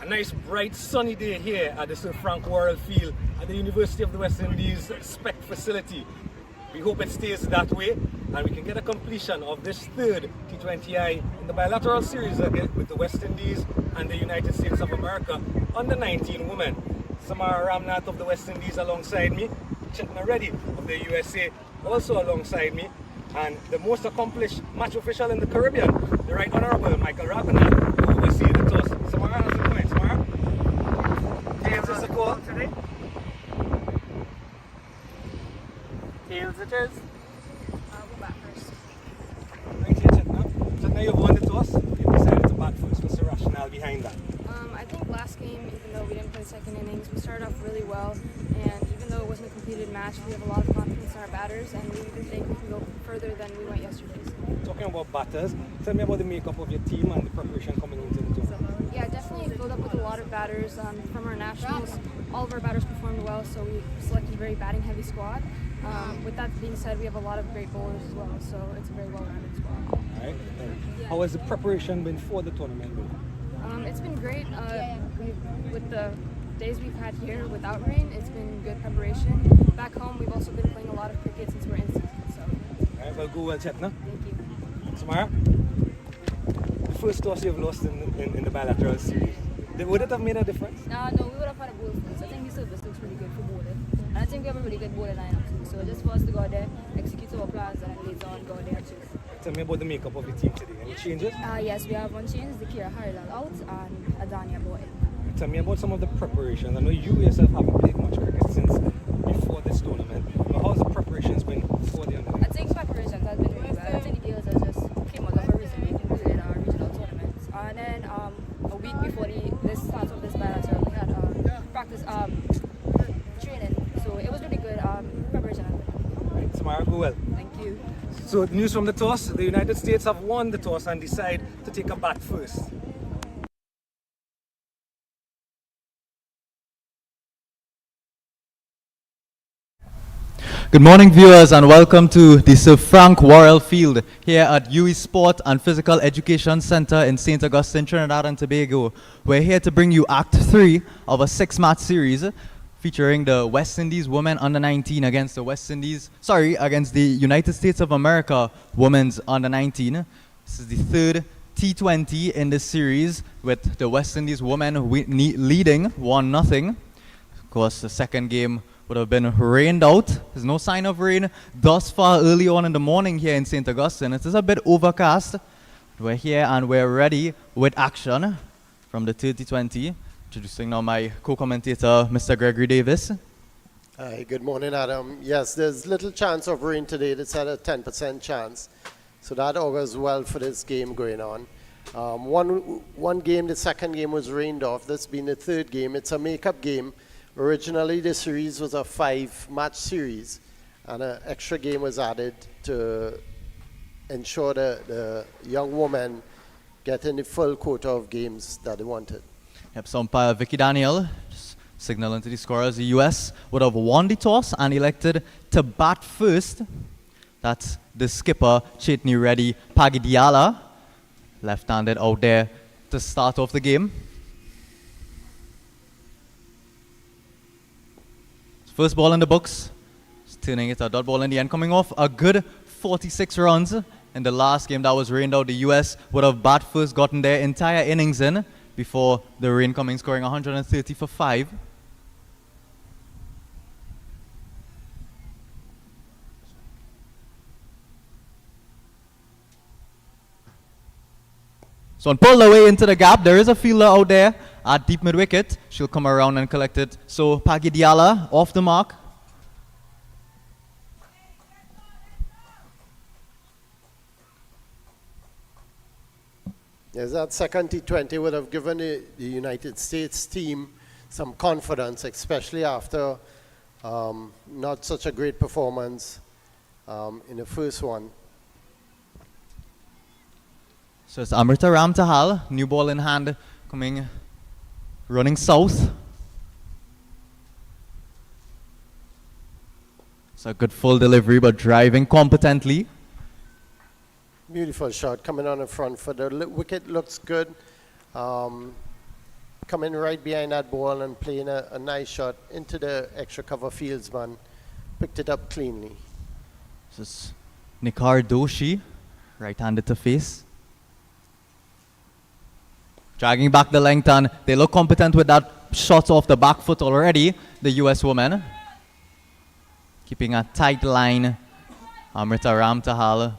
nice bright sunny day here at the Sir Frank Worrell Field at the University of the West Indies Spec facility. We hope it stays that way and we can get a completion of this third T20I in the bilateral series again with the West Indies and the United States of America under 19 women. Samara Ramnath of the West Indies alongside me, Chetna Reddy of the USA also alongside me, and the most accomplished match official in the Caribbean, the Right Honourable Michael Raghunath, who oversees the toss. Samara, how's it going, Samara? Tails is the call today? Tails it is. I'll go back first. Right here, Chetna. Chetna, you've won the toss. You decided to bat first. What's the rationale behind that? I think last game, even though we didn't play second innings, we started off really well, and even though it wasn't a completed match, we have a lot of confidence in our batters, and we even think we can go further than we went yesterday's. Talking about batters, tell me about the makeup of your team and the preparation coming into the tournament. Yeah, definitely filled up with a lot of batters from our nationals. All of our batters performed well, so we selected a very batting-heavy squad. With that being said, we have a lot of great bowlers as well, so it's a very well-rounded squad. All right. How has the preparation been for the tournament? It's been great. With the days we've had here without rain, it's been good preparation. Back home, we've also been playing a lot of cricket since we're in season. So. All right, well, go well, Chetna. Thank you. Samara, the first toss you've lost in the bilateral series, would it have made a difference? No, we would have had a bowl first. I think the service looks really good for bowling. And I think we have a really good bowling lineup too. So just for us to go out there, execute our plans, and then later on go out there too. Tell me about the makeup of the team today. Any changes? Yes, we have one change, the Kira Harilal out and Adania brought in. Tell me about some of the preparations. I know you yourself haven't played much cricket since before this tournament. But how's the preparations been for the under? I think preparations has been really well. I think the girls have just came out of a recently concluded regional tournaments. And then a week before this start of this bilateral, we had practice training. So it was really good preparation. Right, Samara, go well. Thank you. So news from the toss, the United States have won the toss and decide to take a bat first. Good morning, viewers, and welcome to the Sir Frank Worrell Field here at UE Sport and Physical Education Center in St. Augustine, Trinidad and Tobago. We're here to bring you Act 3 of a 6-match series featuring the West Indies women under 19 against against the United States of America women's under 19. This is the third T20 in this series with the West Indies women leading 1-0. Of course, the second game would have been rained out. There's no sign of rain thus far early on in the morning here in St. Augustine. It is a bit overcast. We're here and we're ready with action from the 30-20. Introducing now my co-commentator, Mr. Gregory Davis. Hi, good morning, Adam. Yes, there's little chance of rain today. It's at a 10% chance. So that augurs well for this game going on. One game, the second game was rained off. This being the third game. It's a make-up game. Originally, the series was a 5-match series, and an extra game was added to ensure that the young women getting the full quota of games that they wanted. Yep, so umpire Vicky Daniel just signaling to the scorers the US would have won the toss and elected to bat first. That's the skipper, Chetna Reddy Pagadiala, left-handed out there to start off the game. First ball in the books, just turning it a dot ball in the end, coming off a good 46 runs. In the last game that was rained out, the US would have bat first, gotten their entire innings in before the rain coming, scoring 130 for 5. So on pulled away into the gap, there is a fielder out there at deep mid-wicket. She'll come around and collect it. So Pagadiala off the mark. Yes, that second T20 would have given the United States team some confidence, especially after not such a great performance in the first one. So it's Amrita Ramtahal, new ball in hand, running south. It's a good full delivery, but driving competently. Beautiful shot coming on the front foot. The wicket looks good. coming right behind that ball and playing a nice shot into the extra cover fieldsman. Picked it up cleanly. This is Nikar Doshi, right-handed to face. Dragging back the length, and they look competent with that shot off the back foot already, the US woman. Keeping a tight line, Amrita Ramtahal.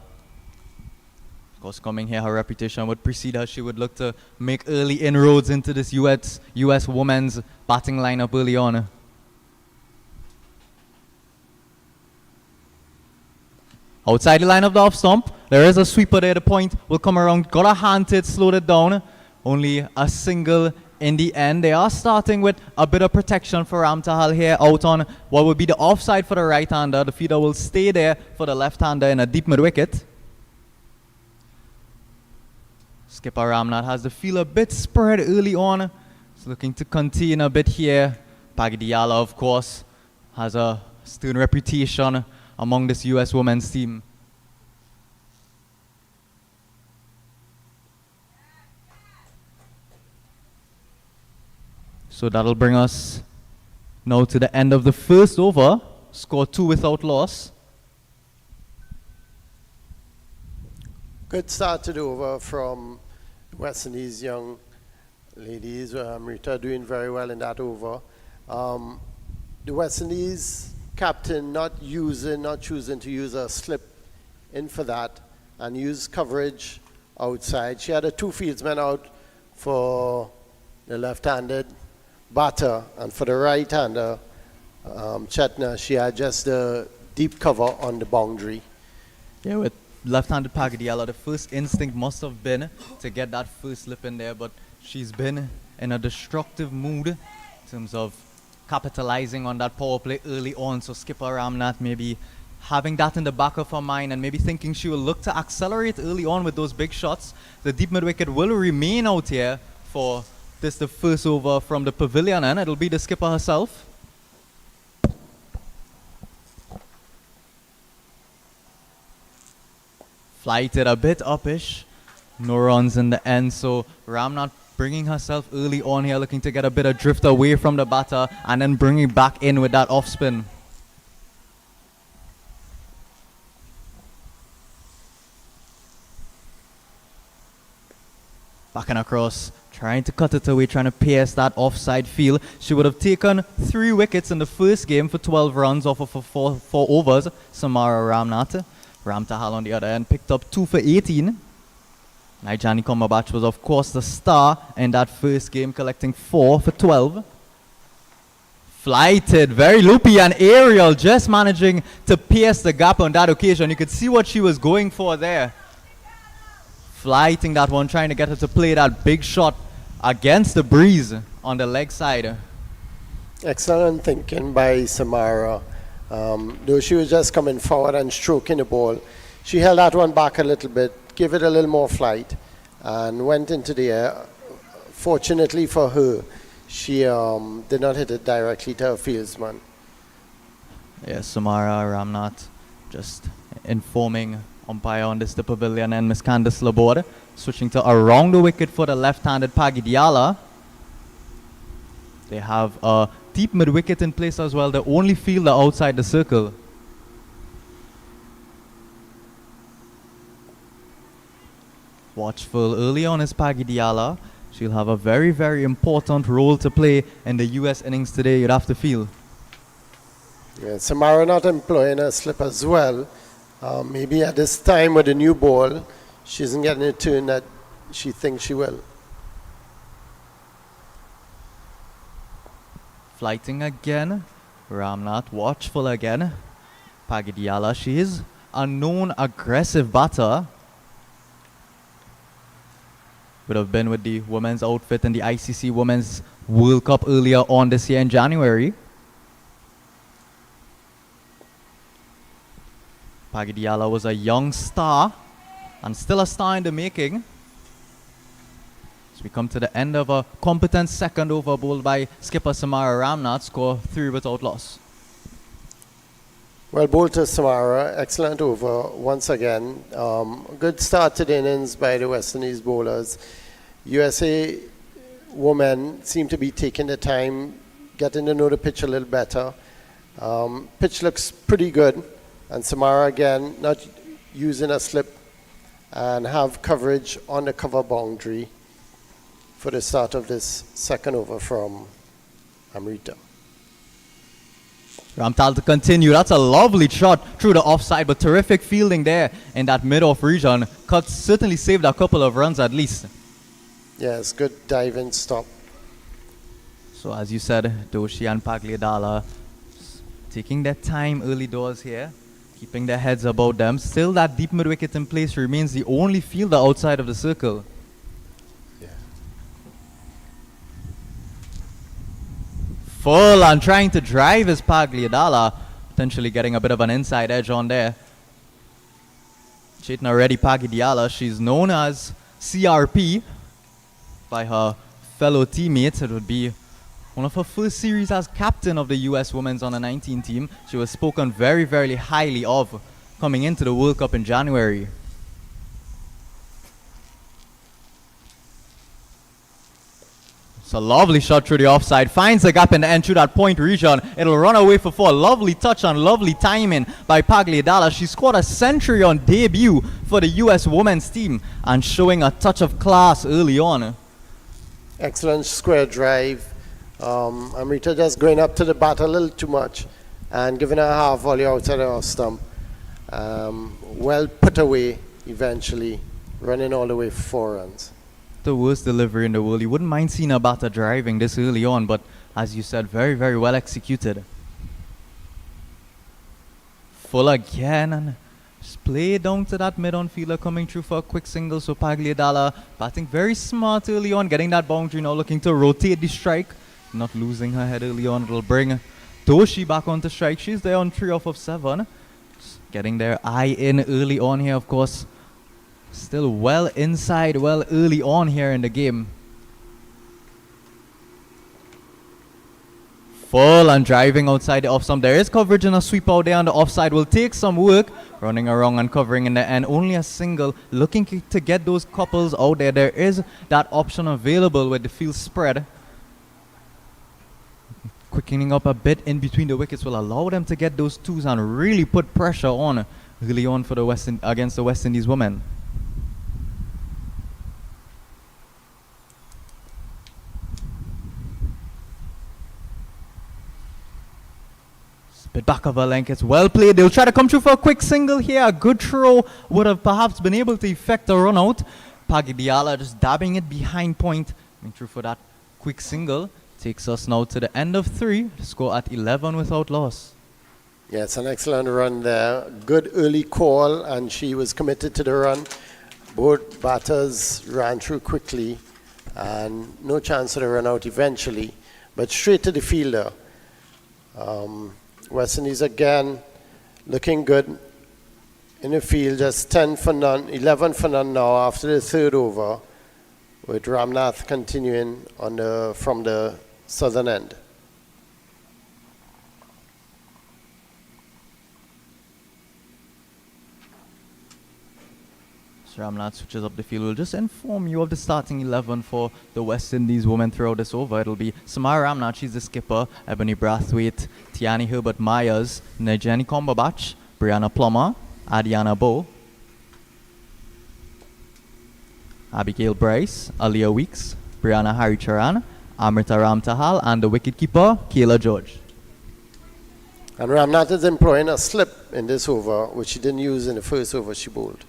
Of course, coming here, her reputation would precede her. She would look to make early inroads into this US women's batting lineup early on. Outside the line of the off stump, there is a sweeper there. The point will come around. Got a hand to it, slowed it down. Only a single in the end. They are starting with a bit of protection for Ramtahal here out on what would be the offside for the right-hander. The feeder will stay there for the left-hander in a deep mid-wicket. Skipper Ramnath has the field a bit spread early on. He's looking to contain a bit here. Pagidiyala, of course, has a stern reputation among this US women's team. So that'll bring us now to the end of the first over. Score 2 without loss. Good start to the over from West Indies young ladies. Rita doing very well in that over. The West Indies captain not choosing to use a slip in for that and use coverage outside. She had a 2 fieldsmen out for the left-handed batter, and for the right-hander, Chetna, she had just the deep cover on the boundary. Yeah, with left-handed Pagidiyala, the first instinct must have been to get that first slip in there, but she's been in a destructive mood in terms of capitalizing on that power play early on. So Skipper Ramnath maybe having that in the back of her mind and maybe thinking she will look to accelerate early on with those big shots. The deep mid-wicket will remain out here for this, the first over from the pavilion, and it'll be the skipper herself. Flighted a bit uppish. No runs in the end, so Ramnath bringing herself early on here, looking to get a bit of drift away from the batter and then bringing back in with that off spin. Back and across, trying to cut it away, trying to pierce that offside field. She would have taken 3 wickets in the first game for 12 runs off of 4 overs. Samara Ramnath. Ramtahal on the other end picked up 2 for 18. Naijani Komabach was of course the star in that first game, collecting 4 for 12. Flighted, very loopy, and Ariel just managing to pierce the gap on that occasion. You could see what she was going for there. Flighting that one, trying to get her to play that big shot against the breeze on the leg side. Excellent thinking by Samara. Though she was just coming forward and stroking the ball, she held that one back a little bit, gave it a little more flight, and went into the air. Fortunately for her, she did not hit it directly to her fieldsman. Yes, Samara Ramnath just informing umpire on this, the pavilion, and Miss Candice Laborde switching to around the wicket for the left-handed Pagidiyala. They have a deep mid-wicket in place as well, the only fielder outside the circle. Watchful early on is Pagidiyala. She'll have a very, very important role to play in the US innings today, you'd have to feel. Yeah, Samara not employing a slip as well. Maybe at this time with the new ball, she isn't getting a turn that she thinks she will. Flighting again. Ramnath watchful again. Pagidiyala, she is a known aggressive batter. Would have been with the women's outfit in the ICC Women's World Cup earlier on this year in January. Pagidiyala was a young star and still a star in the making. So we come to the end of a competent second over bowled by skipper Samara Ramnath, score 3 without loss. Well bowled to Samara, excellent over once again. Good start to the innings by the West Indies bowlers. USA women seem to be taking the time, getting to know the pitch a little better. Pitch looks pretty good, and Samara again not using a slip and have coverage on the cover boundary for the start of this second over from Amrita. Ramtal to continue. That's a lovely shot through the offside, but terrific fielding there in that mid-off region. Cut certainly saved a couple of runs at least. Yes, good diving stop. So as you said, Doshi and Pagliadala taking their time early doors here, keeping their heads above them. Still that deep mid-wicket in place remains the only fielder outside of the circle. Full and trying to drive his Pagliadala, potentially getting a bit of an inside edge on there. Chetna Reddy Pagliadala, she's known as CRP by her fellow teammates. It would be one of her first series as captain of the US Women's Under-19 team. She was spoken very, very highly of coming into the World Cup in January. It's a lovely shot through the offside. Finds a gap in the end through that point region. It'll run away for four. Lovely touch and lovely timing by Pagliadala. She scored a century on debut for the US women's team and showing a touch of class early on. Excellent square drive. Amrita just going up to the bat a little too much and giving her a half volley outside her stump. Well put away eventually, running all the way for 4 runs. The worst delivery in the world. You wouldn't mind seeing a batter driving this early on, but as you said, very, very well executed. Full again and just play down to that mid-on fielder coming through for a quick single. So Pagliadala batting very smart early on, getting that boundary now, looking to rotate the strike, not losing her head early on. It'll bring Doshi back onto strike. She's there on 3 off of 7. Just getting their eye in early on here, of course. Still well inside, well early on here in the game. Full and driving outside the off stump. There is coverage and a sweep out there on the offside. Will take some work. Running around and covering in the end. Only a single. Looking to get those couples out there. There is that option available with the field spread. Quickening up a bit in between the wickets will allow them to get those twos and really put pressure on early on for the against the West Indies women. Bit back of her length, it's well played. They'll try to come through for a quick single here. A good throw would have perhaps been able to effect a run out. Pagliadala just dabbing it behind point. Coming through for that quick single. Takes us now to the end of 3. The score at 11 without loss. Yeah, it's an excellent run there. Good early call, and she was committed to the run. Both batters ran through quickly, and no chance of the run out eventually, but straight to the fielder. West Indies again looking good in the field, just 10 for none, 11 for none now after the 3rd over, with Ramnath continuing on from the southern end. Ramnath switches up the field. We'll just inform you of the starting 11 for the West Indies women throughout this over. It'll be Samara Ramnath, she's the skipper, Ebony Brathwaite, Tiani Herbert Myers, Najani Kombabach, Brianna Plummer, Adiana Bow, Abigail Bryce, Aliyah Weeks, Brianna Haricharan, Amrita Ramtahal, and the wicketkeeper, Kayla George. And Ramnath is employing a slip in this over, which she didn't use in the first over she bowled.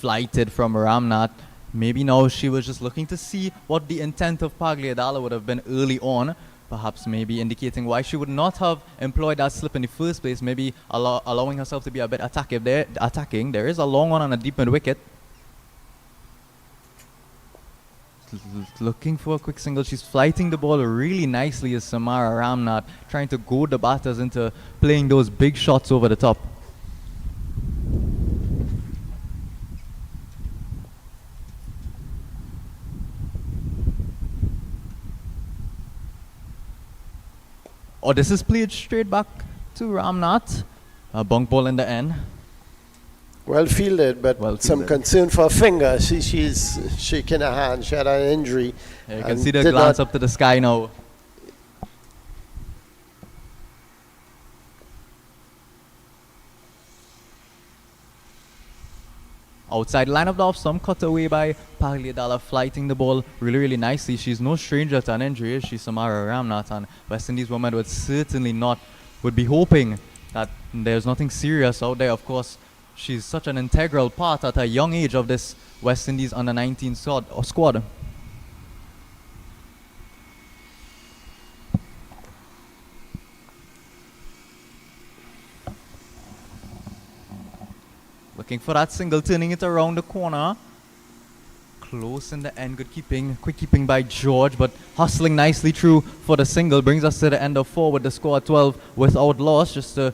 Flighted from Ramnath. Maybe now she was just looking to see what the intent of Pagliadala would have been early on. Perhaps maybe indicating why she would not have employed that slip in the first place. Maybe allowing herself to be a bit attacking. There is a long one on a deep mid wicket. Looking for a quick single. She's flighting the ball really nicely as Samara Ramnath, trying to goad the batters into playing those big shots over the top. Oh, this is played straight back to Ramnath. A bunk ball in the end. Well fielded, but Well some fielded. concern for her finger. She's shaking her hand. She had an injury. Yeah, you can and see the did glance not- up to the sky now. Outside line of the off stump, cut away by Pagliadala, flighting the ball really, really nicely. She's no stranger to an injury, is she, Samara Ramnath? And West Indies women would be hoping that there's nothing serious out there. Of course, she's such an integral part at a young age of this West Indies under-19 squad. Looking for that single, turning it around the corner. Close in the end, quick keeping by George, but hustling nicely through for the single. Brings us to the end of 4 with the score 12 without loss. Just to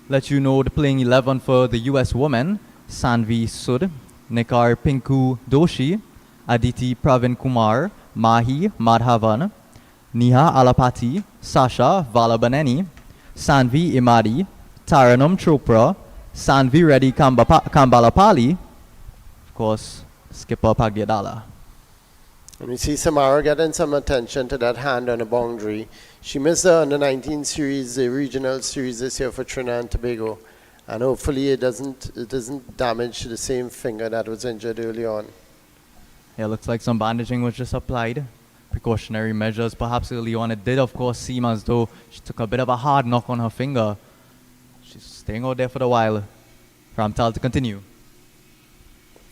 let you know, the playing 11 for the US women: Sanvi Sud, Nikar Pinku Doshi, Aditi Pravin Kumar, Mahi Madhavan, Neha Alapati, Sasha Valabaneni, Sanvi Imadi, Taranam Chopra, Sanvi Reddy Kambalapali, of course, skipper Pagliadala. And we see Samara getting some attention to that hand on the boundary. She missed the under-19 series, the regional series this year for Trinidad and Tobago. And hopefully it doesn't damage the same finger that was injured early on. Yeah, looks like some bandaging was just applied. Precautionary measures perhaps early on. It did, of course, seem as though she took a bit of a hard knock on her finger. She's staying out there for a while. Ramtal to continue.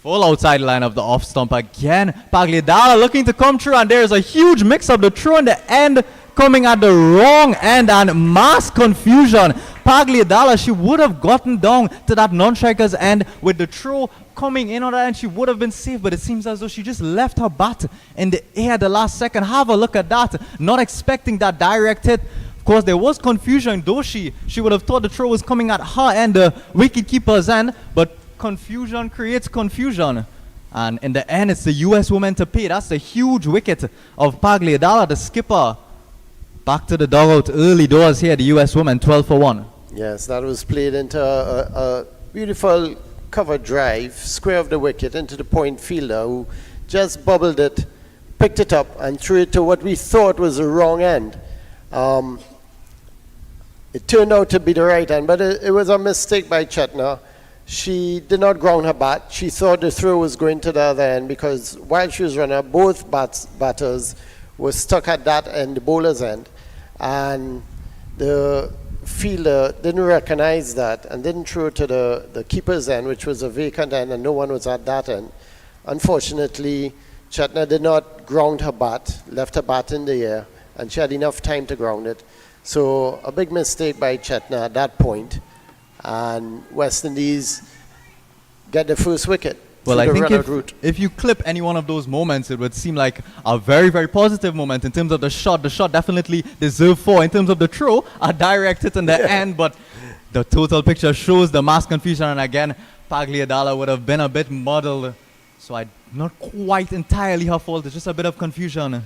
Full outside line of the off stump again. Pagliadala looking to come through, and there's a huge mix-up. The throw in the end coming at the wrong end, and mass confusion. Pagliadala, she would have gotten down to that non-striker's end with the throw coming in on that end. She would have been safe, but it seems as though she just left her bat in the air at the last second. Have a look at that. Not expecting that direct hit. Of course, there was confusion. Though she would have thought the throw was coming at her end, the wicketkeeper's end, but confusion creates confusion. And in the end, it's the US women to pay. That's the huge wicket of Pagliadala, the skipper. Back to the dugout early doors here, the US women, 12 for 1. Yes, that was played into a beautiful cover drive, square of the wicket, into the point fielder who just bubbled it, picked it up, and threw it to what we thought was the wrong end. It turned out to be the right end, but it was a mistake by Chetna. She did not ground her bat. She thought the throw was going to the other end because while she was running, both batters were stuck at that end, the bowler's end. And the fielder didn't recognize that and didn't throw to the keeper's end, which was a vacant end, and no one was at that end. Unfortunately, Chetna did not ground her bat, left her bat in the air, and she had enough time to ground it. So a big mistake by Chetna at that point. And West Indies get the first wicket. Well, I think route. if you clip any one of those moments, it would seem like a very, very positive moment in terms of the shot. The shot definitely deserved 4. In terms of the throw, a direct hit in the end, but the total picture shows the mass confusion. And again, Pagliadala would have been a bit muddled. So not quite entirely her fault. It's just a bit of confusion.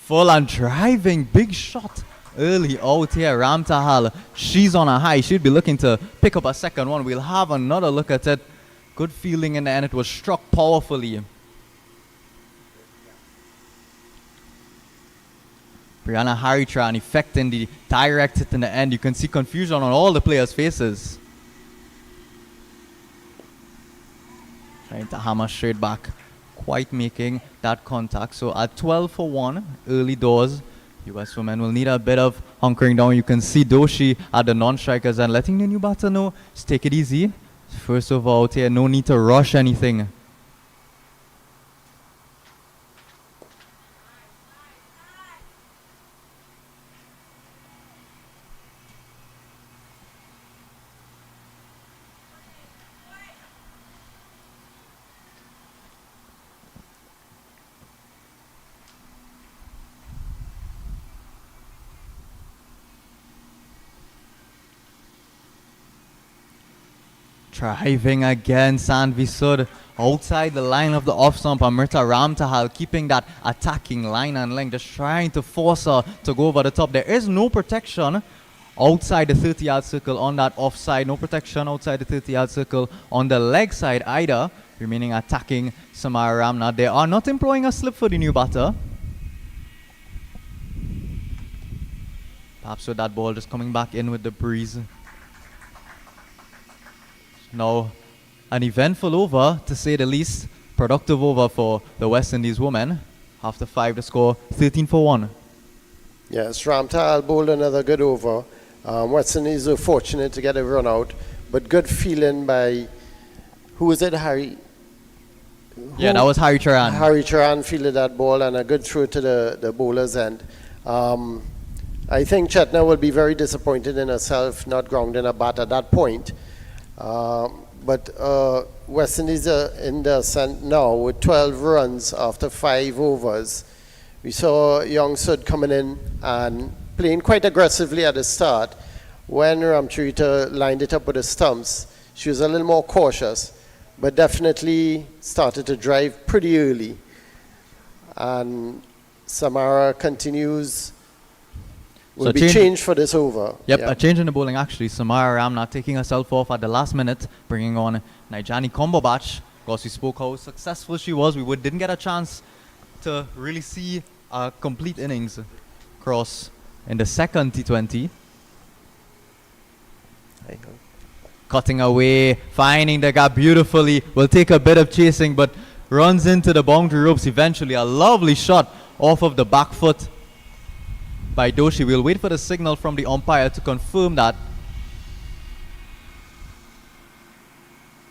Full on driving, big shot early out here. Ramtahal, she's on a high. She'd be looking to pick up a second one. We'll have another look at it. Good feeling in the end. It was struck powerfully. Brianna Haritran effecting the direct hit in the end. You can see confusion on all the players' faces. Trying to hammer straight back. Quite making that contact. So at 12 for 1, early doors, US women will need a bit of hunkering down. You can see Doshi at the non-strikers and letting the new batter know, just take it easy. First of all, here, no need to rush anything. Driving again, Sanvi Sud outside the line of the off stump. Amrita Ramtahal keeping that attacking line and length, just trying to force her to go over the top. There is no protection outside the 30-yard circle on that offside. No protection outside the 30-yard circle on the leg side either. Remaining attacking Samara Ramnath. They are not employing a slip for the new batter. Perhaps with that ball just coming back in with the breeze. Now, an eventful over, to say the least. Productive over for the West Indies women. After 5, the score 13 for 1. Yes, Ramtal bowled another good over. West Indies were fortunate to get a run out, but good feeling by, who was it, Harry? Yeah, that was Harry Charan. Harry Charan fielded that ball and a good throw to the bowler's end. I think Chetna will be very disappointed in herself not grounding a bat at that point. But West Indies are in the ascent now with 12 runs after 5 overs. We saw Young Sud coming in and playing quite aggressively at the start. When Ramcharita lined it up with the stumps, she was a little more cautious, but definitely started to drive pretty early. And Samara continues. Will be changed for this over. Yep, a change in the bowling actually. Samara Ramnath taking herself off at the last minute, bringing on Naijani Kombobach. Of course, we spoke how successful she was. We didn't get a chance to really see a complete innings across in the second T20. Cutting away, finding the gap beautifully. Will take a bit of chasing, but runs into the boundary ropes eventually. A lovely shot off of the back foot by Doshi. We'll wait for the signal from the umpire to confirm that.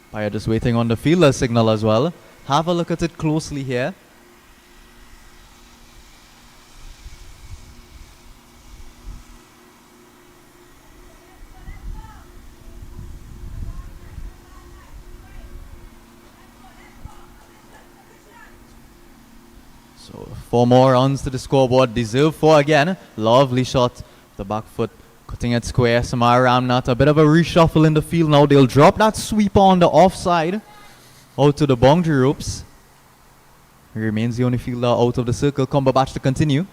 Umpire just waiting on the fielder signal as well. Have a look at it closely here. So 4 more runs to the scoreboard. Deserve 4 again. Lovely shot. The back foot cutting it square. Samara Ramnath. A bit of a reshuffle in the field now. They'll drop that sweeper on the offside. Out to the boundary ropes. He remains the only fielder out of the circle. Kombobach to continue.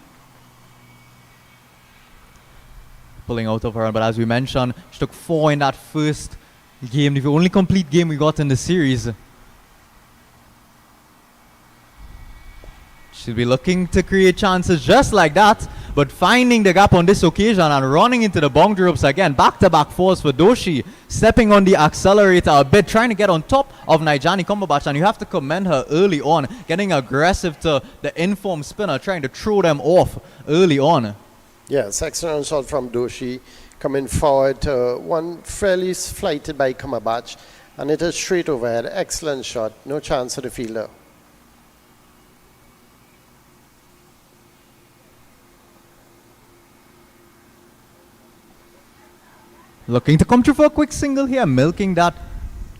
Pulling out of her. But as we mentioned, she took 4 in that first game. The only complete game we got in the series. She'll be looking to create chances just like that, but finding the gap on this occasion and running into the boundary ropes again. Back-to-back 4s for Doshi, stepping on the accelerator a bit, trying to get on top of Naijani Kombobach, and you have to commend her early on, getting aggressive to the informed spinner, trying to throw them off early on. Yes, excellent shot from Doshi, coming forward to one fairly flighted by Kombobach, and it is straight overhead. Excellent shot, no chance for the fielder. Looking to come through for a quick single here, milking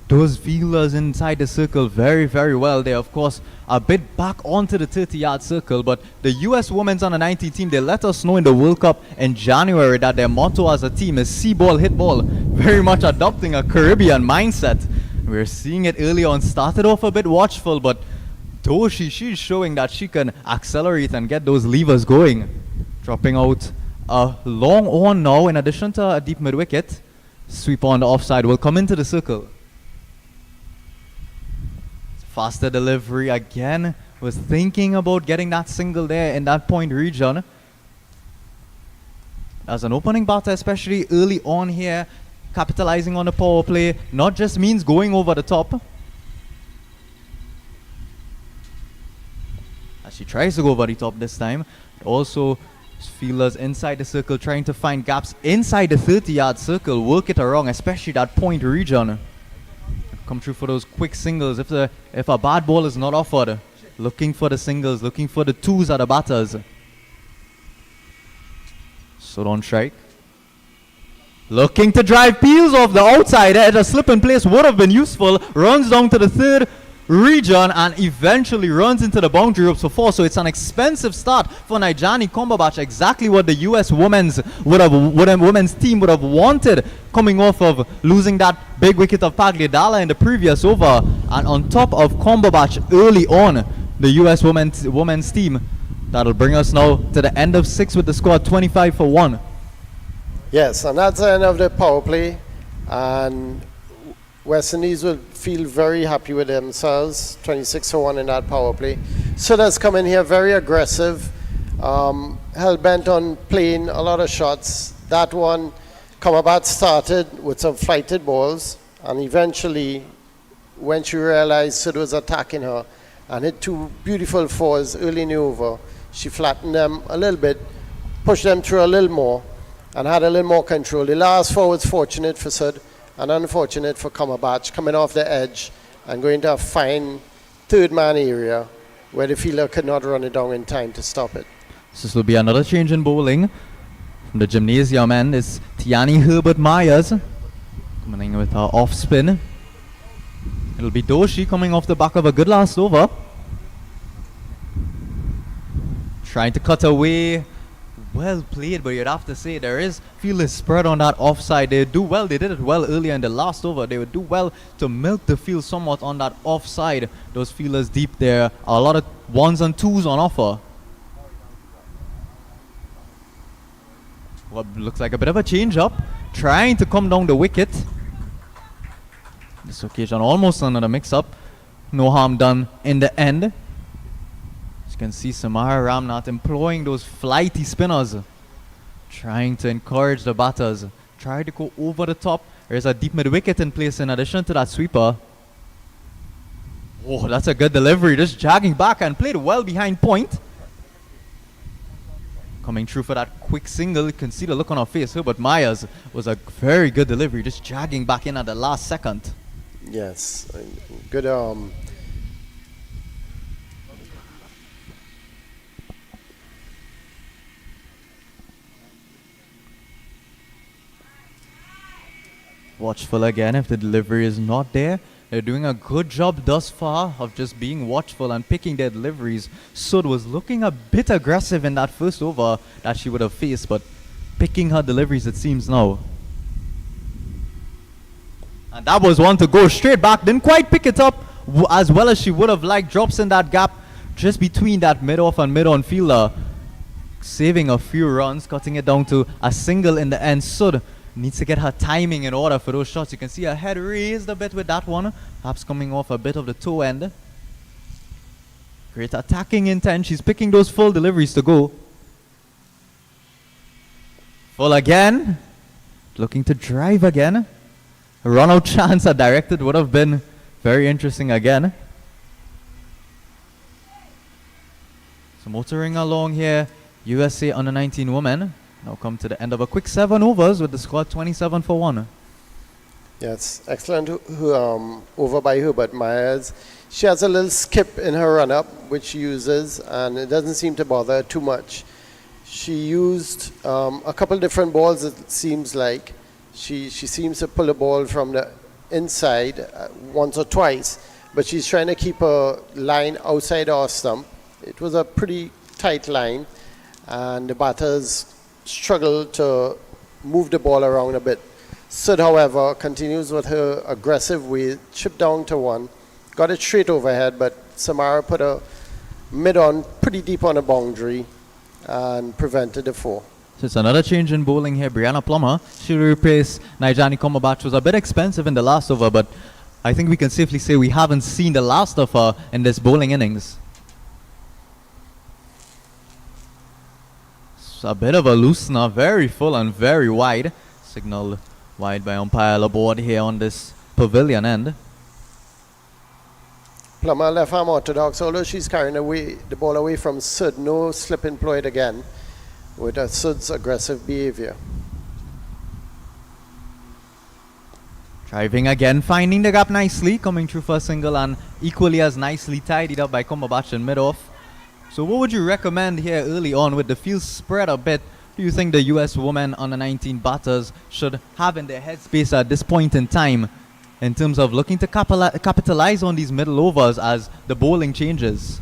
those fielders inside the circle very, very well. They, of course, a bit back onto the 30-yard circle, but the U.S. Women's Under-19 team, they let us know in the World Cup in January that their motto as a team is see ball, hit ball, very much adopting a Caribbean mindset. We're seeing it early on. Started off a bit watchful, but Doshi, she's showing that she can accelerate and get those levers going. Dropping out a long on now, in addition to a deep mid-wicket. Sweep on the offside will come into the circle. Faster delivery again. Was thinking about getting that single there in that point region. As an opening batter, especially early on here, capitalizing on the power play, not just means going over the top. As she tries to go over the top this time, also fielders inside the circle trying to find gaps inside the 30-yard circle, work it around, especially that point region. Come through for those quick singles if a bad ball is not offered. Looking for the singles, looking for the 2s at the batters. So don't strike. Looking to drive Peels off the outside edge. A slip in place would have been useful. Runs down to the 3rd region and eventually runs into the boundary ropes for 4. So it's an expensive start for Naijani Kombobach. Exactly what the U.S. women's team would have wanted, coming off of losing that big wicket of Pagliadala in the previous over. And on top of Kombobach early on, the U.S. women's team. That'll bring us now to the end of 6 with the score 25 for 1. Yes, and that's the end of the power play. And West Indies will feel very happy with themselves, 26-1 in that power play. Sudha's come in here very aggressive, hell-bent on playing a lot of shots. That one, Kamabat started with some flighted balls, and eventually, when she realized Sudha was attacking her, and hit two beautiful fours early in the over, she flattened them a little bit, pushed them through a little more, and had a little more control. The last four was fortunate for Sud and unfortunate for Kamabach, coming off the edge and going to a fine third man area where the fielder could not run it down in time to stop it. So this will be another change in bowling. From the gymnasium end is Tiani Herbert Myers coming in with her off spin. It'll be Doshi coming off the back of a good last over. Trying to cut away. Well played, but you'd have to say there is field is spread on that offside. They do well. They did it well earlier in the last over. They would do well to milk the field somewhat on that offside. Those fielders deep there. A lot of ones and twos on offer. What looks like a bit of a change up. Trying to come down the wicket. This occasion almost another mix-up. No harm done in the end. As you can see, Samara Ramnath employing those flighty spinners. Trying to encourage the batters. Try to go over the top. There's a deep mid-wicket in place in addition to that sweeper. Oh, that's a good delivery. Just jogging back and played well behind point. Coming through for that quick single. You can see the look on her face. Herbert Myers was a very good delivery. Just jogging back in at the last second. Yes, good. Watchful again if the delivery is not there. They're doing a good job thus far of just being watchful and picking their deliveries. Sud was looking a bit aggressive in that first over that she would have faced, but picking her deliveries it seems now. And that was one to go straight back. Didn't quite pick it up as well as she would have liked. Drops in that gap just between that mid-off and mid-on fielder. Saving a few runs, cutting it down to a single in the end. Sud needs to get her timing in order for those shots. You can see her head raised a bit with that one. Perhaps coming off a bit of the toe end. Great attacking intent. She's picking those full deliveries to go. Full again. Looking to drive again. A run-out chance that directed would have been very interesting again. So motoring along here, USA under-19 women now come to the end of a quick 7 overs with the score 27-1. Yes, excellent over by Herbert Myers. She has a little skip in her run-up, which she uses, and it doesn't seem to bother her too much. She used a couple different balls, it seems like. She seems to pull a ball from the inside once or twice, but she's trying to keep a line outside our stump. It was a pretty tight line, and the batters struggled to move the ball around a bit. Sud, however, continues with her aggressive way, chipped down to one, got it straight overhead, but Samara put a mid-on pretty deep on the boundary and prevented the 4. So it's another change in bowling here. Brianna Plummer, she'll replace Naijani Komabach. Was a bit expensive in the last over, but I think we can safely say we haven't seen the last of her in this bowling innings. It's a bit of a loosener, very full and very wide. Signal wide by umpire aboard here on this pavilion end. Plummer left arm orthodox, although she's carrying away the ball away from Sud. No slip employed again with Sud's aggressive behavior. Driving again, finding the gap nicely, coming through for a single and equally as nicely tidied up by Komabach in mid-off. So what would you recommend here early on with the field spread a bit? Do you think the US women under-19 batters should have in their headspace at this point in time in terms of looking to capitalize on these middle overs as the bowling changes?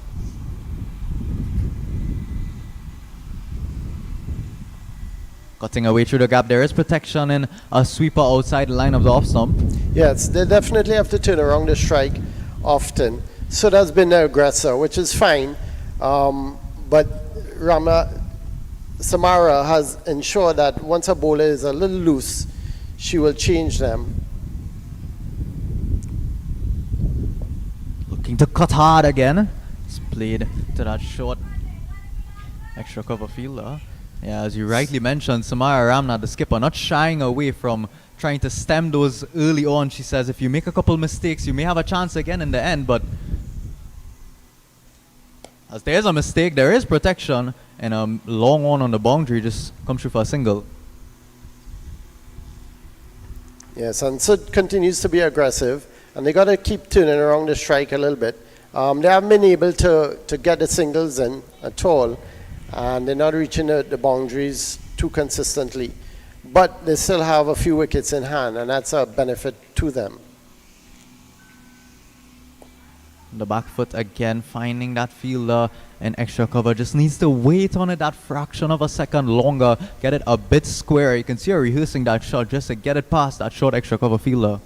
Cutting away through the gap, there is protection in a sweeper outside the line of the off stump. Yes, they definitely have to turn around the strike often. So that's been the aggressor, which is fine. But Samara has ensured that once a bowler is a little loose, she will change them. Looking to cut hard again. It's played to that short extra cover fielder. Yeah, as you rightly mentioned, Samara Ramnath, the skipper, not shying away from trying to stem those early on. She says if you make a couple mistakes, you may have a chance again in the end, but as there is a mistake, there is protection, and a long one on the boundary just comes through for a single. Yes, and Sud continues to be aggressive, and they got to keep turning around the strike a little bit. They haven't been able to get the singles in at all, and they're not reaching the boundaries too consistently. But they still have a few wickets in hand, and that's a benefit to them. The back foot again, finding that fielder in extra cover. Just needs to wait on it that fraction of a second longer, get it a bit square. You can see her rehearsing that shot just to get it past that short extra cover fielder.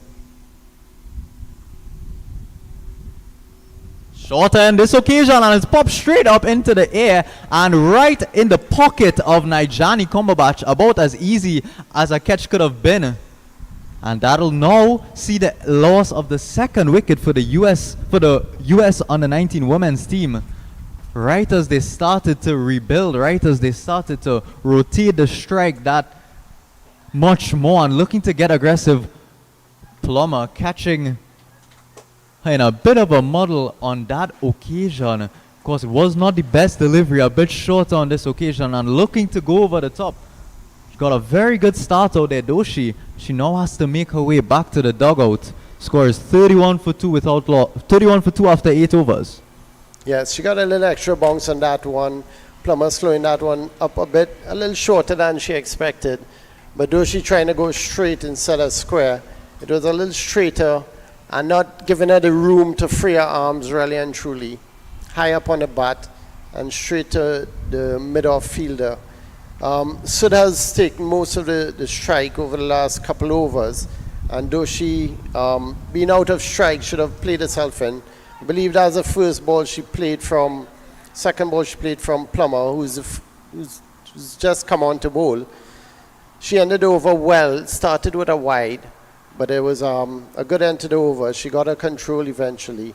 Short end this occasion, and it's popped straight up into the air and right in the pocket of Nijani Cumberbatch, about as easy as a catch could have been. And that'll now see the loss of the second wicket for the US under-19 women's team. Right as they started to rebuild, right as they started to rotate the strike that much more and looking to get aggressive, Plummer catching in a bit of a muddle on that occasion. Of course, it was not the best delivery, a bit short on this occasion, and looking to go over the top. She got a very good start out there, though she now has to make her way back to the dugout. Score is 31 for 2 without 31 for 2 after 8 overs. Yes, she got a little extra bounce on that one. Plummer slowing that one up a bit, a little shorter than she expected. But though she trying to go straight instead of square, it was a little straighter and not giving her the room to free her arms really and truly. High up on the bat and straight to the mid-off fielder. Sud has taken most of the strike over the last couple overs, and though she, being out of strike, should have played herself in. I believe that was the first ball she played from, second ball she played from Plummer, who's just come on to bowl. She ended over well, started with a wide, but it was a good end to the over. She got her control eventually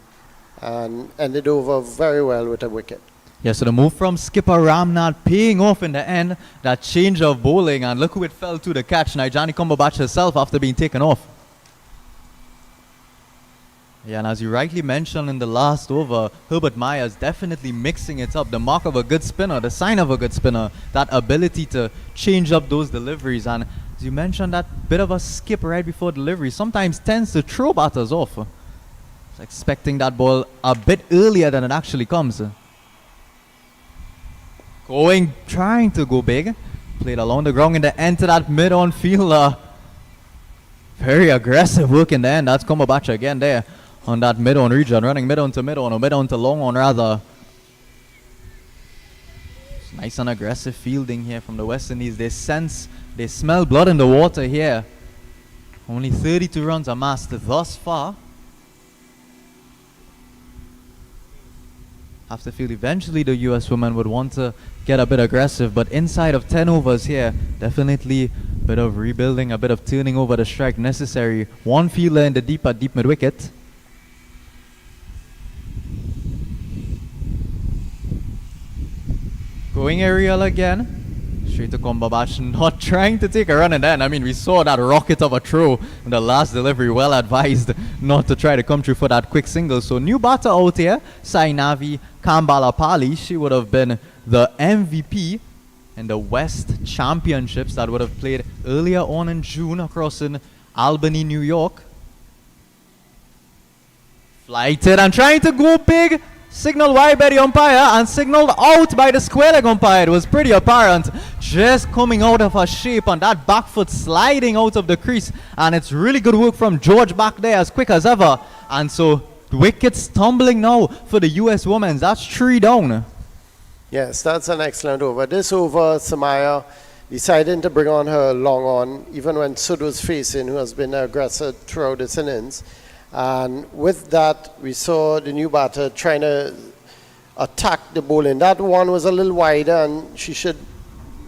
and ended over very well with a wicket. Yeah, so the move from skipper Ramnath paying off in the end, that change of bowling, and look who it fell to the catch, Nijani Cumberbatch herself after being taken off. Yeah, and as you rightly mentioned in the last over, Herbert Myers definitely mixing it up. The mark of a good spinner, the sign of a good spinner, that ability to change up those deliveries. And as you mentioned, that bit of a skip right before delivery sometimes tends to throw batters off. It's expecting that ball a bit earlier than it actually comes. Trying to go big. Played along the ground in the end to that mid-on fielder. Very aggressive work in the end. That's Cumberbatch again there on that mid-on region. Running mid-on to mid-on, or mid-on to long-on rather. It's nice and aggressive fielding here from the West Indies. They smell blood in the water here. Only 32 runs amassed thus far. Have to feel eventually the US women would want to get a bit aggressive, but inside of 10 overs here, definitely a bit of rebuilding, a bit of turning over the strike necessary. One fielder in the deep mid wicket. Going aerial again. Straight to Cumberbatch, not trying to take a run in then. I mean, we saw that rocket of a throw in the last delivery. Well advised not to try to come through for that quick single. So new batter out here, Sainavi Kambalapali. She would have been the MVP in the West Championships that would have played earlier on in June across in Albany, New York. Flighted and trying to go big. Signaled wide by the umpire and signaled out by the square leg umpire. It was pretty apparent. Just coming out of her shape on that back foot, sliding out of the crease. And it's really good work from George back there, as quick as ever. And so wickets tumbling now for the US women's. That's 3 down. Yes, that's an excellent over. This over, Samaya decided to bring on her long on, even when Sud was facing, who has been aggressive throughout this innings. And with that, we saw the new batter trying to attack the bowling. That one was a little wider, and she should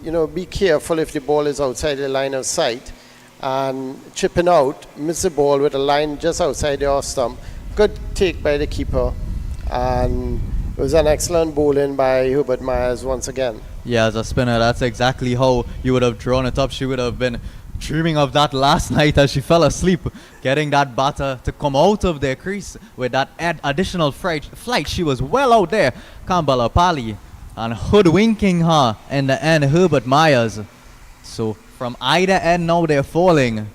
be careful if the ball is outside the line of sight. And chipping out, miss the ball with a line just outside the off stump. Good take by the keeper. And it was an excellent bowling by Herbert Myers once again. Yeah, as a spinner, that's exactly how you would have drawn it up. She would have been dreaming of that last night as she fell asleep, getting that batter to come out of their crease with that additional flight. She was well out there, Kambala Pali, and hoodwinking her in the end, Herbert Myers. So from either end now they're falling.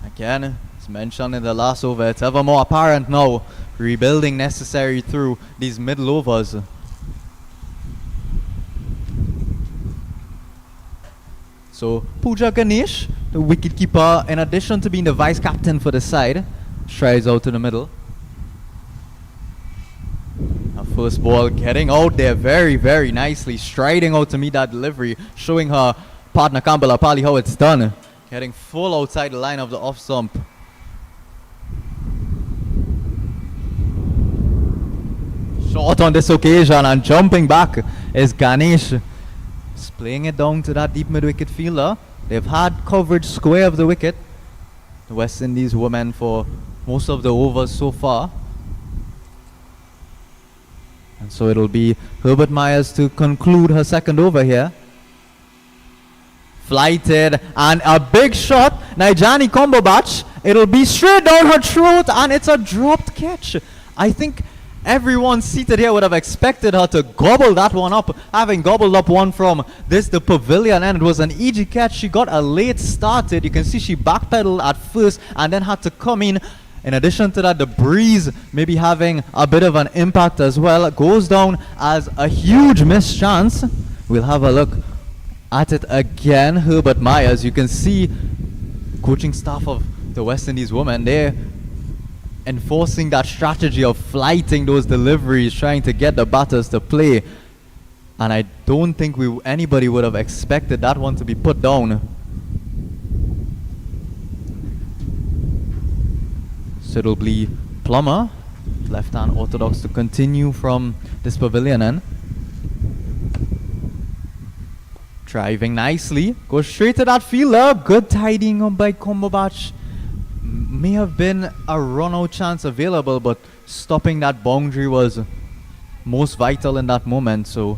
Again, as mentioned in the last over, it's ever more apparent now. Rebuilding necessary through these middle overs. So Pooja Ganesh, the wicketkeeper, in addition to being the vice captain for the side, strides out to the middle. Her first ball getting out there very, very nicely, striding out to meet that delivery, showing her partner Kambala Pali how it's done. Getting full outside the line of the off stump. Short on this occasion, and jumping back is Ganesh. Playing it down to that deep mid-wicket fielder. They've had coverage square of the wicket, the West Indies women, for most of the overs so far. And so it'll be Herbert Myers to conclude her second over here. Flighted, and a big shot. Naijani Kombobach. It'll be straight down her throat, and it's a dropped catch. I think everyone seated here would have expected her to gobble that one up, having gobbled up one from the pavilion, and it was an easy catch. She got a late started. You can see she backpedaled at first and then had to come in. In addition to that, the breeze maybe having a bit of an impact as well. It goes down as a huge missed chance. We'll have a look at it again. Herbert Myers, you can see coaching staff of the West Indies women, they're enforcing that strategy of flighting those deliveries, trying to get the batters to play. And I don't think anybody would have expected that one to be put down. So it'll be Plummer, left-hand orthodox, to continue from this pavilion end. Driving nicely, goes straight to that fielder. Good tidying up by Kombobach. May have been a run-out chance available, but stopping that boundary was most vital in that moment. So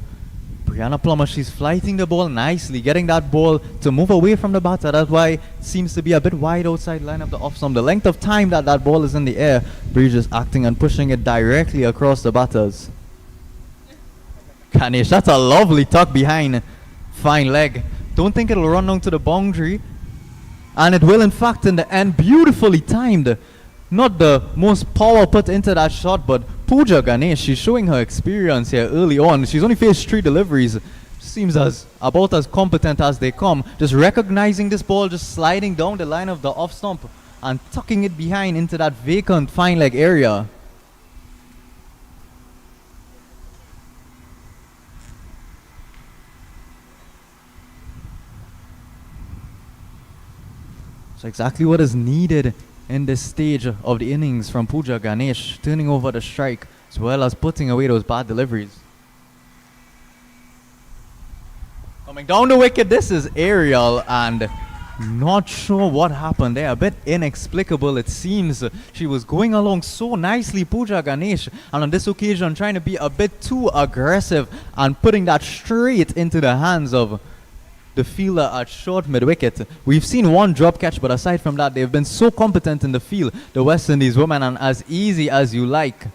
Brianna Plummer, she's flighting the ball nicely, getting that ball to move away from the batter. That's why it seems to be a bit wide outside line of the off stump. The length of time that that ball is in the air, Bree just acting and pushing it directly across the batters. Ganesh, that's a lovely tuck behind. Fine leg. Don't think it'll run down to the boundary. And it will, in fact, in the end, beautifully timed. Not the most power put into that shot, but Pooja Ganesh, she's showing her experience here early on. She's only faced 3 deliveries. Seems about as competent as they come. Just recognizing this ball, just sliding down the line of the off stump and tucking it behind into that vacant fine leg area. So exactly what is needed in this stage of the innings from Pooja Ganesh, turning over the strike as well as putting away those bad deliveries. Coming down the wicket, this is aerial, and not sure what happened there. A bit inexplicable, it seems. She was going along so nicely, Pooja Ganesh, and on this occasion trying to be a bit too aggressive and putting that straight into the hands of the fielder at short mid-wicket. We've seen one drop catch, but aside from that, they've been so competent in the field, the West Indies women, and as easy as you like.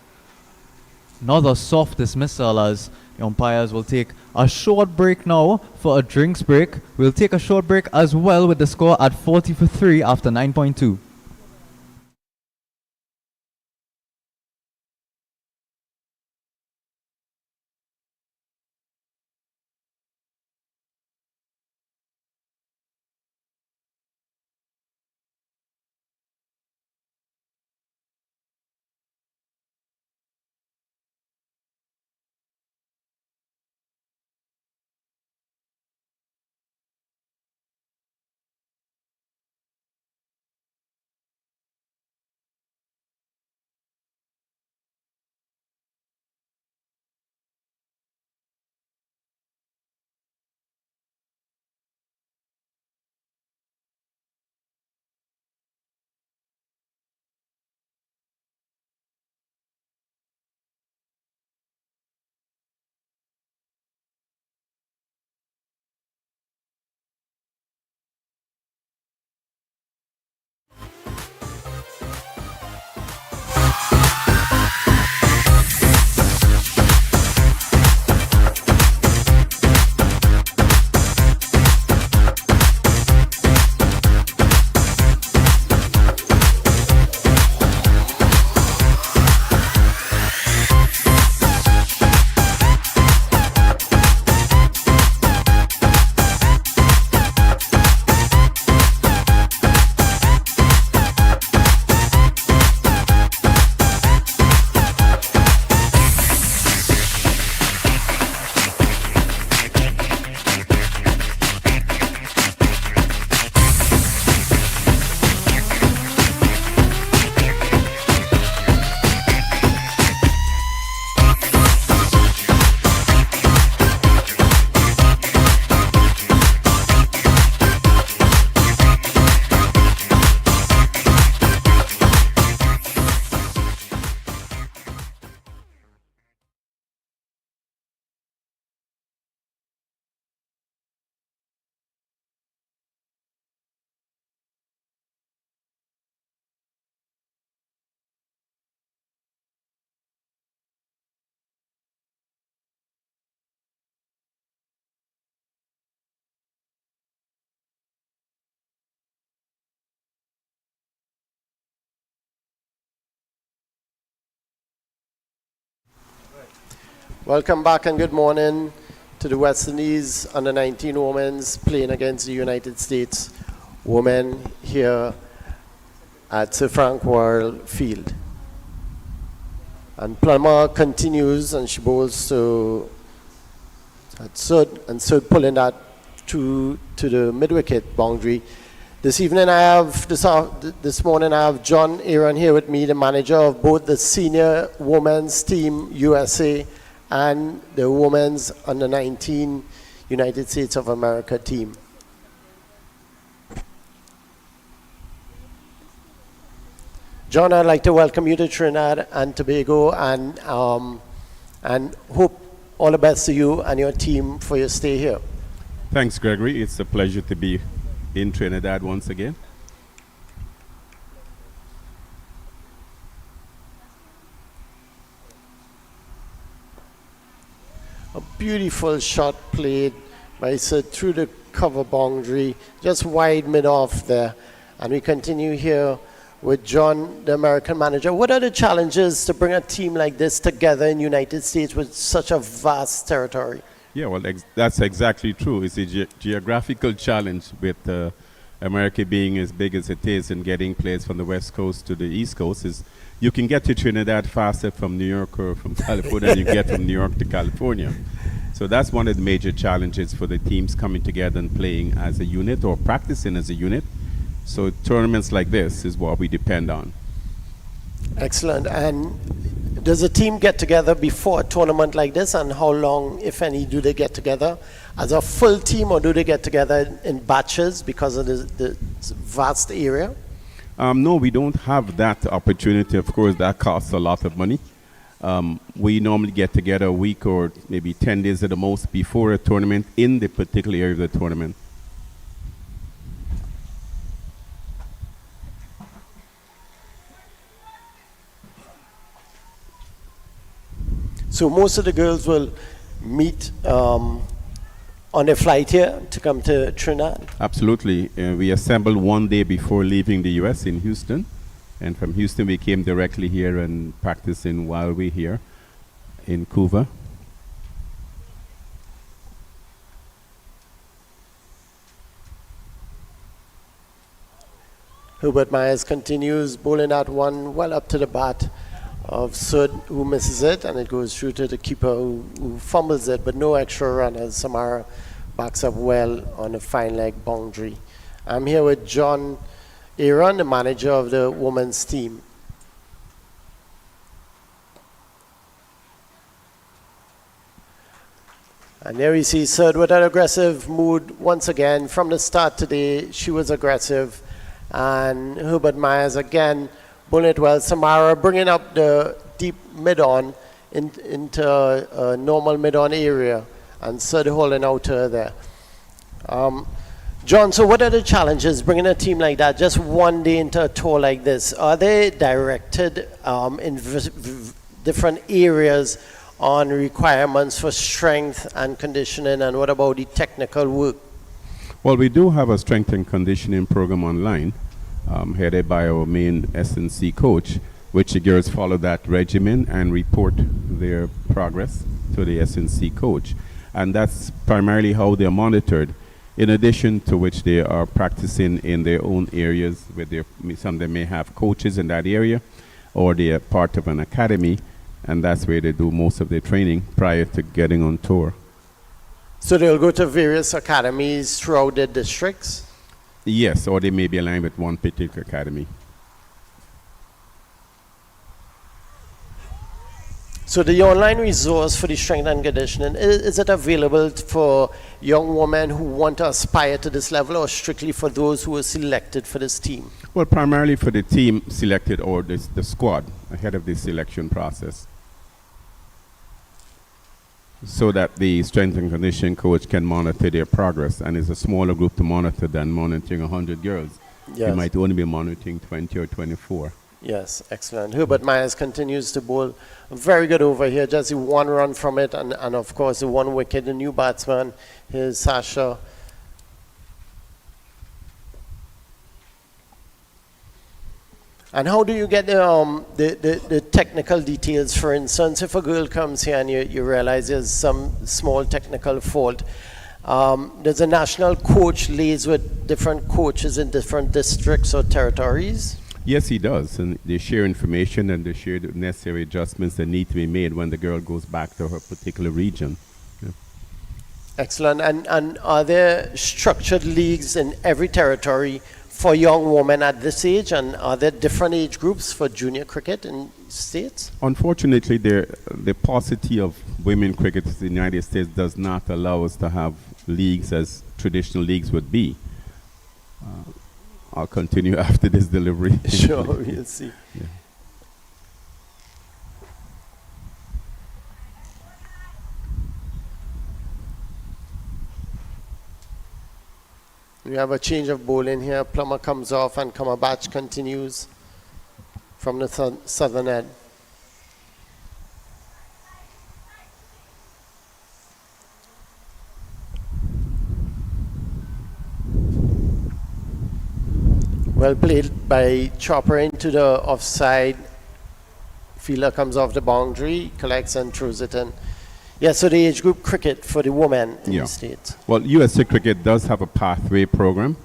Another soft dismissal as the umpires will take a short break now for a drinks break. We'll take a short break as well with the score at 40 for 3 after 9.2. Welcome back and good morning to the West Indies under-19 women's playing against the United States women here at Sir Frank Worrell Field. And Plummer continues and she bowls to Sud, and Sud pulling that to the mid-wicket boundary. This morning I have John Aaron here with me, the manager of both the senior women's team USA and the women's under-19 United States of America team. John, I'd like to welcome you to Trinidad and Tobago and hope all the best to you and your team for your stay here. Thanks, Gregory. It's a pleasure to be in Trinidad once again. A beautiful shot played by Sid through the cover boundary, just wide mid-off there. And we continue here with John, the American manager. What are the challenges to bring a team like this together in the United States with such a vast territory? Yeah, well, that's exactly true. It's a geographical challenge with America being as big as it is and getting players from the West Coast to the East Coast. Is you can get to Trinidad faster from New York or from California than you get from New York to California. So that's one of the major challenges for the teams coming together and playing as a unit or practicing as a unit. So tournaments like this is what we depend on. Excellent. And does a team get together before a tournament like this, and how long, if any, do they get together? As a full team, or do they get together in batches because of the vast area? No, we don't have that opportunity. Of course, that costs a lot of money. We normally get together a week or maybe 10 days at the most before a tournament in the particular area of the tournament. So most of the girls will meet on a flight here to come to Trinidad? Absolutely. We assembled one day before leaving the U.S. in Houston. And from Houston, we came directly here and practicing while we're here in Cuba. Hubert Myers continues bowling that one well up to the bat of Sud, who misses it, and it goes through to the keeper who fumbles it, but no extra run as Samara backs up well on a fine leg boundary. I'm here with John Aaron, the manager of the women's team. And there we see Sud with an aggressive mood once again. From the start today, she was aggressive. And Hubert Myers again bowling it well. Samara bringing up the deep mid-on into a normal mid-on area. And Sud holding out to her there. John, so what are the challenges bringing a team like that just one day into a tour like this? Are they directed in different areas on requirements for strength and conditioning, and what about the technical work? Well, we do have a strength and conditioning program online headed by our main S&C coach, which the girls follow that regimen and report their progress to the S&C coach. And that's primarily how they're monitored. In addition to which they are practicing in their own areas where some of them may have coaches in that area, or they are part of an academy, and that's where they do most of their training prior to getting on tour. So they'll go to various academies throughout the districts? Yes, or they may be aligned with one particular academy. So the online resource for the strength and conditioning, is it available for young women who want to aspire to this level, or strictly for those who are selected for this team? Well, primarily for the team selected, or the squad ahead of the selection process, so that the strength and conditioning coach can monitor their progress. And it's a smaller group to monitor than monitoring 100 girls. Yes. You might only be monitoring 20 or 24. Yes, excellent. Hubert Myers continues to bowl very good over here. Just the one run from it, and of course the one wicket. The new batsman, here's Sasha. And how do you get the technical details? For instance, if a girl comes here and you realize there's some small technical fault, does a national coach liaise with different coaches in different districts or territories? Yes, he does, and they share information and they share the necessary adjustments that need to be made when the girl goes back to her particular region. Yeah. Excellent. And are there structured leagues in every territory for young women at this age? And are there different age groups for junior cricket in states? Unfortunately, the paucity of women cricket in the United States does not allow us to have leagues as traditional leagues would be. I'll continue after this delivery. Sure, we'll see. Yeah. We have a change of bowling here. Plummer comes off and Cumberbatch continues from the southern end. Well played by Chopper into the offside. Fielder comes off the boundary, collects and throws it in. Yeah, so the age group cricket for the women in the States. Well, USA Cricket does have a pathway program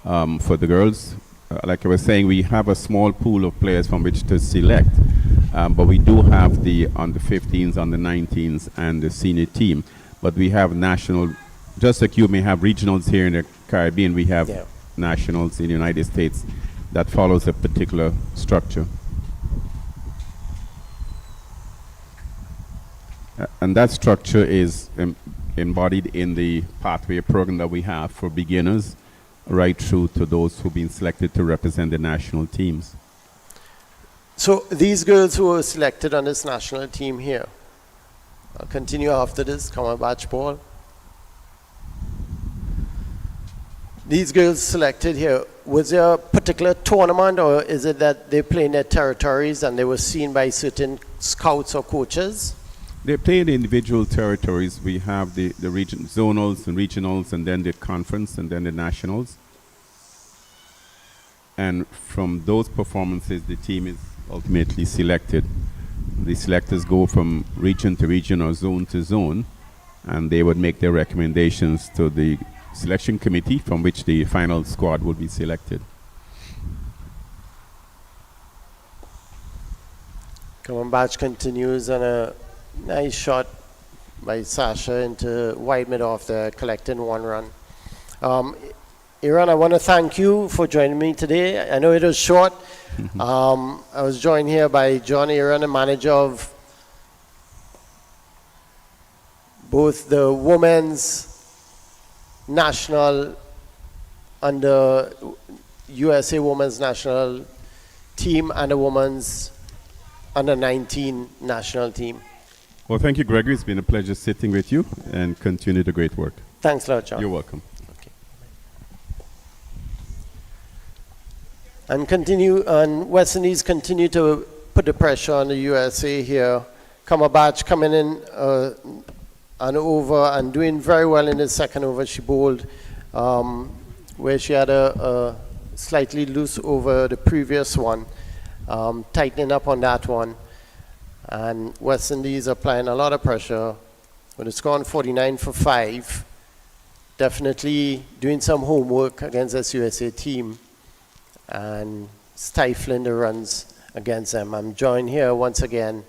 for the girls. Like I was saying, we have a small pool of players from which to select. But we do have the under 15s, under 19s, and the senior team. But we have national, just like you may have regionals here in the Caribbean, we have nationals in the United States that follows a particular structure. And that structure is embodied in the pathway program that we have for beginners right through to those who've been selected to represent the national teams. So these girls who were selected on this national team here, I'll continue after this, Cumberbatch ball. These girls selected here, was there a particular tournament or is it that they play in their territories and they were seen by certain scouts or coaches? They play in the individual territories. We have the region, zonals and regionals, and then the conference, and then the nationals. And from those performances, the team is ultimately selected. The selectors go from region to region or zone to zone, and they would make their recommendations to the selection committee from which the final squad will be selected. Cumberbatch continues on a nice shot by Sasha into wide mid off there, collecting one run. Aaron, I want to thank you for joining me today. I know it was short. I was joined here by John Aaron, the manager of both the women's national and the USA women's national team and the women's under 19 national team. Well, thank you, Gregory. It's been a pleasure sitting with you, and continue the great work. Thanks a lot, John. You're welcome. Okay. And West Indies continue to put the pressure on the USA here. Cumberbatch coming in and over and doing very well in the second over. She bowled where she had a slightly loose over the previous one, tightening up on that one. And West Indies applying a lot of pressure. When it's gone 49 for 5, definitely doing some homework against this USA team and stifling the runs against them. I'm joined here once again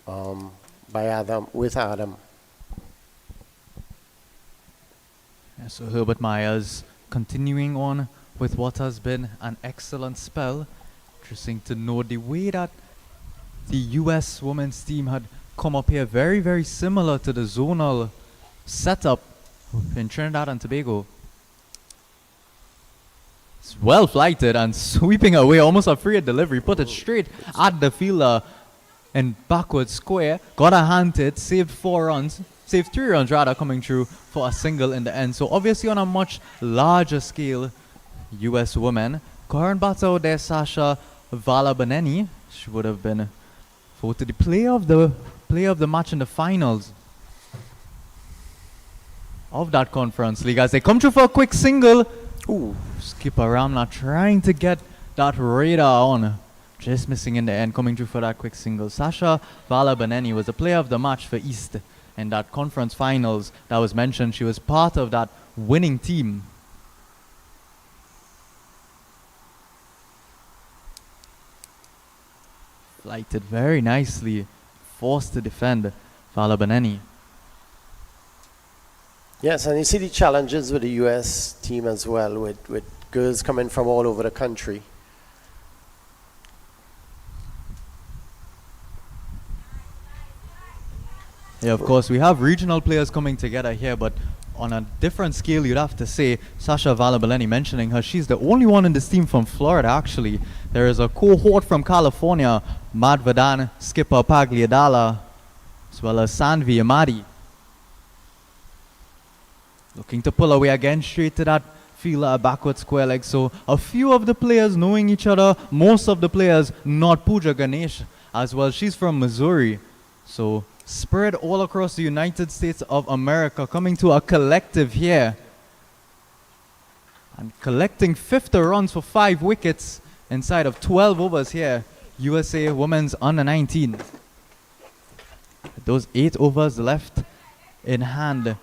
by Adam. Yeah, so Herbert Myers continuing on with what has been an excellent spell. Interesting to know the way that the US women's team had come up here, very, very similar to the zonal setup in Trinidad and Tobago. It's well flighted and sweeping away, almost a free delivery, put it straight at the fielder in backward square, got a hand hit, saved 3 runs rather, coming through for a single in the end. So obviously on a much larger scale, US women. Current batter there, Sasha Valabaneni. She would have been voted the player of the match in the finals of that conference league as they come through for a quick single. Ooh, skipper Ramna trying to get that radar on. Just missing in the end, coming through for that quick single. Sasha Valabaneni was the player of the match for East in that conference finals that was mentioned. She was part of that winning team. Flighted very nicely, forced to defend Valabaneni. Yes, and you see the challenges with the U.S. team as well, with girls coming from all over the country. Yeah, of course, we have regional players coming together here, but on a different scale, you'd have to say, Sasha Valabaleni, mentioning her, she's the only one in this team from Florida, actually. There is a cohort from California, Mad Vadan, skipper Pagliadala, as well as Sanvi Amadi. Looking to pull away again, straight to that fielder, a backward square leg. So a few of the players knowing each other, most of the players not Pooja Ganesh as well. She's from Missouri. So spread all across the United States of America, coming to a collective here. And collecting 50 runs for 5 wickets inside of 12 overs here. USA Women's Under 19. Those 8 overs left in hand.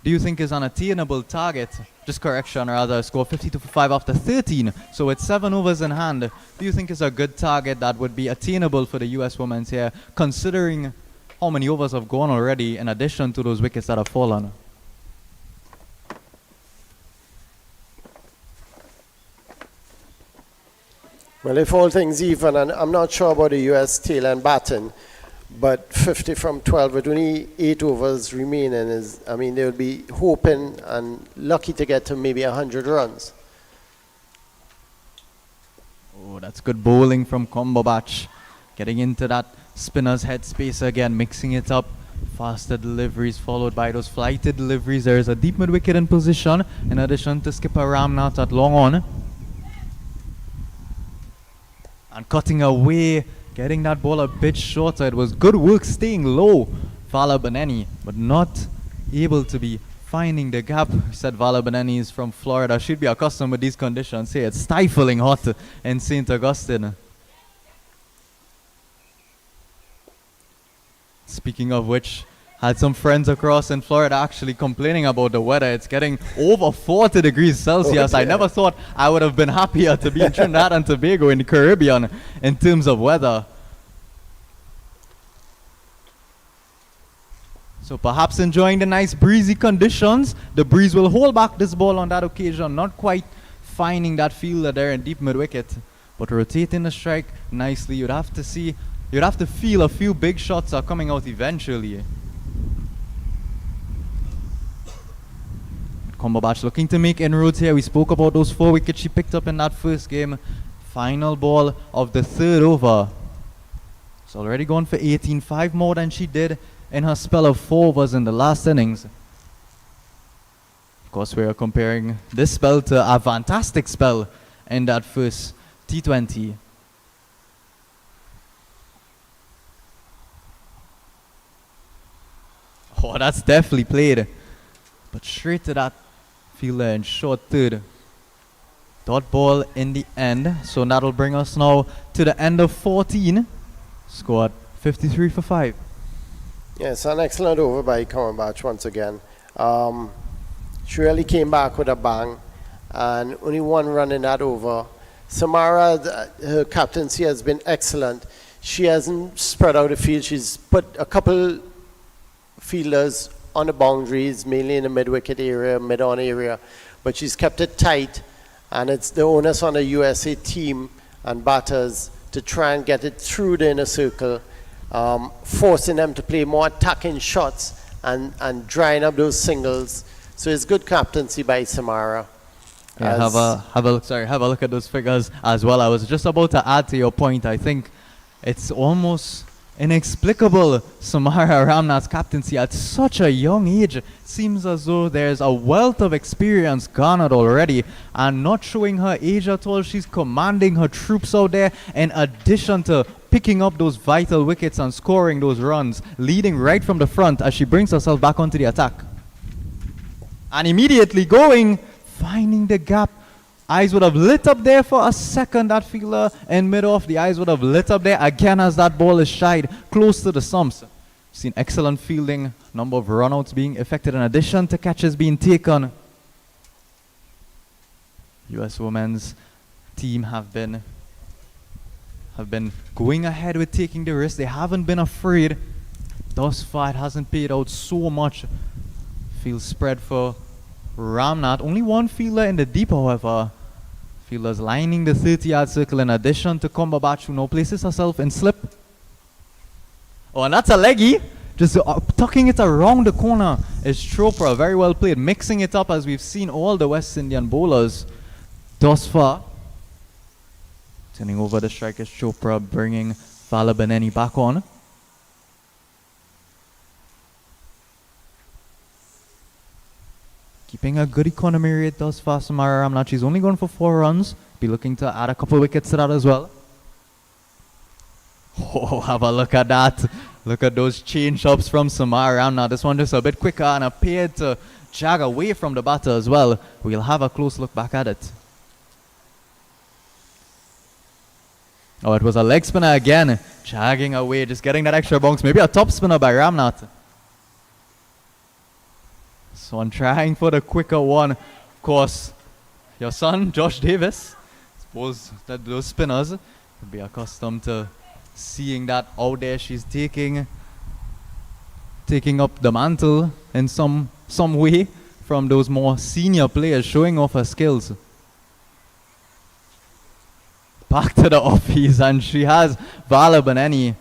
Do you think is an attainable target? Just correction, rather, score 52 for 5 after 13. So with 7 overs in hand, do you think is a good target that would be attainable for the US Women's here, considering how many overs have gone already in addition to those wickets that have fallen? Well, if all things even, and I'm not sure about the US tail end batting, but 50 from 12 with only 8 overs remaining is, I mean, they would be hoping and lucky to get to maybe 100 runs. Oh, that's good bowling from Combo Batch. Getting into that spinner's headspace again, mixing it up. Faster deliveries followed by those flighted deliveries. There is a deep mid wicket in position, in addition to skipper Ramnath at long on. And cutting away, getting that ball a bit shorter. It was good work staying low, Vala Baneni, but not able to be finding the gap. He said Vala Baneni is from Florida. Should be accustomed with these conditions here. It's stifling hot in St. Augustine. Speaking of which, had some friends across in Florida actually complaining about the weather. It's getting over 40 degrees Celsius. I never thought I would have been happier to be in Trinidad and Tobago in the Caribbean in terms of weather. So perhaps enjoying the nice breezy conditions. The breeze will hold back this ball on that occasion. Not quite finding that fielder there in deep mid-wicket, but rotating the strike nicely. You'd have to feel a few big shots are coming out eventually. Cumberbatch looking to make inroads here. We spoke about those 4 wickets she picked up in that first game. Final ball of the 3rd over. It's already gone for 18, 5 more than she did in her spell of 4 overs in the last innings. Of course, we are comparing this spell to a fantastic spell in that first T20. Oh, that's definitely played. But straight to that fielder in short third. Dot ball in the end. So that'll bring us now to the end of 14. Scored 53 for 5. Yes, an excellent over by Cumberbatch once again. She really came back with a bang. And only 1 run in that over. Samara, her captaincy has been excellent. She hasn't spread out the field. She's put a couple fielders on the boundaries, mainly in the mid-wicket area, mid-on area, but she's kept it tight, and it's the onus on the USA team and batters to try and get it through the inner circle, forcing them to play more attacking shots and drying up those singles. So it's good captaincy by Samara. Yeah, have a look at those figures as well. I was just about to add to your point. I think it's almost inexplicable, Samara Ramnath's captaincy at such a young age. It seems as though there's a wealth of experience garnered already, and not showing her age at all. She's commanding her troops out there, in addition to picking up those vital wickets and scoring those runs, leading right from the front as she brings herself back onto the attack. And immediately finding the gap Eyes would have lit up there for a second, that fielder in mid-off. The eyes would have lit up there again as that ball is shied close to the stumps. Seen excellent fielding, number of runouts being effected in addition to catches being taken. US women's team have been going ahead with taking the risk. They haven't been afraid. Thus far, it hasn't paid out so much. Field spread for Ramnath. Only one fielder in the deep, however. Fielders lining the 30-yard circle in addition to Cumberbatch, who now places herself in slip. Oh, and that's a leggy. Just tucking it around the corner is Chopra. Very well played. Mixing it up as we've seen all the West Indian bowlers thus far. Turning over the strike is Chopra, bringing Vala Beneni back on. Keeping a good economy rate thus far, Samara Ramnath. She's only going for 4 runs. Be looking to add a couple wickets to that as well. Oh, have a look at that. Look at those change-ups from Samara Ramnath. This one just a bit quicker and appeared to jag away from the batter as well. We'll have a close look back at it. Oh, it was a leg spinner again. Jagging away, just getting that extra bounce. Maybe a top spinner by Ramnath. So I'm trying for the quicker one. Of course, your son, Josh Davis, suppose that those spinners would be accustomed to seeing that out there. She's taking up the mantle in some way from those more senior players, showing off her skills. Back to the office, and she has Vala Beneni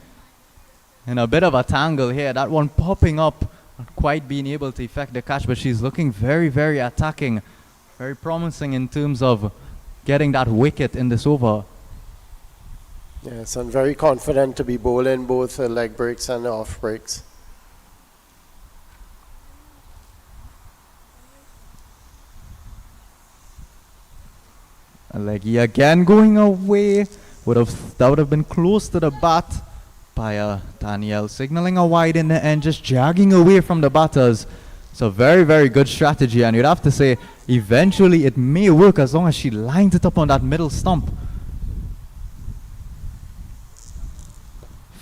in a bit of a tangle here. That one popping up, not quite being able to effect the catch, but she's looking very, very attacking, very promising in terms of getting that wicket in this over. Yes, I'm very confident to be bowling both leg breaks and off breaks. A leggy again going away. That would have been close to the bat by Danielle, signaling a wide in the end, just jogging away from the batters. It's a very, very good strategy, and you'd have to say eventually it may work as long as she lines it up on that middle stump.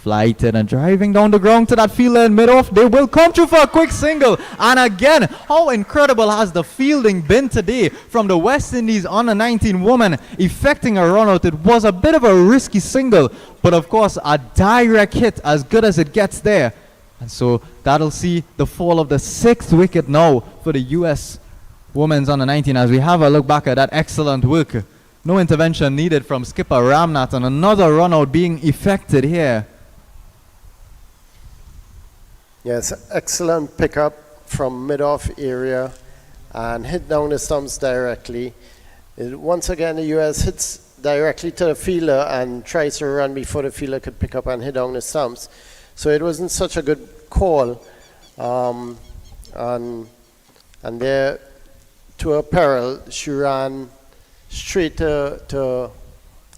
Flighted and driving down the ground to that fielder in mid-off. They will come through for a quick single. And again, how incredible has the fielding been today from the West Indies under-19 woman effecting a run-out. It was a bit of a risky single, but of course a direct hit, as good as it gets there. And so that'll see the fall of the 6th wicket now for the US women's under-19 as we have a look back at that excellent work. No intervention needed from skipper Ramnath, and another run-out being effected here. Yes, excellent pickup from mid-off area and hit down the stumps directly. Once again, the US hits directly to the fielder and tries to run before the fielder could pick up and hit down the stumps. So it wasn't such a good call. And there, to her peril, she ran straight to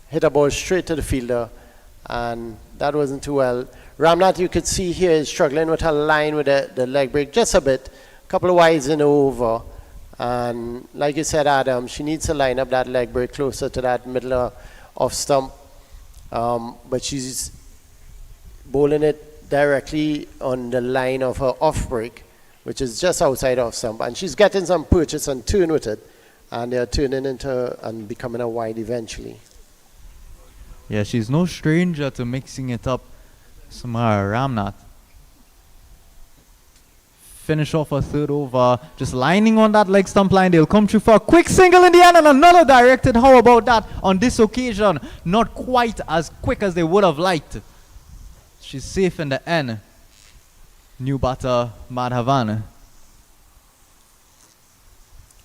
hit a ball straight to the fielder, and that wasn't too well. Ramnath, you could see here, is struggling with her line with the leg break just a bit. A couple of wides in over. And like you said, Adam, she needs to line up that leg break closer to that middle off stump. But she's bowling it directly on the line of her off break, which is just outside off stump. And she's getting some purchase and turn with it. And they're turning into and becoming a wide eventually. Yeah, she's no stranger to mixing it up. Samara Ramnath. Finish off a 3rd over, just lining on that leg stump line. They'll come through for a quick single in the end and another directed. How about that on this occasion? Not quite as quick as they would have liked. She's safe in the end. New batter Madhavan.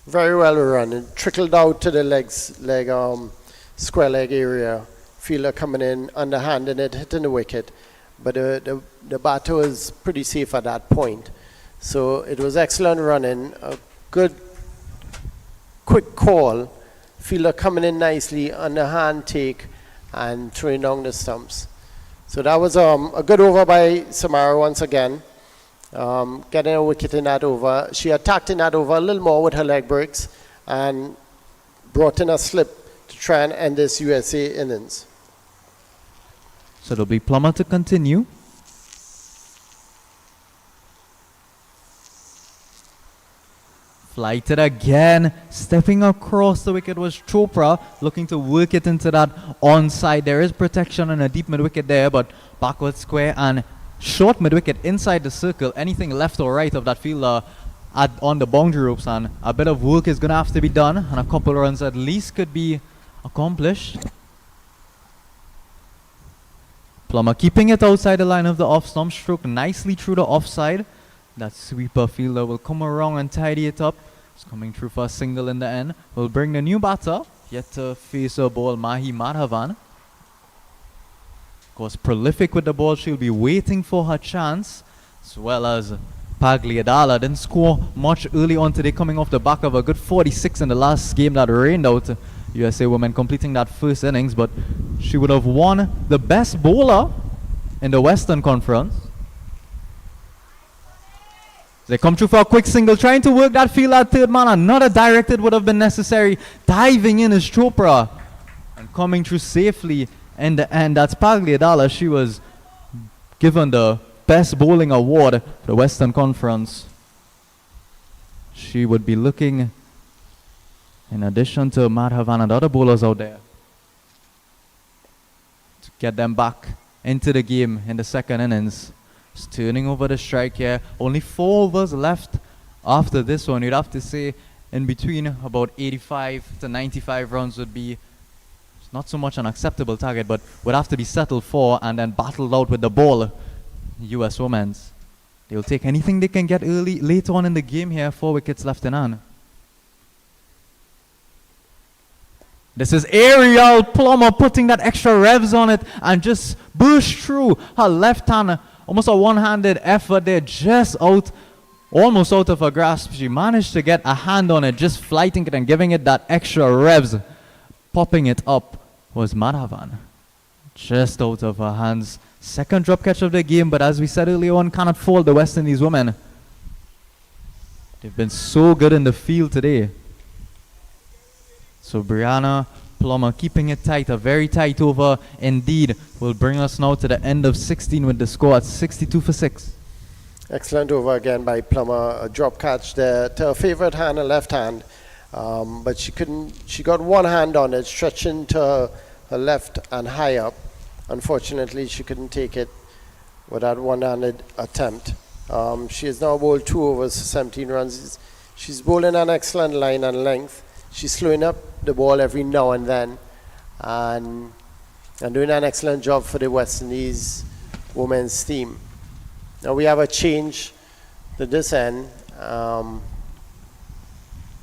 Very well run. It trickled out to the square leg area. Fielder coming in, underhanding it, hitting the wicket. But the batter was pretty safe at that point. So it was excellent running, a good quick call. Fielder coming in nicely, underhand take and throwing down the stumps. So that was a good over by Samara once again. Getting a wicket in that over. She attacked in that over a little more with her leg breaks and brought in a slip to try and end this USA innings. So it'll be Plummer to continue. Flighted again, stepping across the wicket was Chopra, looking to work it into that onside. There is protection and a deep mid wicket there, but backward square and short mid wicket inside the circle. Anything left or right of that fielder on the boundary ropes, and a bit of work is going to have to be done, and a couple runs at least could be accomplished. Plummer keeping it outside the line of the off stump, stroke nicely through the offside. That sweeper fielder will come around and tidy it up. It's coming through for a single in the end. Will bring the new batter, yet to face a ball, Mahi Madhavan. Of course, prolific with the ball, she'll be waiting for her chance, as well as Pagliadala. Didn't score much early on today, coming off the back of a good 46 in the last game that rained out. USA women completing that first innings, but she would have won the best bowler in the Western Conference. They come through for a quick single, trying to work that field at third man. Another directed would have been necessary. Diving in is Chopra, and coming through safely in the end. That's Pagliadala. She was given the best bowling award for the Western Conference. She would be looking, in addition to Madhavan and other bowlers out there, to get them back into the game in the second innings. Just turning over the strike here. Only 4 overs left after this one. You'd have to say in between about 85 to 95 runs would be not so much an acceptable target, but would have to be settled for and then battled out with the ball. US Women's. They'll take anything they can get early, late on in the game here. 4 wickets left in hand. This is Ariel Plummer putting that extra revs on it and just burst through her left hand. Almost a one-handed effort there, just out, almost out of her grasp. She managed to get a hand on it, just flighting it and giving it that extra revs. Popping it up was Madhavan. Just out of her hands. Second drop catch of the game, but as we said earlier on, cannot fault the West Indies women. They've been so good in the field today. So Brianna Plummer keeping it tight, a very tight over indeed, will bring us now to the end of 16 with the score at 62 for 6. Excellent over again by Plummer. A drop catch there to her favorite hand, her left hand, but she couldn't. She got one hand on it, stretching to her left and high up. Unfortunately, she couldn't take it with that one-handed attempt. She has now bowled 2 overs, 17 runs. She's bowling an excellent line and length. She's slowing up the ball every now and then, and doing an excellent job for the West Indies women's team. Now we have a change to this end.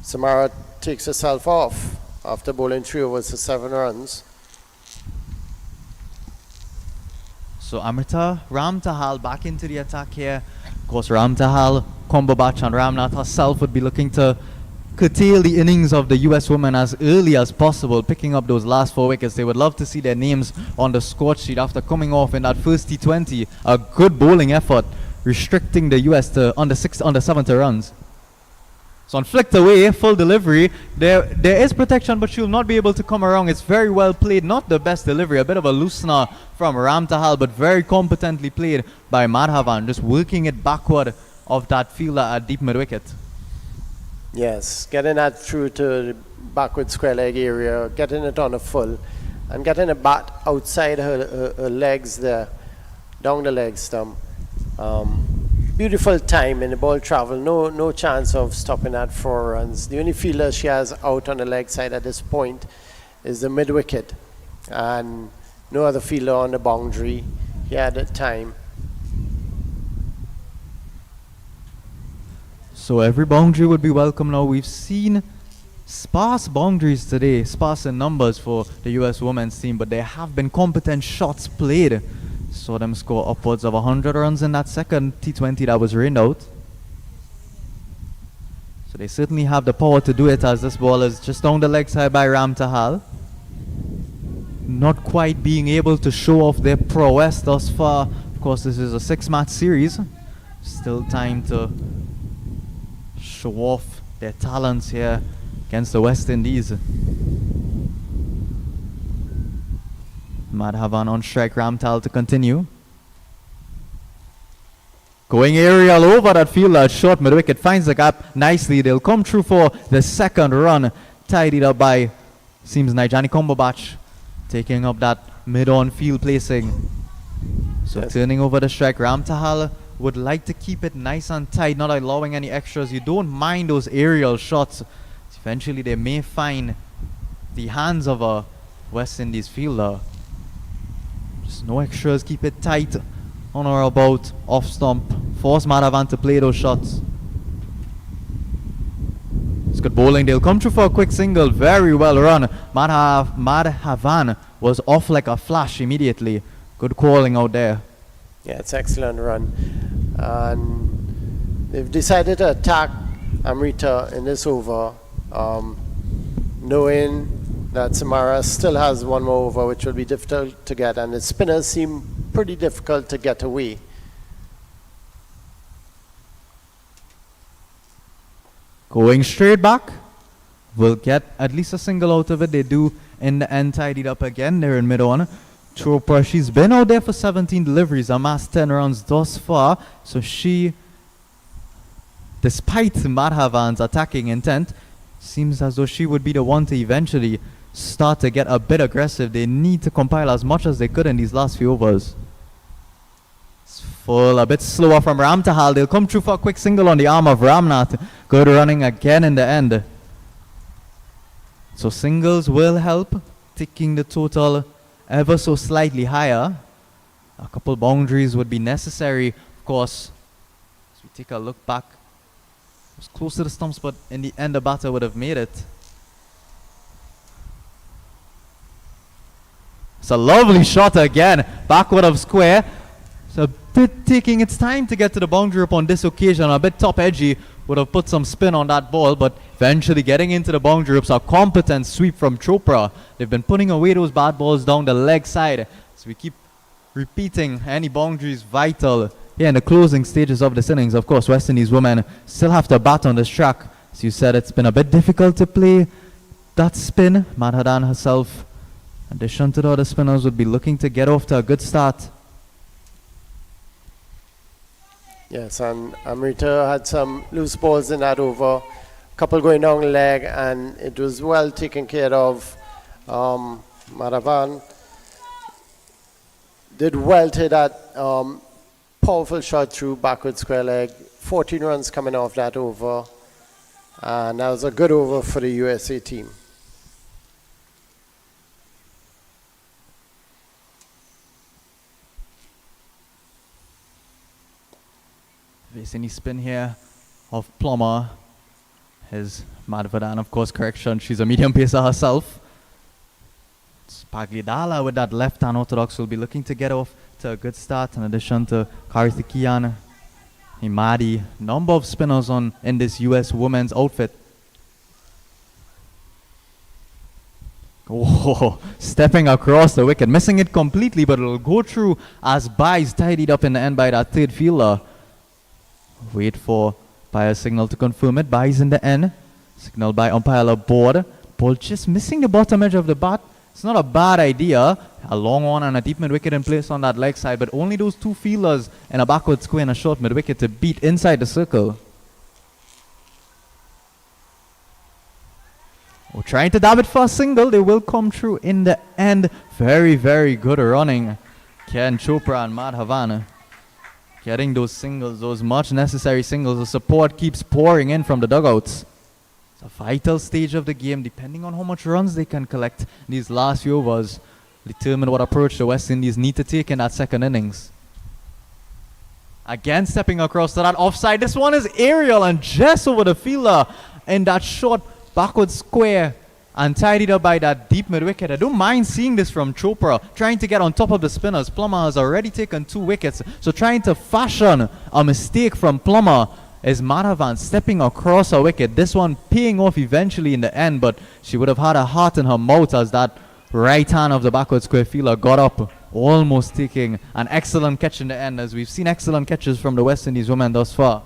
Samara takes herself off after bowling 3 overs for 7 runs. So Amrita Ramtahal back into the attack here. Of course, Ramtahal, Kombabach and Ramnath herself would be looking to curtail the innings of the US women as early as possible, picking up those last 4 wickets. They would love to see their names on the score sheet after coming off in that first T20. A good bowling effort, restricting the US to under 70 runs. So on flicked away, full delivery. There is protection, but she'll not be able to come around. It's very well played. Not the best delivery. A bit of a loosener from Ramtahal, but very competently played by Madhavan. Just working it backward of that fielder at deep mid-wicket. Yes, getting that through to the backward square leg area, getting it on a full, and getting a bat outside her legs there, down the leg stump. Beautiful time in the ball travel, no chance of stopping at 4 runs. The only fielder she has out on the leg side at this point is the mid wicket, and no other fielder on the boundary here at the time. So every boundary would be welcome now. We've seen sparse boundaries today, sparse in numbers for the US women's team, but there have been competent shots played. Saw them score upwards of 100 runs in that second T20 that was rained out. So they certainly have the power to do it, as this ball is just down the leg side by Ramtahal. Not quite being able to show off their prowess thus far. Of course, this is a 6-match series. Still time to show off their talents here against the West Indies. Madhavan on strike, Ramtal to continue. Going aerial over that fielder, short mid-wicket, finds the gap nicely. They'll come through for the second run. Tidied up by, seems Nijani Kombobach, taking up that mid-on field placing. So Yes. turning over the strike, Ramtahal would like to keep it nice and tight, not allowing any extras. You don't mind those aerial shots. Eventually they may find the hands of a West Indies fielder. Just no extras, keep it tight on or about off stump. Force Madhavan to play those shots. It's good bowling. They'll come through for a quick single. Very well run. Madhavan was off like a flash immediately. Good calling out there. Yeah, it's excellent run. And they've decided to attack Amrita in this over, knowing that Samara still has one more over, which will be difficult to get, and the spinners seem pretty difficult to get away. Going straight back. Will get at least a single out of it. They do in the end tidied up again. They're in mid-on. Chopra, she's been out there for 17 deliveries, amassed 10 runs thus far. So she, despite Madhavan's attacking intent, seems as though she would be the one to eventually start to get a bit aggressive. They need to compile as much as they could in these last few overs. It's full, a bit slower from Ramtahal. They'll come through for a quick single on the arm of Ramnath. Good running again in the end. So singles will help, taking the total ever so slightly higher. A couple boundaries would be necessary, of course. As we take a look back, it was close to the stumps, but in the end the batter would have made it. It's a lovely shot again, backward of square. It's a bit taking its time to get to the boundary upon this occasion, a bit top edgy. Would have put some spin on that ball, but eventually getting into the boundary ropes. A competent sweep from Chopra. They've been putting away those bad balls down the leg side. So we keep repeating, any boundary is vital here in the closing stages of this innings. Of course, West Indies women still have to bat on this track. As you said, it's been a bit difficult to play that spin. Madhavan herself, in addition to the other spinners, would be looking to get off to a good start. Yes, and Amrita had some loose balls in that over, a couple going down the leg, and it was well taken care of. Madhavan did well to that powerful shot through backward square leg. 14 runs coming off that over, and that was a good over for the USA team. Facing the spin here of Plummer is Madhavan, of course, correction. She's a medium pacer herself. Spaglidala with that left-hand orthodox will be looking to get off to a good start. In addition to Karthikeyan, Himadi, number of spinners on in this US women's outfit. Oh, stepping across the wicket, missing it completely, but it'll go through as Byes tidied up in the end by that third fielder. Wait for umpire signal to confirm it. Byes in the end. Signal by umpire aboard. Ball just missing the bottom edge of the bat. It's not a bad idea. A long one and a deep mid wicket in place on that leg side, but only those two fielders and a backward square and a short mid wicket to beat inside the circle. Oh, trying to dab it for a single. They will come through in the end. Very, very good running. Ken Chopra and Madhavan getting those singles, those much necessary singles. The support keeps pouring in from the dugouts. It's a vital stage of the game. Depending on how much runs they can collect in these last few overs, determine what approach the West Indies need to take in that second innings. Again, stepping across to that offside. This one is aerial and just over the fielder in that short backward square and tidied up by that deep mid wicket. I don't mind seeing this from Chopra, trying to get on top of the spinners. Plummer has already taken 2 wickets, so trying to fashion a mistake from Plummer is Madhavan stepping across a wicket. This one paying off eventually in the end, but she would have had a heart in her mouth as that right hand of the backward square fielder got up, almost taking an excellent catch in the end, as we've seen excellent catches from the West Indies women thus far.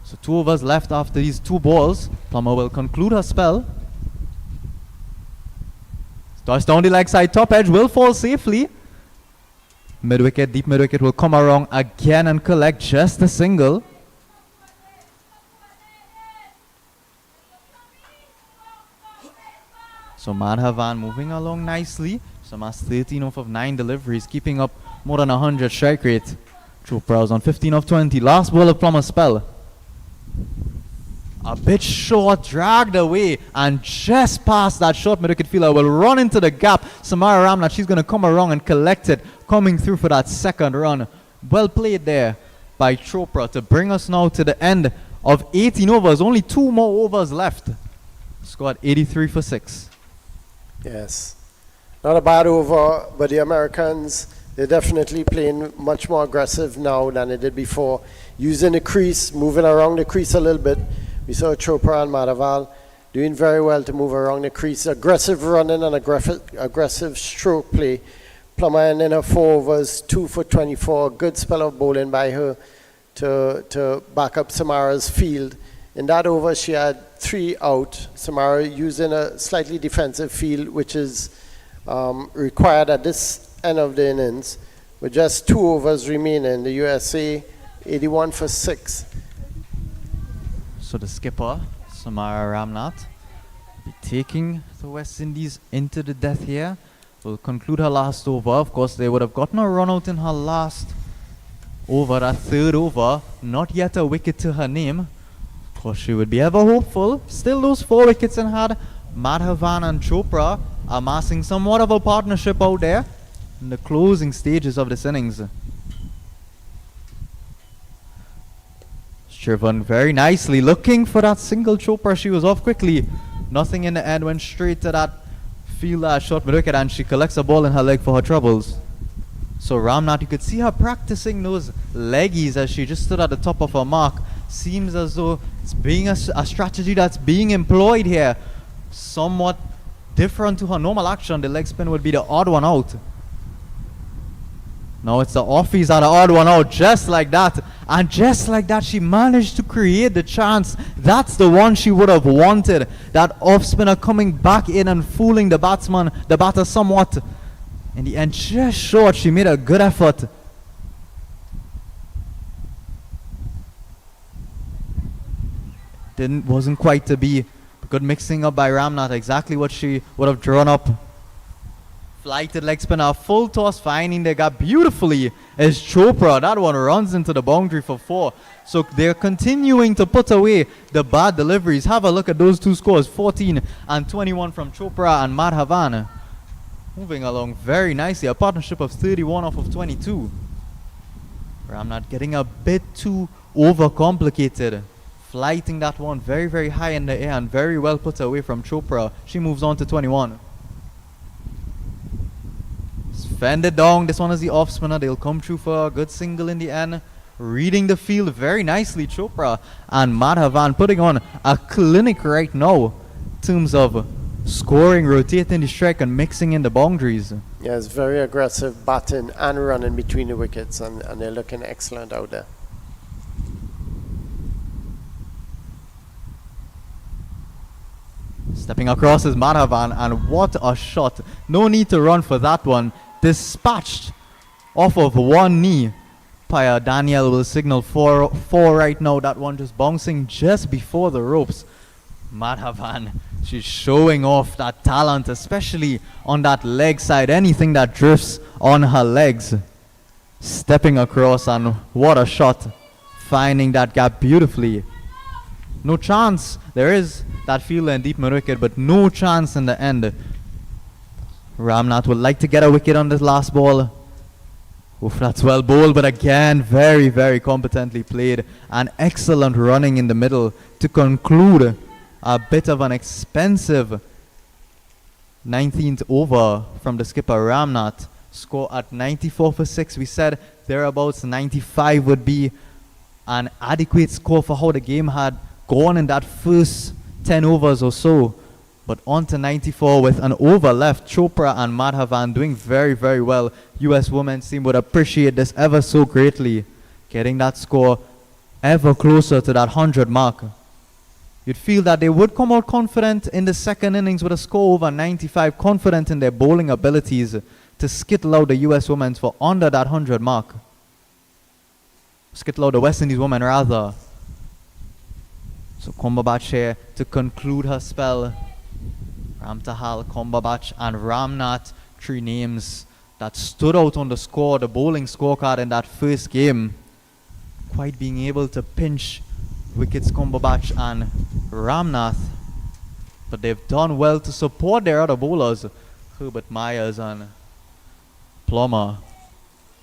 So 2 overs left after these 2 balls. Plummer will conclude her spell. Toss down the leg side, top edge will fall safely. Mid wicket, deep mid wicket will come around again and collect just a single. So Madhavan moving along nicely. Samas 13 off of 9 deliveries, keeping up more than 100 strike rate. Chopra's on 15 of 20. Last ball of Plummer spell. A bit short, dragged away, and just past that short mid-wicket fielder will run into the gap. Samara Ramnath, she's going to come around and collect it, coming through for that second run. Well played there by Chopra to bring us now to the end of 18 overs. Only 2 more overs left. Scored 83 for 6. Yes. Not a bad over, but the Americans, they're definitely playing much more aggressive now than they did before. Using the crease, moving around the crease a little bit. We saw Chopra and Madhavan doing very well to move around the crease. Aggressive running and aggressive stroke play. Plummer ending her 4 overs, 2 for 24. Good spell of bowling by her to back up Samara's field. In that over, she had 3 out. Samara using a slightly defensive field, which is required at this end of the innings. With just 2 overs remaining, the USA 81 for 6. So the skipper, Samara Ramnath, be taking the West Indies into the death here. Will conclude her last over. Of course, they would have gotten a run out in her last over, that third over. Not yet a wicket to her name. Of course, she would be ever hopeful. Still those 4 wickets in hand. Madhavan and Chopra amassing somewhat of a partnership out there in the closing stages of this innings. Driven very nicely, looking for that single. Chopra, she was off quickly. Nothing in the end, went straight to that fielder, short mid-wicket, and she collects a ball in her leg for her troubles. So Ramnath, you could see her practicing those leggies as she just stood at the top of her mark. Seems as though it's being a strategy that's being employed here. Somewhat different to her normal action. The leg spin would be the odd one out. Now it's the offies are the odd one out, just like that. And just like that, she managed to create the chance. That's the one she would have wanted. That off spinner coming back in and fooling the batter somewhat. In the end, just short, she made a good effort. Wasn't quite to be. Good mixing up by Ramnath, exactly what she would have drawn up. Flighted leg spinner, full toss, finding the gap beautifully is Chopra. That one runs into the boundary for 4. So they're continuing to put away the bad deliveries. Have a look at those 2 scores, 14 and 21 from Chopra and Madhavan. Moving along very nicely, a partnership of 31 off of 22. Ramnath getting a bit too overcomplicated. Flighting that one very, very high in the air and very well put away from Chopra. She moves on to 21. Fended down. This one is the off spinner. They'll come through for a good single in the end. Reading the field very nicely, Chopra and Madhavan putting on a clinic right now in terms of scoring, rotating the strike and mixing in the boundaries. Yes, very aggressive batting and running between the wickets, and they're looking excellent out there. Stepping across is Madhavan, and what a shot. No need to run for that one. Dispatched off of one knee. Paya Daniel will signal 4 right now. That one just bouncing just before the ropes. Madhavan, she's showing off that talent, especially on that leg side. Anything that drifts on her legs. Stepping across, and what a shot. Finding that gap beautifully. No chance. There is that fielder in deep mid-wicket, but no chance in the end. Ramnath would like to get a wicket on this last ball. Oof, that's well bowled, but again, very, very competently played. And excellent running in the middle to conclude a bit of an expensive 19th over from the skipper Ramnath. Score at 94 for 6. We said thereabouts 95 would be an adequate score for how the game had gone in that first 10 overs or so. But on to 94 with an over left. Chopra and Madhavan doing very, very well. US women's team would appreciate this ever so greatly. Getting that score ever closer to that 100 mark. You'd feel that they would come out confident in the second innings with a score over 95, confident in their bowling abilities to skittle out the US women for under that 100 mark. Skittle out the West Indies women rather. So Kumbhabach here to conclude her spell. Ramtahal, Kumbhabach and Ramnath, 3 names that stood out on the bowling scorecard in that first game. Quite being able to pinch wickets Kumbhabach and Ramnath. But they've done well to support their other bowlers, Herbert Myers and Plummer.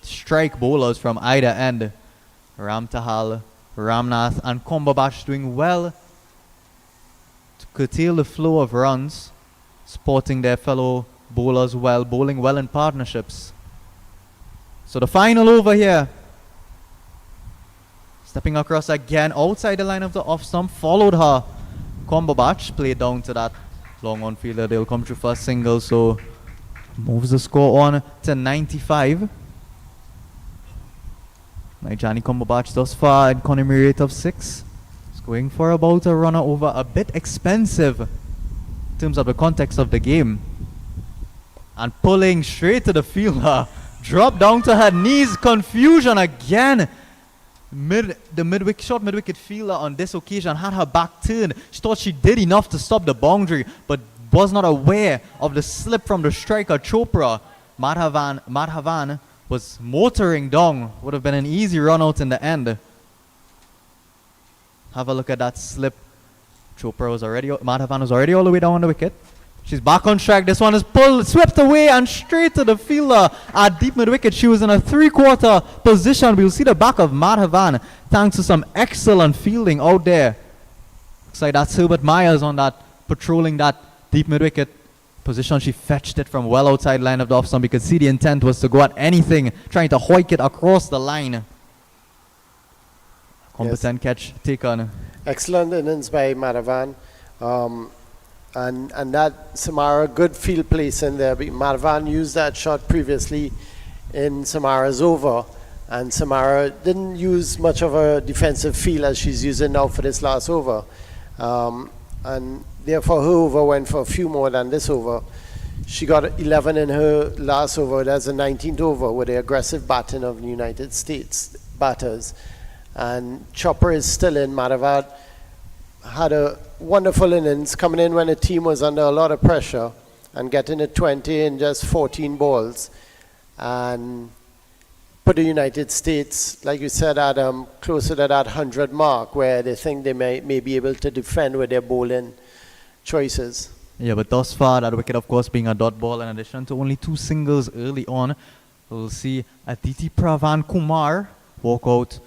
Strike bowlers from either end. Ramtahal, Ramnath and Kumbhabach doing well to curtail the flow of runs, supporting their fellow bowlers well, bowling well in partnerships. So the final over here. Stepping across again outside the line of the off stump, followed her. Kumbhabach played down to that long on fielder. They'll come through for a single, so moves the score on to 95. Johnny Kumbhabach thus far at economy rate of 6. It's going for about a runner over, a bit expensive in terms of the context of the game. And pulling straight to the fielder. Drop down to her knees. Confusion again. The short mid-wicket fielder on this occasion had her back turned. She thought she did enough to stop the boundary, but was not aware of the slip from the striker Chopra. Madhavan was motoring down. Would have been an easy run out in the end. Have a look at that slip. Madhavan was already all the way down on the wicket. She's back on track. This one is swept away and straight to the fielder at deep mid-wicket. She was in a 3/4 position. We'll see the back of Madhavan thanks to some excellent fielding out there. Looks like that's Herbert Myers on that, patrolling that deep mid-wicket position. She fetched it from well outside line of the off stump. You could see the intent was to go at anything, trying to hoik it across the line. Competent catch taken. Excellent innings by Madhavan. And that Samara, good field place in there. Madhavan used that shot previously in Samara's over, and Samara didn't use much of a defensive feel as she's using now for this last over. And therefore her over went for a few more than this over. She got 11 in her last over. That's the 19th over with the aggressive batting of the United States batters. And Chopper is still in. Madhavan had a wonderful innings coming in when the team was under a lot of pressure and getting a 20 in just 14 balls and put the United States, like you said, Adam, closer to that 100 mark where they think they may be able to defend with their bowling choices. Yeah, but thus far that wicket of course being a dot ball in addition to only 2 singles early on. We'll see Aditi Pravan Kumar walk out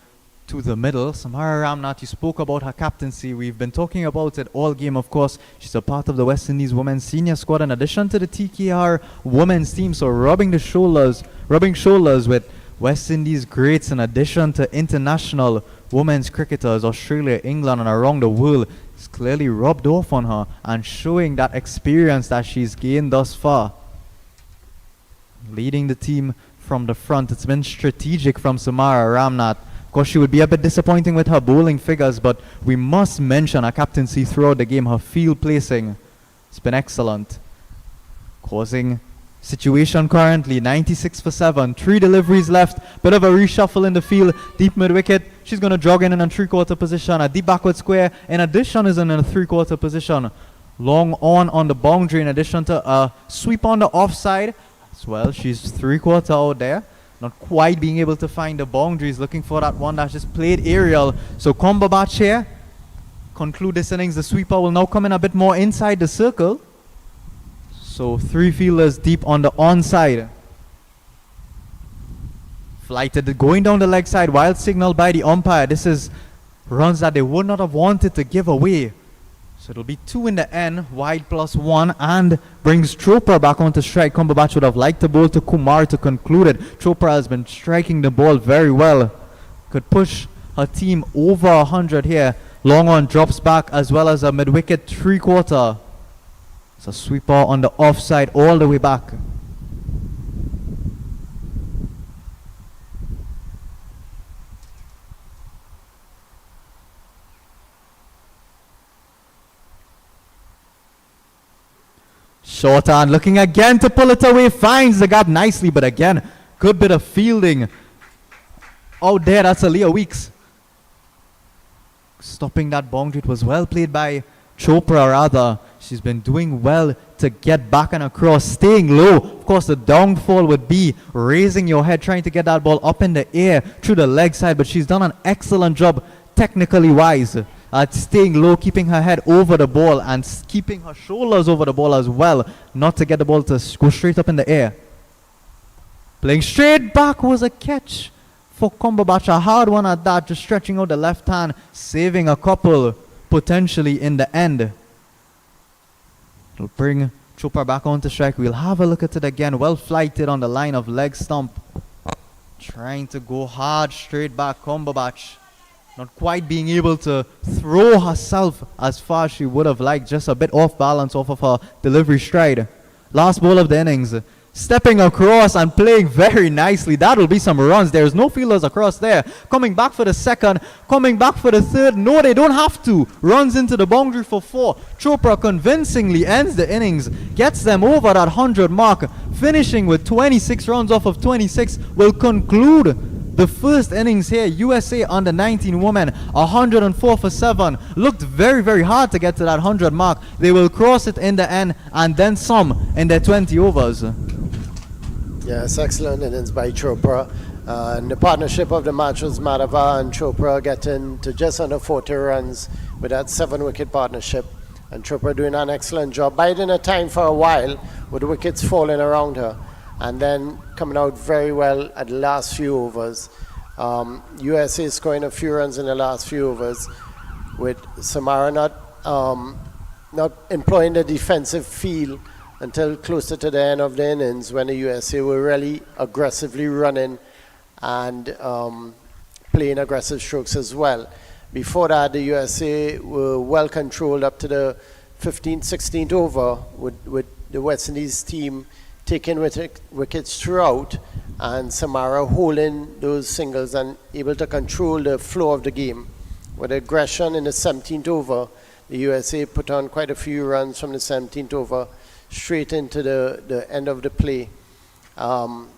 to the middle. Samara Ramnath, you spoke about her captaincy. We've been talking about it all game, of course. She's a part of the West Indies women's senior squad in addition to the TKR women's team. So rubbing shoulders with West Indies greats in addition to international women's cricketers, Australia, England and around the world. It's clearly rubbed off on her and showing that experience that she's gained thus far. Leading the team from the front. It's been strategic from Samara Ramnath. Of course, she would be a bit disappointing with her bowling figures, but we must mention her captaincy throughout the game. Her field placing, it's been excellent. Causing situation currently 96 for 7, 3 deliveries left, bit of a reshuffle in the field, deep mid-wicket. She's going to jog in a 3/4 position. A deep backward square in addition is in a 3/4 position. Long on the boundary in addition to a sweep on the offside as well. She's 3/4 out there. Not quite being able to find the boundaries, looking for that one that's just played aerial. So Kumbhabach here conclude this innings. The sweeper will now come in a bit more inside the circle. So 3 fielders deep on the onside. Flighted going down the leg side, wild signal by the umpire. This is runs that they would not have wanted to give away. So it'll be 2 in the end, wide +1, and brings Chopra back onto strike. Kumbhabach would have liked the ball to Kumar to conclude it. Chopra has been striking the ball very well. Could push her team over 100 here. Long on drops back as well as a mid-wicket 3/4. It's a sweeper on the offside all the way back. Short on, looking again to pull it away, finds the gap nicely, but again, good bit of fielding. Out there, that's Aaliyah Weeks. Stopping that boundary, it was well played by Chopra rather. She's been doing well to get back and across, staying low. Of course, the downfall would be raising your head, trying to get that ball up in the air through the leg side, but she's done an excellent job technically wise at staying low, keeping her head over the ball and keeping her shoulders over the ball as well, not to get the ball to go straight up in the air. Playing straight back was a catch for Cumberbatch, a hard one at that, just stretching out the left hand, saving a couple potentially in the end. It'll bring Chopra back onto strike. We'll have a look at it again. Well flighted on the line of leg stump. Trying to go hard straight back. Cumberbatch not quite being able to throw herself as far as she would have liked. Just a bit off balance off of her delivery stride. Last ball of the innings. Stepping across and playing very nicely. That'll be some runs. There's no fielders across there. Coming back for the second. Coming back for the third. No, they don't have to. Runs into the boundary for 4. Chopra convincingly ends the innings. Gets them over that 100 mark. Finishing with 26 runs off of 26. Will conclude the first innings here. USA under 19 women. 104 for 7. Looked very, very hard to get to that 100 mark. They will cross it in the end and then some in their 20 overs. Yes, excellent innings by Chopra. And the partnership of the match was Madhava and Chopra getting to just under 40 runs with that 7-wicket partnership. And Chopra doing an excellent job, biding her time for a while with the wickets falling around her. And then coming out very well at the last few overs. USA scoring a few runs in the last few overs with Samara not employing the defensive feel until closer to the end of the innings when the USA were really aggressively running and playing aggressive strokes as well. Before that, the USA were well controlled up to the 15th, 16th over with the West Indies team taking wickets throughout and Samara holding those singles and able to control the flow of the game. With aggression in the 17th over, the USA put on quite a few runs from the 17th over straight into the end of the play. And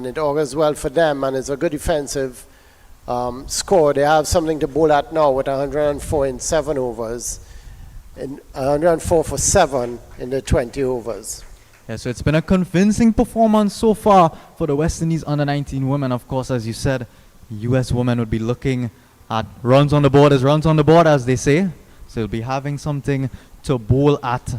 it augurs well for them, and it's a good defensive score. They have something to bowl at now with 104 in 7 overs, and 104 for 7 in the 20 overs. Yeah, so it's been a convincing performance so far for the West Indies under 19 women. Of course, as you said, US women would be looking at runs on the board as they say. So they'll be having something to bowl at.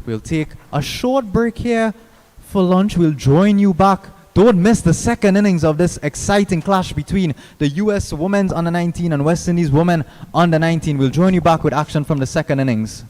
We'll take a short break here for lunch. We'll join you back. Don't miss the second innings of this exciting clash between the US women's under 19 and West Indies women under 19. We'll join you back with action from the second innings.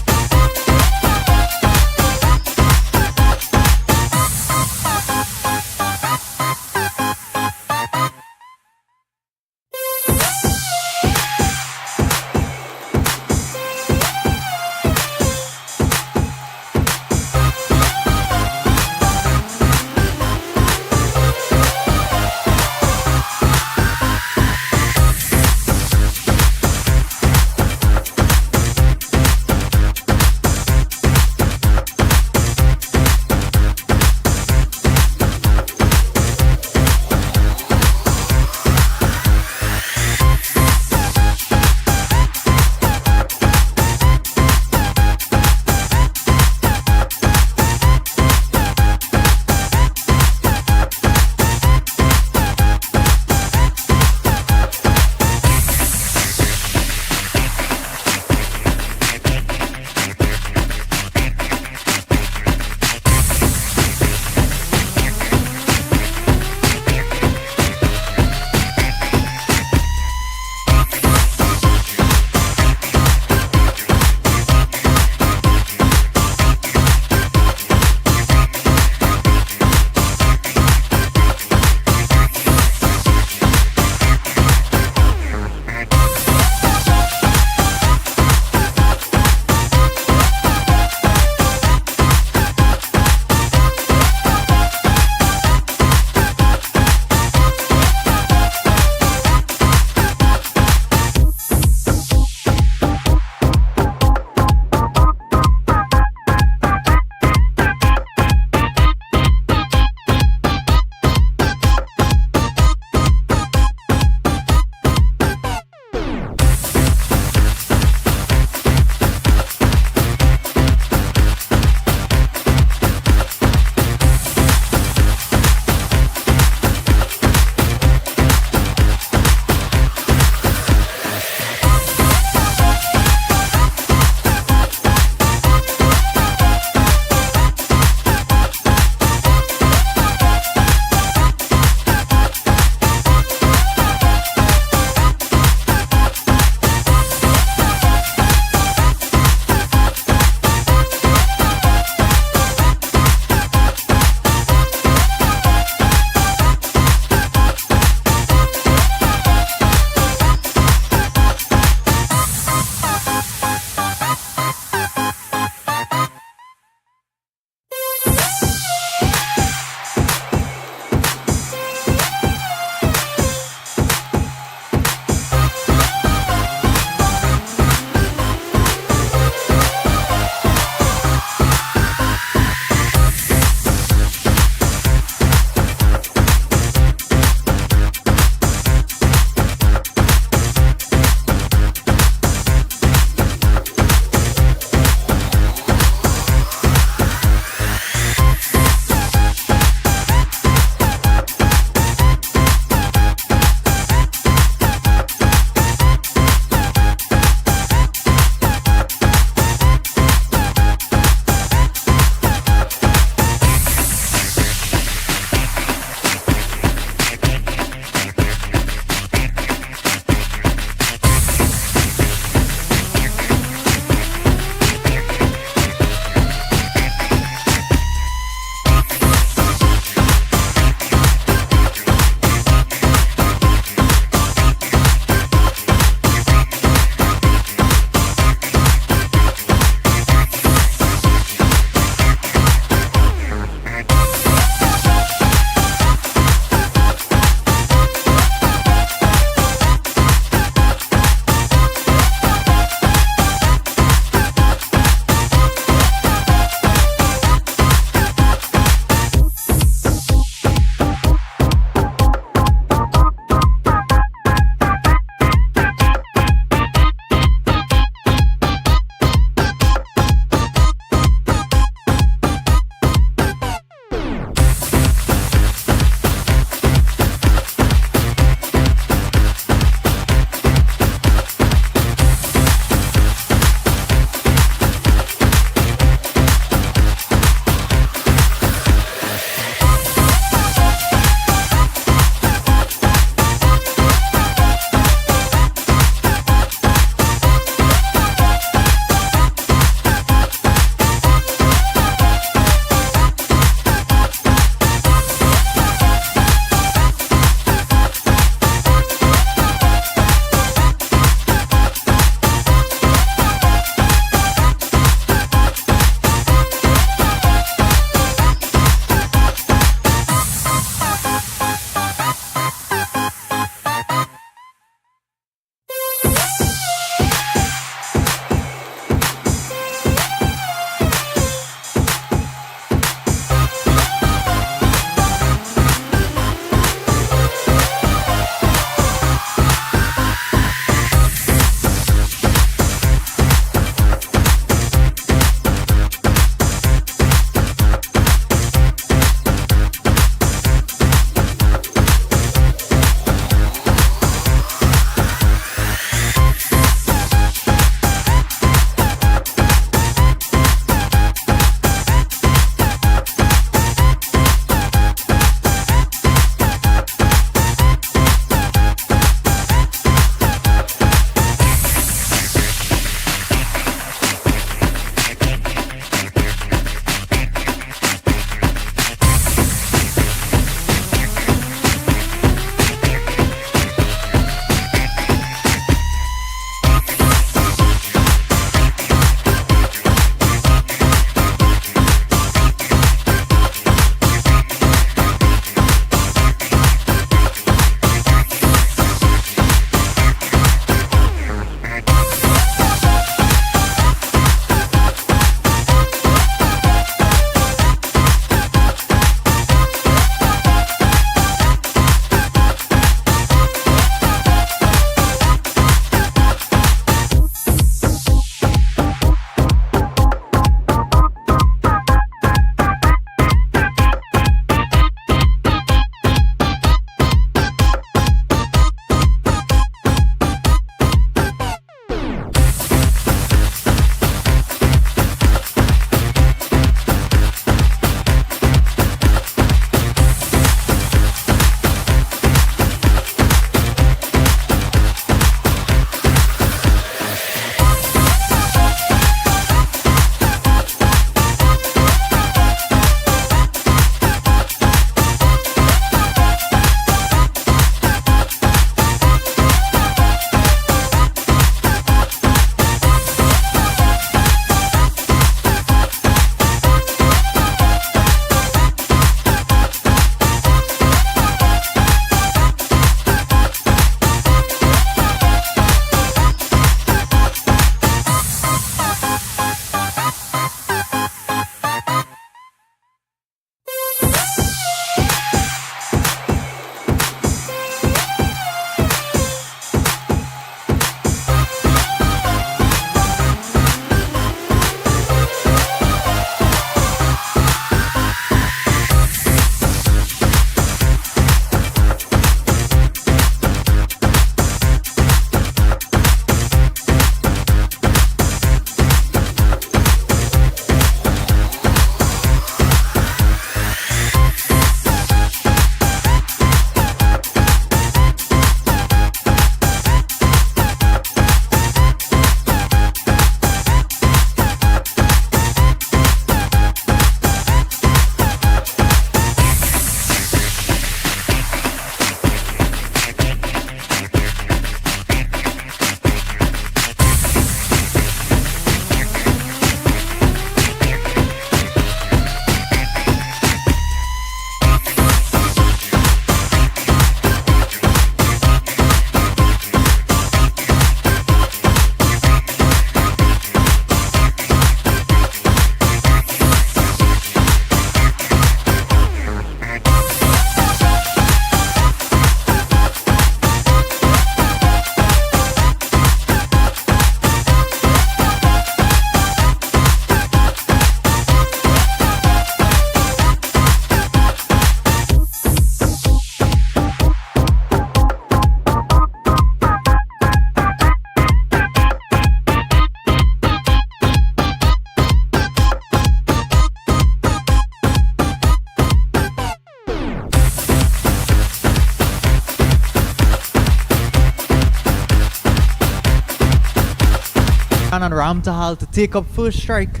and Ram Tahal to take up first strike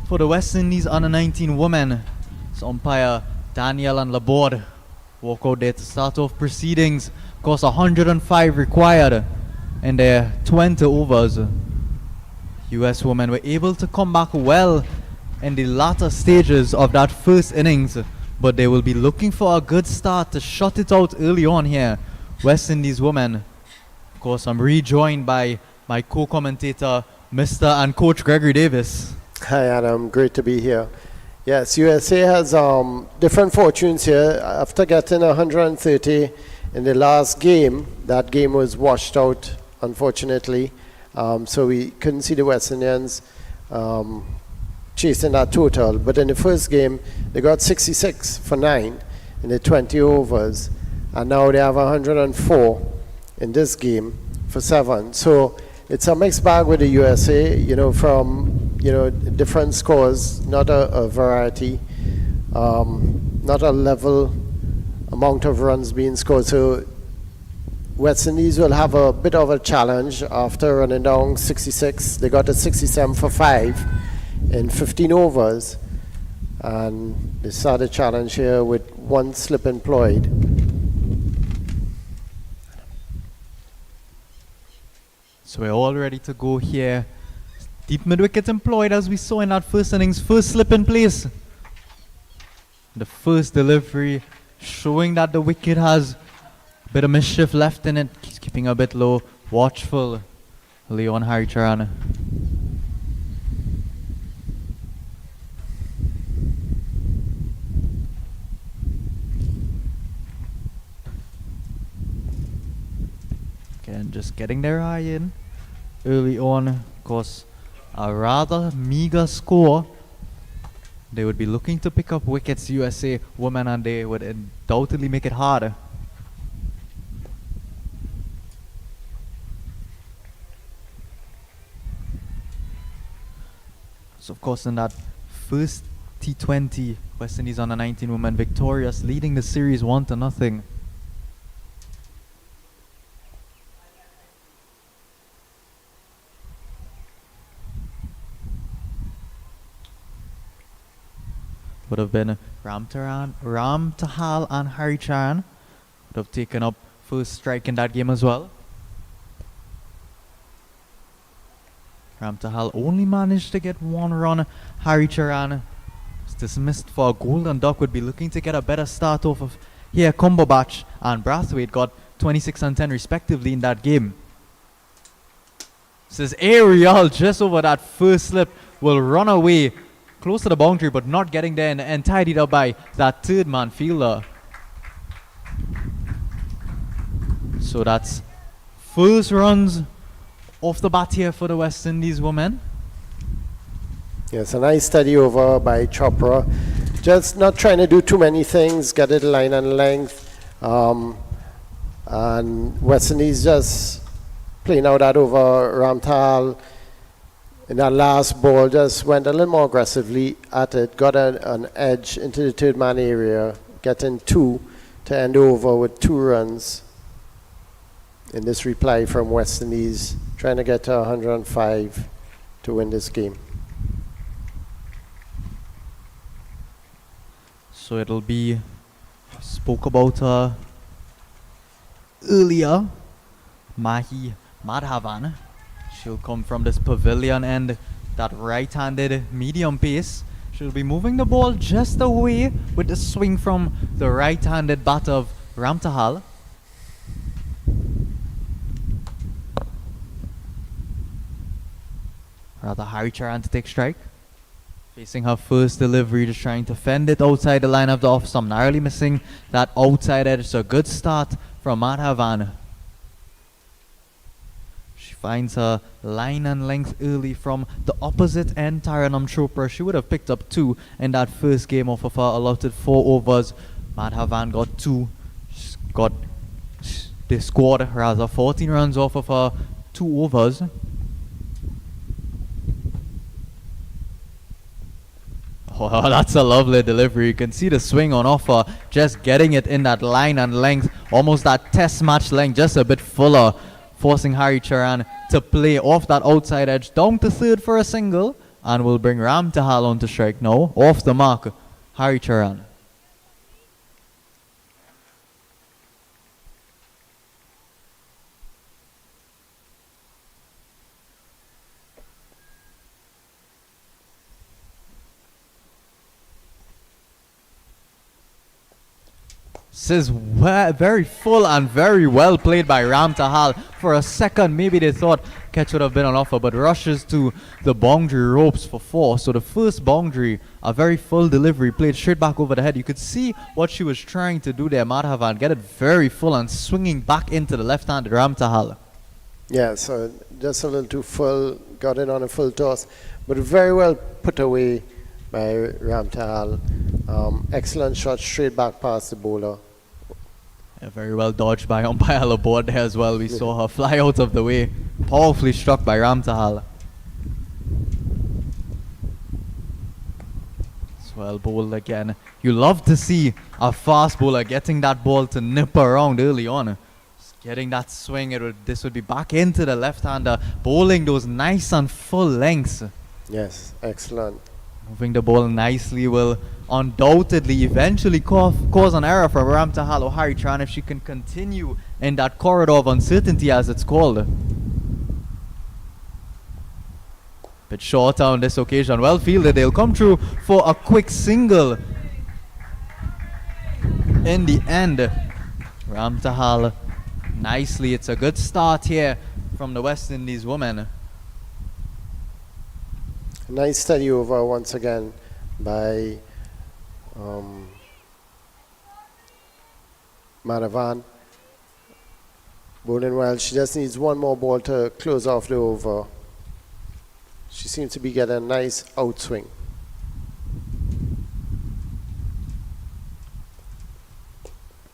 for the West Indies under-19 women. So umpire Daniel and Laborde walk out there to start off proceedings. Of course, 105 required in their 20 overs. US women were able to come back well in the latter stages of that first innings, but they will be looking for a good start to shut it out early on here. West Indies women. Of course, I'm rejoined by my co-commentator, Mr. and Coach Gregory Davis. Hi Adam, great to be here. Yes, USA has different fortunes here. After getting 130 in the last game, that game was washed out, unfortunately. So we couldn't see the West Indians chasing that total. But in the first game, they got 66 for 9 in the 20 overs. And now they have 104 in this game for 7. So it's a mixed bag with the USA, from different scores, not a variety, not a level amount of runs being scored. So West Indies will have a bit of a challenge after running down 66. They got a 67 for 5 in 15 overs, and they start a challenge here with one slip employed. So we're all ready to go here. Deep mid-wicket employed as we saw in that first innings. First slip in place. The first delivery showing that the wicket has a bit of mischief left in it. He's keeping a bit low. Watchful, Leon Haricharan. Again, just getting their eye in early on. Of course, a rather meager score. They would be looking to pick up wickets, USA women, and they would undoubtedly make it harder. So of course in that first T20, West Indies under-19 women victorious, leading the series 1-0. Would have been Ram Tahal and Haricharan would have taken up first strike in that game as well. Ram Tahal only managed to get 1 run. Haricharan was dismissed for a golden duck. Would be looking to get a better start off of here. Cumberbatch and Brathwaite got 26 and 10 respectively in that game. Says Ariel just over that first slip will run away close to the boundary, but not getting there and tidied up by that third man fielder. So that's first runs off the bat here for the West Indies women. Yes, a nice steady over by Chopra. Just not trying to do too many things, get it line and length. And West Indies just playing out that over. Ram Tahal in that last ball just went a little more aggressively at it, got an edge into the third man area, getting 2 to end over with 2 runs. In this reply from West Indies, trying to get to 105 to win this game. So it'll be, spoke about earlier, Mahi Madhavan. She'll come from this pavilion and that right-handed medium pace. She'll be moving the ball just away with the swing from the right-handed bat of Ram Tahal. Rather Haricharan to take strike. Facing her first delivery, just trying to fend it outside the line of the off stump. Narrowly missing that outside edge. It's a good start from Madhavan. She finds her line and length early from the opposite end. Taranam Chopra, she would have picked up 2 in that first game off of her allotted 4 overs. Madhavan got 2. They scored rather 14 runs off of her 2 overs. Oh, that's a lovely delivery. You can see the swing on offer, just getting it in that line and length, almost that test match length, just a bit fuller forcing Harry Charan to play off that outside edge down to third for a single, and will bring Ram Tahal on to strike now. Off the mark, Harry Charan. This is very full and very well played by Ram Tahal. For a second, maybe they thought catch would have been on offer, but rushes to the boundary ropes for 4. So the first boundary, a very full delivery, played straight back over the head. You could see what she was trying to do there, Madhavan. Get it very full and swinging back into the left-handed Ram Tahal. Yeah, so just a little too full, got it on a full toss, but very well put away by Ram Tahal. Excellent shot straight back past the bowler. Yeah, very well dodged by umpire Laborde there as well. We saw her fly out of the way. Powerfully struck by Ram Tahal. It's well bowled again. You love to see a fast bowler getting that ball to nip around early on. Just getting that swing, this would be back into the left-hander, bowling those nice and full lengths. Yes, excellent. Moving the ball nicely will undoubtedly eventually cause an error from Ram Tahal or Harry Charan if she can continue in that corridor of uncertainty, as it's called. Bit shorter on this occasion. Well fielded. They'll come through for a quick single. In the end, Ram Tahal nicely. It's a good start here from the West Indies women. Nice steady over once again by Madhavan. Bowling well. She just needs one more ball to close off the over. She seems to be getting a nice outswing.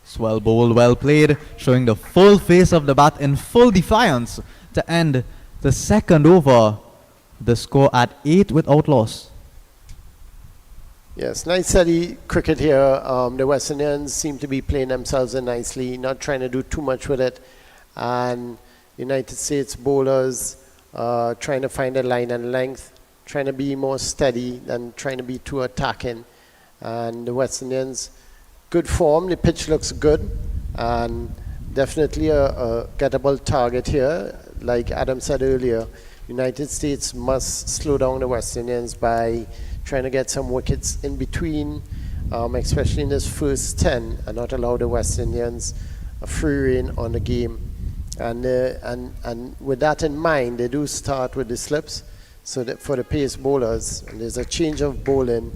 It's well bowled, well played, showing the full face of the bat in full defiance to end the second over. The score at 8 without loss. Yes, nice steady cricket here. The West Indians seem to be playing themselves in nicely, not trying to do too much with it. And United States bowlers trying to find a line and length, trying to be more steady than trying to be too attacking. And the West Indians, good form. The pitch looks good. And definitely a gettable target here. Like Adam said earlier, United States must slow down the West Indians by trying to get some wickets in between, especially in this first 10, and not allow the West Indians a free rein on the game. And with that in mind, they do start with the slips, so that for the pace bowlers, and there's a change of bowling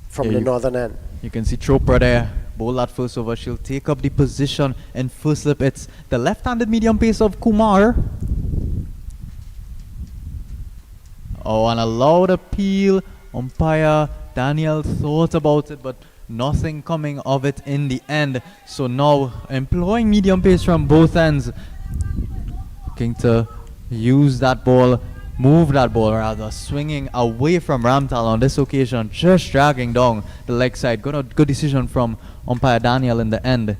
from the northern end. You can see Chopra there, bowl that first over. She'll take up the position in first slip. It's the left-handed medium pace of Kumar. Oh, and a loud appeal. Umpire Daniel thought about it, but nothing coming of it in the end. So now employing medium pace from both ends. Looking to use that ball, move that ball rather, swinging away from Ram Tahal on this occasion, just dragging down the leg side. Good decision from umpire Daniel in the end.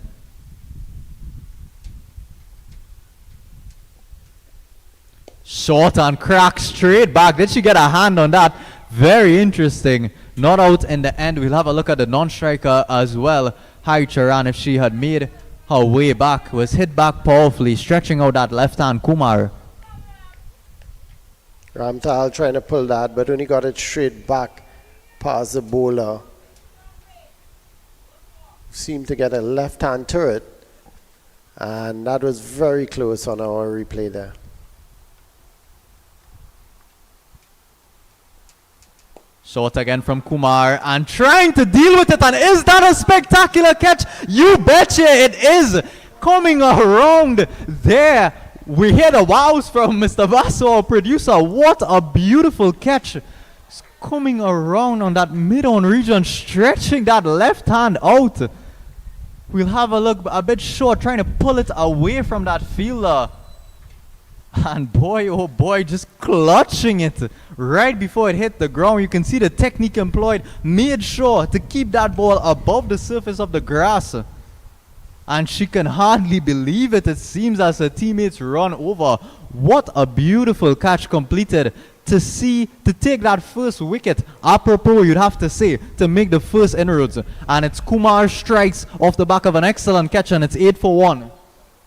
Short and crack straight back. Did she get a hand on that? Very interesting. Not out in the end. We'll have a look at the non-striker as well. Harry Charan, if she had made her way back, was hit back powerfully, stretching out that left hand Kumar. Ram Tahal trying to pull that, but only got it straight back past the bowler. Seemed to get a left hand turret, and that was very close on our replay there. Short again from Kumar and trying to deal with it. And is that a spectacular catch? You betcha it is. Coming around there. We hear the wows from Mr. Basso, our producer. What a beautiful catch. It's coming around on that mid-on region, stretching that left hand out. We'll have a look a bit short, trying to pull it away from that fielder. And boy, oh boy, just clutching it right before it hit the ground. You can see the technique employed, made sure to keep that ball above the surface of the grass. and she can hardly believe it. It seems as her teammates run over. What a beautiful catch completed to take that first wicket. Apropos, you'd have to say, to make the first inroads. And it's Kumar strikes off the back of an excellent catch, and it's 8 for 1.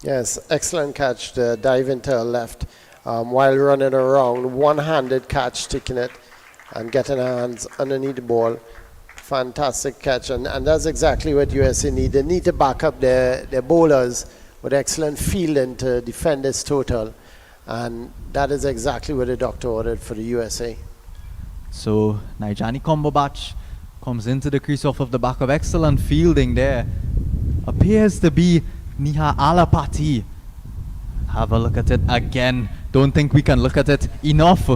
Yes, excellent catch to dive into her left while running around. One-handed catch, taking it and getting her hands underneath the ball. Fantastic catch, and that's exactly what USA need. They need to back up their bowlers with excellent fielding to defend this total. And that is exactly what the doctor ordered for the USA. So Nijani Kombobach comes into the crease off of the back of excellent fielding there. Appears to be Niha Alapati. Have a look at it again. Don't think we can look at it enough.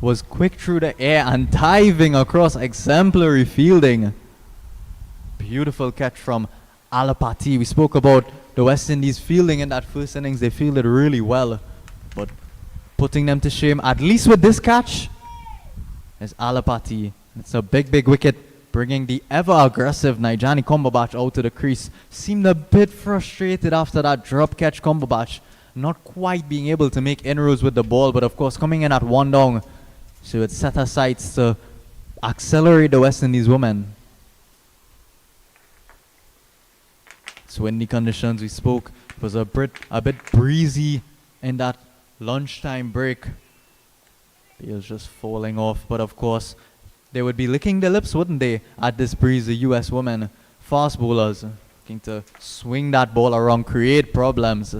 Was quick through the air and diving across. Exemplary fielding. Beautiful catch from Alapati. We spoke about the West Indies fielding in that first innings. They fielded really well. But putting them to shame, at least with this catch, is Alapati. It's a big, big wicket, bringing the ever-aggressive Nijani Kombobach out to the crease. Seemed a bit frustrated after that drop catch. Kombobach not quite being able to make inroads with the ball, but of course coming in at 1 down, she would set her sights to accelerate the West Indies women. It's windy conditions. We spoke. It was a bit breezy in that lunchtime break. It was just falling off, but of course they would be licking their lips, wouldn't they, at this breeze? The US women fast bowlers looking to swing that ball around, create problems.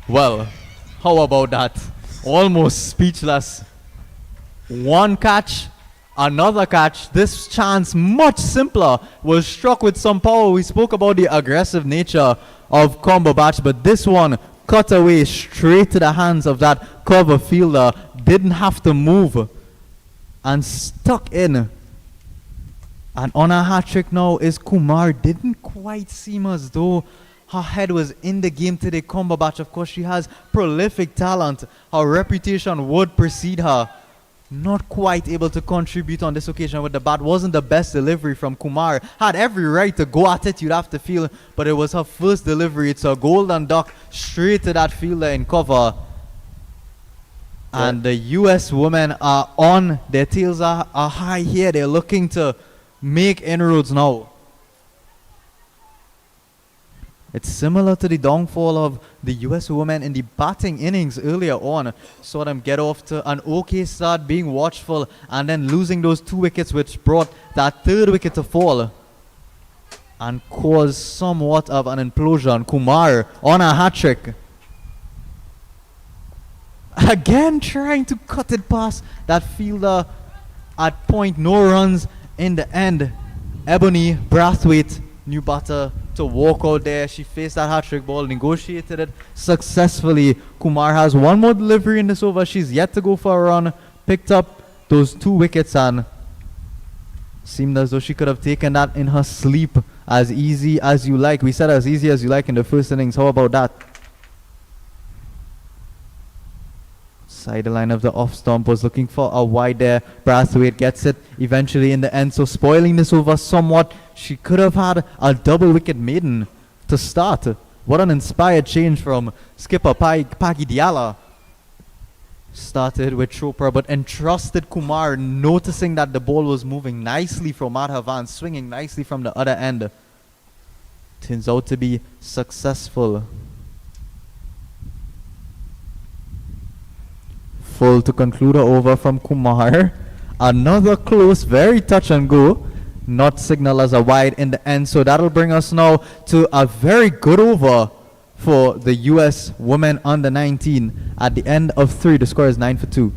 Well, how about that? Almost speechless. One catch, another catch. This chance, much simpler, was struck with some power. We spoke about the aggressive nature of Kombobach, but this one cut away straight to the hands of that cover fielder. Didn't have to move and stuck in. And on a hat trick now is Kumar. Didn't quite seem as though her head was in the game today. Kombobach, of course, she has prolific talent. Her reputation would precede her. Not quite able to contribute on this occasion with the bat. Wasn't the best delivery from Kumar. Had every right to go at it, you'd have to feel, but it was her first delivery. It's a golden duck straight to that fielder in cover. And the US women are on. Their tails are high here. They're looking to make inroads now. It's similar to the downfall of the US women in the batting innings earlier on. Saw them get off to an okay start, being watchful, and then losing those 2 wickets, which brought that 3rd wicket to fall and caused somewhat of an implosion. Kumar on a hat-trick. Again trying to cut it past that fielder at point. No runs in the end. Ebony Brathwaite, new batter, to walk out there. She faced that hat-trick ball, negotiated it successfully. Kumar has one more delivery in this over. She's yet to go for a run. Picked up those 2 wickets and seemed as though she could have taken that in her sleep. As easy as you like. We said as easy as you like in the first innings. How about that? Sideline of the off stump was looking for a wide there. Brathwaite gets it eventually in the end. So spoiling this over somewhat. She could have had a double wicket maiden to start. What an inspired change from skipper Paki Diala. Started with Chopra but entrusted Kumar, noticing that the ball was moving nicely from Madhavan, swinging nicely from the other end. Turns out to be successful. Full to conclude the over from Kumar. Another close, very touch and go. Not signal as a wide in the end. So that'll bring us now to a very good over for the US women under 19. At the end of 3, the score is 9 for 2.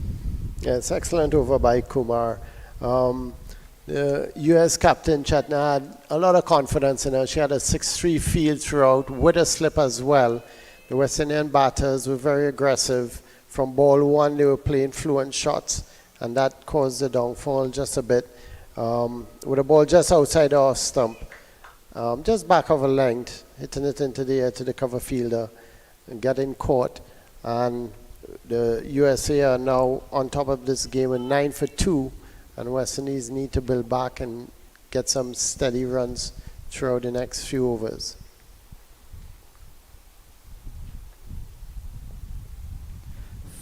Yes, excellent over by Kumar. The US captain Chetna had a lot of confidence in her. She had a 6-3 field throughout with a slip as well. The West Indian batters were very aggressive. From ball 1, they were playing fluent shots, and that caused the downfall just a bit. With a ball just outside the off stump, just back of a length, hitting it into the air to the cover fielder and getting caught. And the USA are now on top of this game with 9 for 2, and West Indies need to build back and get some steady runs throughout the next few overs.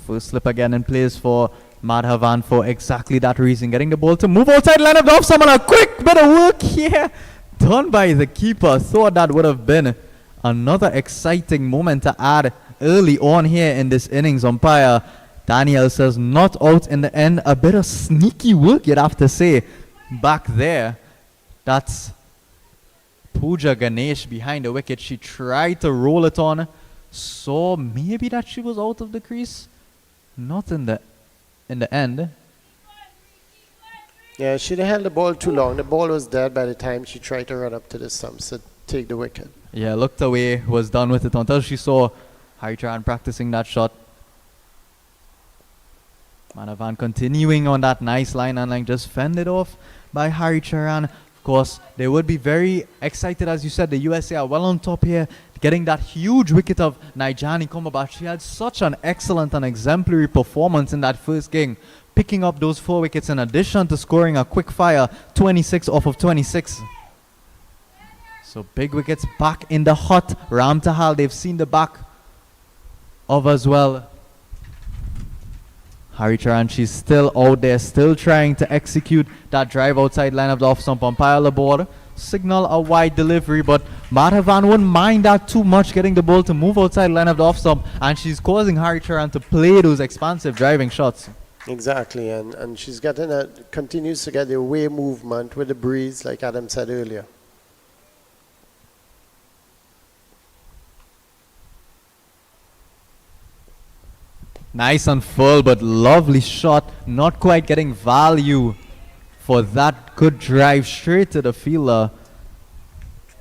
First slip again in place for Madhavan for exactly that reason. Getting the ball to move outside line of the off someone. A quick bit of work here done by the keeper. Thought that would have been another exciting moment to add early on here in this innings. Umpire Daniel says not out in the end. A bit of sneaky work, you'd have to say, back there. That's Pooja Ganesh behind the wicket. She tried to roll it on. Saw maybe that she was out of the crease. Not in the end. Yeah, she held the ball too long. The ball was dead by the time she tried to run up to the stumps to take the wicket. Yeah, looked away, was done with it until she saw Haricharan practicing that shot. Madhavan continuing on that nice line and like just fended off by Haricharan. Of course, they would be very excited, as you said. The USA are well on top here, getting that huge wicket of Naijani Kombabat. She had such an excellent and exemplary performance in that first game, picking up those 4 wickets in addition to scoring a quick fire 26 off of 26. So big wickets back in the hot. Ram Tahal, they've seen the back of as well. Haricharan, she's still out there, still trying to execute that drive outside line of the off stump. Umpire aboard, signal a wide delivery, but Madhavan wouldn't mind that too much, getting the ball to move outside line of the off stump, and she's causing Haricharan to play those expansive driving shots. Exactly, and she's continues to get the away movement with the breeze, like Adam said earlier. Nice and full, but lovely shot. Not quite getting value for that good drive straight to the fielder.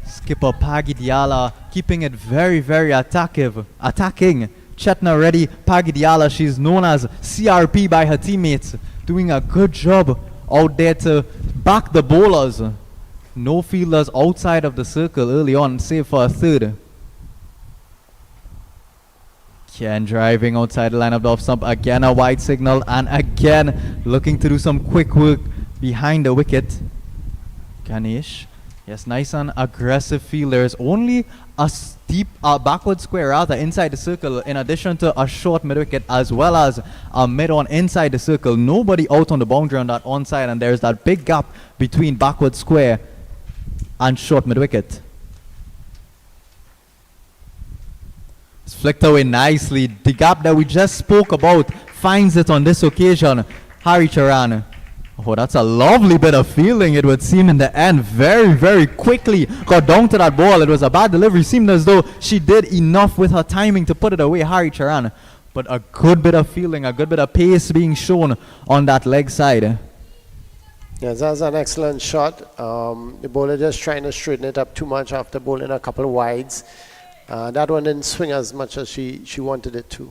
Skipper Paggy Diala keeping it very, very attacking. Chetna Reddy, Paggy Diala, she's known as CRP by her teammates, doing a good job out there to back the bowlers. No fielders outside of the circle early on, save for a third. Again driving outside the line of the off stump. Again a wide signal, and again looking to do some quick work behind the wicket. Ganesh, yes, nice and aggressive fielders. Only a steep backward square rather inside the circle, in addition to a short mid wicket as well as a mid on inside the circle. Nobody out on the boundary on that onside, and there's that big gap between backward square and short mid wicket. It's flicked away nicely. The gap that we just spoke about finds it on this occasion. Haricharan. Oh, that's a lovely bit of fielding, it would seem, in the end. Very, very quickly got down to that ball. It was a bad delivery. Seemed as though she did enough with her timing to put it away, Haricharan. But a good bit of fielding, a good bit of pace being shown on that leg side. Yes, that's an excellent shot. The bowler just trying to straighten it up too much after bowling a couple of wides. That one didn't swing as much as she wanted it to.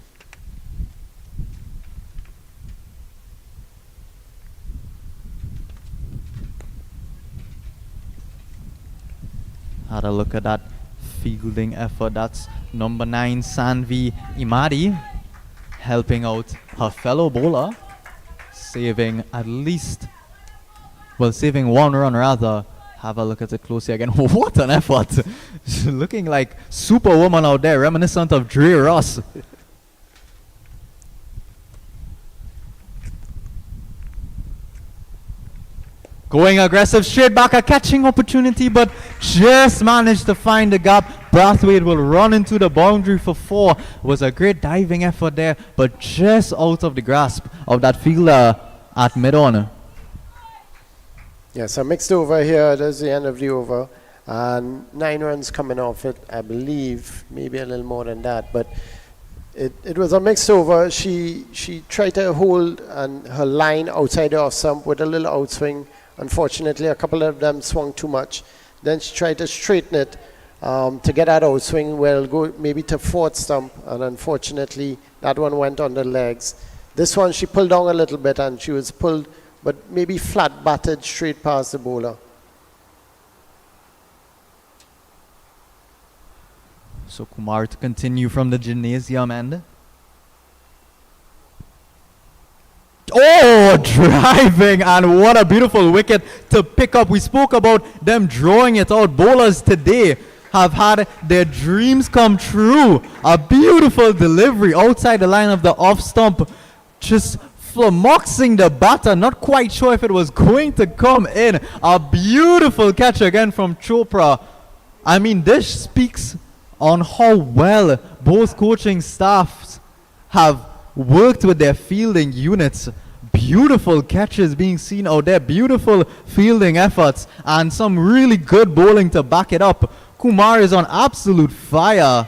Had a look at that fielding effort. That's number 9, Sanvi Imadi, helping out her fellow bowler, saving saving 1 run rather. Have a look at it closely again. What an effort. Looking like Superwoman out there, reminiscent of Dre Ross. Going aggressive, straight back, a catching opportunity, but just managed to find the gap. Brathwaite will run into the boundary for 4. Was a great diving effort there, but just out of the grasp of that fielder at mid-on. Yes, a mixed over here. That's the end of the over. And 9 runs coming off it, I believe, maybe a little more than that. But it was a mixed over. She tried to hold her line outside the off stump with a little outswing. Unfortunately, a couple of them swung too much. Then she tried to straighten it to get that outswing. Well, go maybe to 4th stump. And unfortunately, that one went on the legs. This one, she pulled down a little bit, and she was pulled, but maybe flat batted straight past the bowler. So Kumar to continue from the gymnasium end. Oh, driving, and what a beautiful wicket to pick up. We spoke about them drawing it out. Bowlers today have had their dreams come true. A beautiful delivery outside the line of the off stump, just flummoxing the batter. Not quite sure if it was going to come in. A beautiful catch again from Chopra. I mean, this speaks on how well both coaching staffs have worked with their fielding units. Beautiful catches being seen out there, beautiful fielding efforts, and some really good bowling to back it up. Kumar is on absolute fire.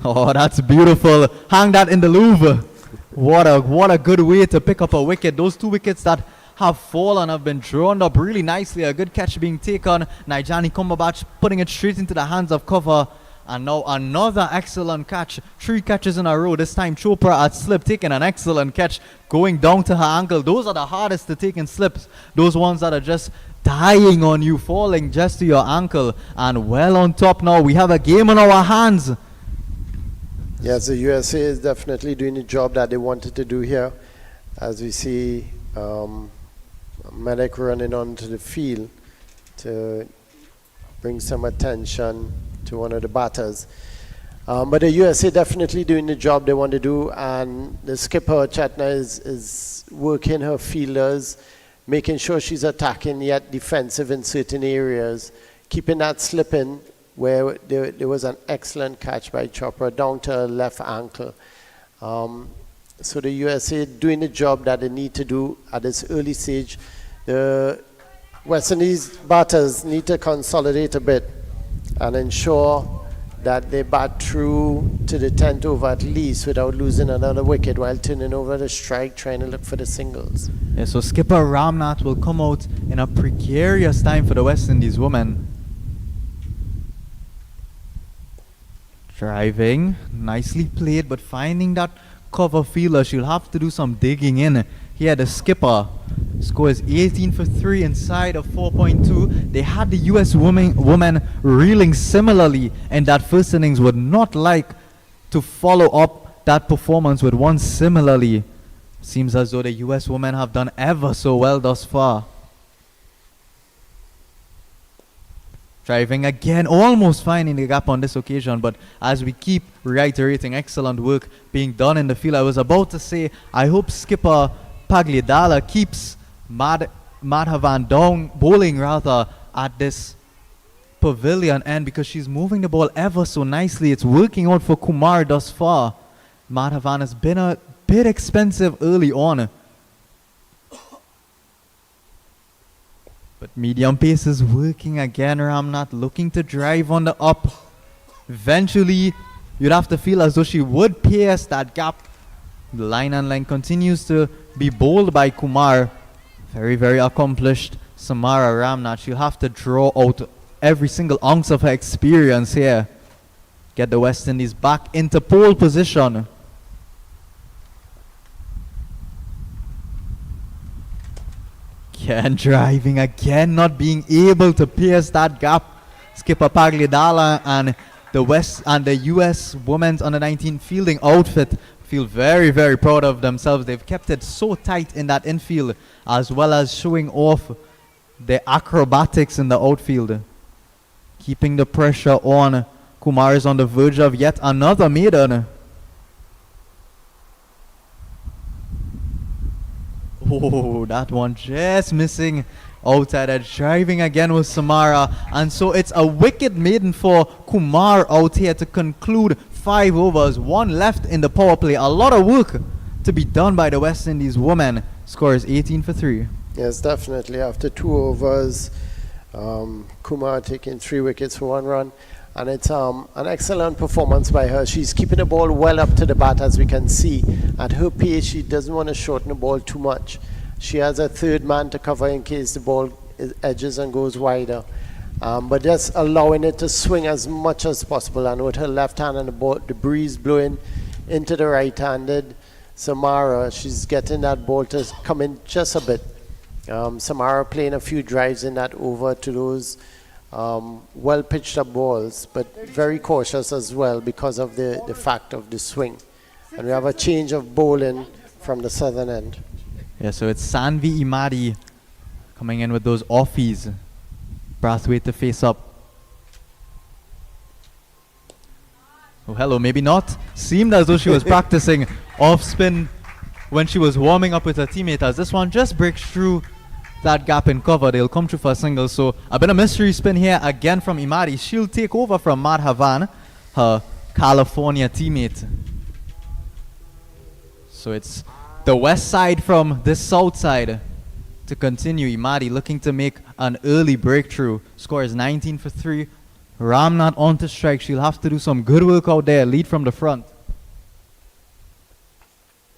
Oh, that's beautiful. Hang that in the Louvre. What a good way to pick up a wicket. Those two wickets that have fallen have been drawn up really nicely. A good catch being taken. Nijani Cumberbatch putting it straight into the hands of cover. And now another excellent catch. 3 catches in a row. This time Chopra at slip taking an excellent catch, going down to her ankle. Those are the hardest to take in slips. Those ones that are just dying on you, falling just to your ankle. And well on top now. We have a game on our hands. Yes, the USA is definitely doing the job that they wanted to do here. As we see Medic running onto the field to bring some attention to one of the batters. But the USA definitely doing the job they want to do, and the skipper Chetna is working her fielders, making sure she's attacking yet defensive in certain areas, keeping that slip in where there was an excellent catch by Chopra down to her left ankle. So the USA doing the job that they need to do at this early stage. The West Indies batters need to consolidate a bit and ensure that they bat through to the 10th over at least without losing another wicket while turning over the strike, trying to look for the singles. Yeah, so skipper Ramnath will come out in a precarious time for the West Indies women. Driving, nicely played, but finding that cover fielder, she'll have to do some digging in. Here the skipper scores 18 for 3 inside of 4.2. They had the US women reeling similarly in that first innings, would not like to follow up that performance with one similarly. Seems as though the US women have done ever so well thus far. Driving again, almost finding the gap on this occasion, but as we keep reiterating, excellent work being done in the field. I was about to say, I hope skipper Pagliadala keeps Madhavan down, bowling rather, at this pavilion end, because she's moving the ball ever so nicely. It's working out for Kumar thus far. Madhavan has been a bit expensive early on, but medium pace is working again. Ramnath looking to drive on the up. Eventually, you'd have to feel as though she would pierce that gap. The line and line continues to be bowled by Kumar. Very, very accomplished Samara Ramnath. She'll have to draw out every single ounce of her experience here. Get the West Indies back into pole position. Again driving, again not being able to pierce that gap. Skipper Pagliadala and the US women's under 19 fielding outfit feel very, very proud of themselves. They've kept it so tight in that infield, as well as showing off their acrobatics in the outfield. Keeping the pressure on. Kumar is on the verge of yet another maiden. Oh, that one just missing outside. Driving again with Samara. And so it's a wicket maiden for Kumar out here to conclude 5 overs. 1 left in the power play. A lot of work to be done by the West Indies women. Score is 18 for 3. Yes, definitely. After 2 overs, Kumar taking 3 wickets for 1 run. And it's an excellent performance by her. She's keeping the ball well up to the bat, as we can see. At her pace, she doesn't want to shorten the ball too much. She has a third man to cover in case the ball edges and goes wider. But just allowing it to swing as much as possible. And with her left hand and the breeze blowing into the right-handed Samara, she's getting that ball to come in just a bit. Samara playing a few drives in that over to those well pitched up balls, but very cautious as well because of the fact of the swing. And we have a change of bowling from the southern end. Yeah, so it's Sanvi Imadi coming in with those offies. Brathwaite to face up. Oh, hello, maybe not. Seemed as though she was practicing off spin when she was warming up with her teammate, as this one just breaks through that gap in cover. They'll come through for a single. So a bit of mystery spin here again from Imadi. She'll take over from Madhavan, her California teammate. So it's the west side from the south side to continue. Imadi looking to make an early breakthrough. Score is 19 for 3. Ramnath on to strike. She'll have to do some good work out there. Lead from the front.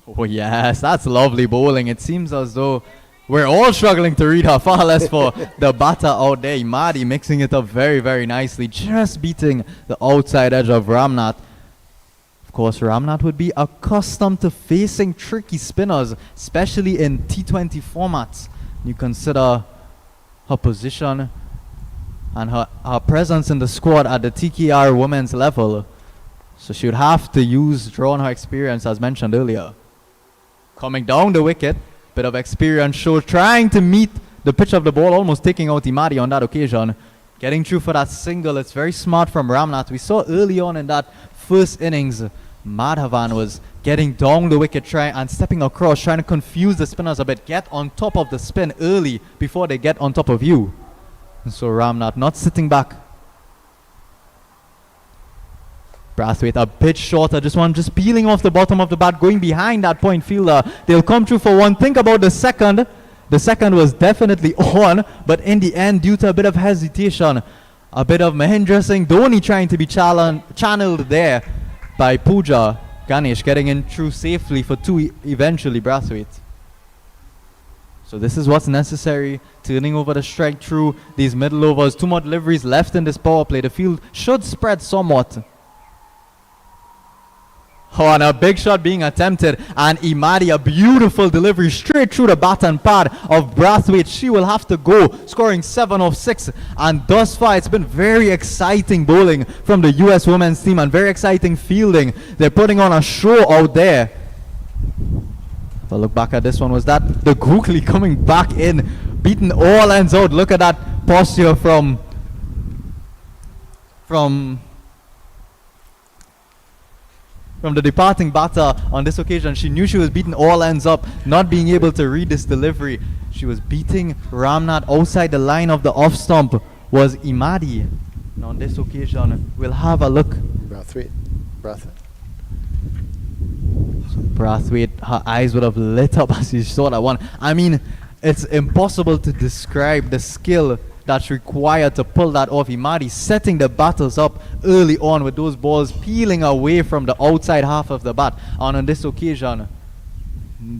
Oh yes, that's lovely bowling. It seems as though we're all struggling to read her, far less for the batter out there. Imadi mixing it up very, very nicely. Just beating the outside edge of Ramnath. Of course, Ramnath would be accustomed to facing tricky spinners, especially in T20 formats. You consider her position and her presence in the squad at the TKR women's level. So she would have to draw on her experience as mentioned earlier. Coming down the wicket, bit of experience show, trying to meet the pitch of the ball, almost taking out Imadi on that occasion. Getting through for that single, it's very smart from Ramnath. We saw early on in that first innings, Madhavan was getting down the wicket and stepping across, trying to confuse the spinners a bit, get on top of the spin early before they get on top of you. And so Ramnath not sitting back. Brathwaite a bit shorter, just peeling off the bottom of the bat, going behind that point fielder. They'll come through for one. Think about the second. The second was definitely on, but in the end, due to a bit of hesitation, a bit of Mahendra Singh Dhoni trying to be channeled there by Pooja, Ganesh getting in through safely for 2 eventually, Brathwaite. So this is what's necessary, turning over the strike through these middle overs. 2 more deliveries left in this power play. The field should spread somewhat. Oh, and a big shot being attempted, and Imadi, a beautiful delivery straight through the bat and pad of Brathwaite. She will have to go, scoring 7 of 6, and thus far it's been very exciting bowling from the US women's team and very exciting fielding. They're putting on a show out there. If I look back at this one, was that the Googly coming back in, beating all ends out. Look at that posture from the departing batter on this occasion. She knew she was beating all ends up, not being able to read this delivery. She was beating Ramnath outside the line of the off stump was Imadi. And on this occasion, we'll have a look. Brathwaite. So Brathwaite, her eyes would have lit up as she saw that one. I mean, it's impossible to describe the skill that's required to pull that off. Imadi setting the batters up early on with those balls peeling away from the outside half of the bat. And on this occasion,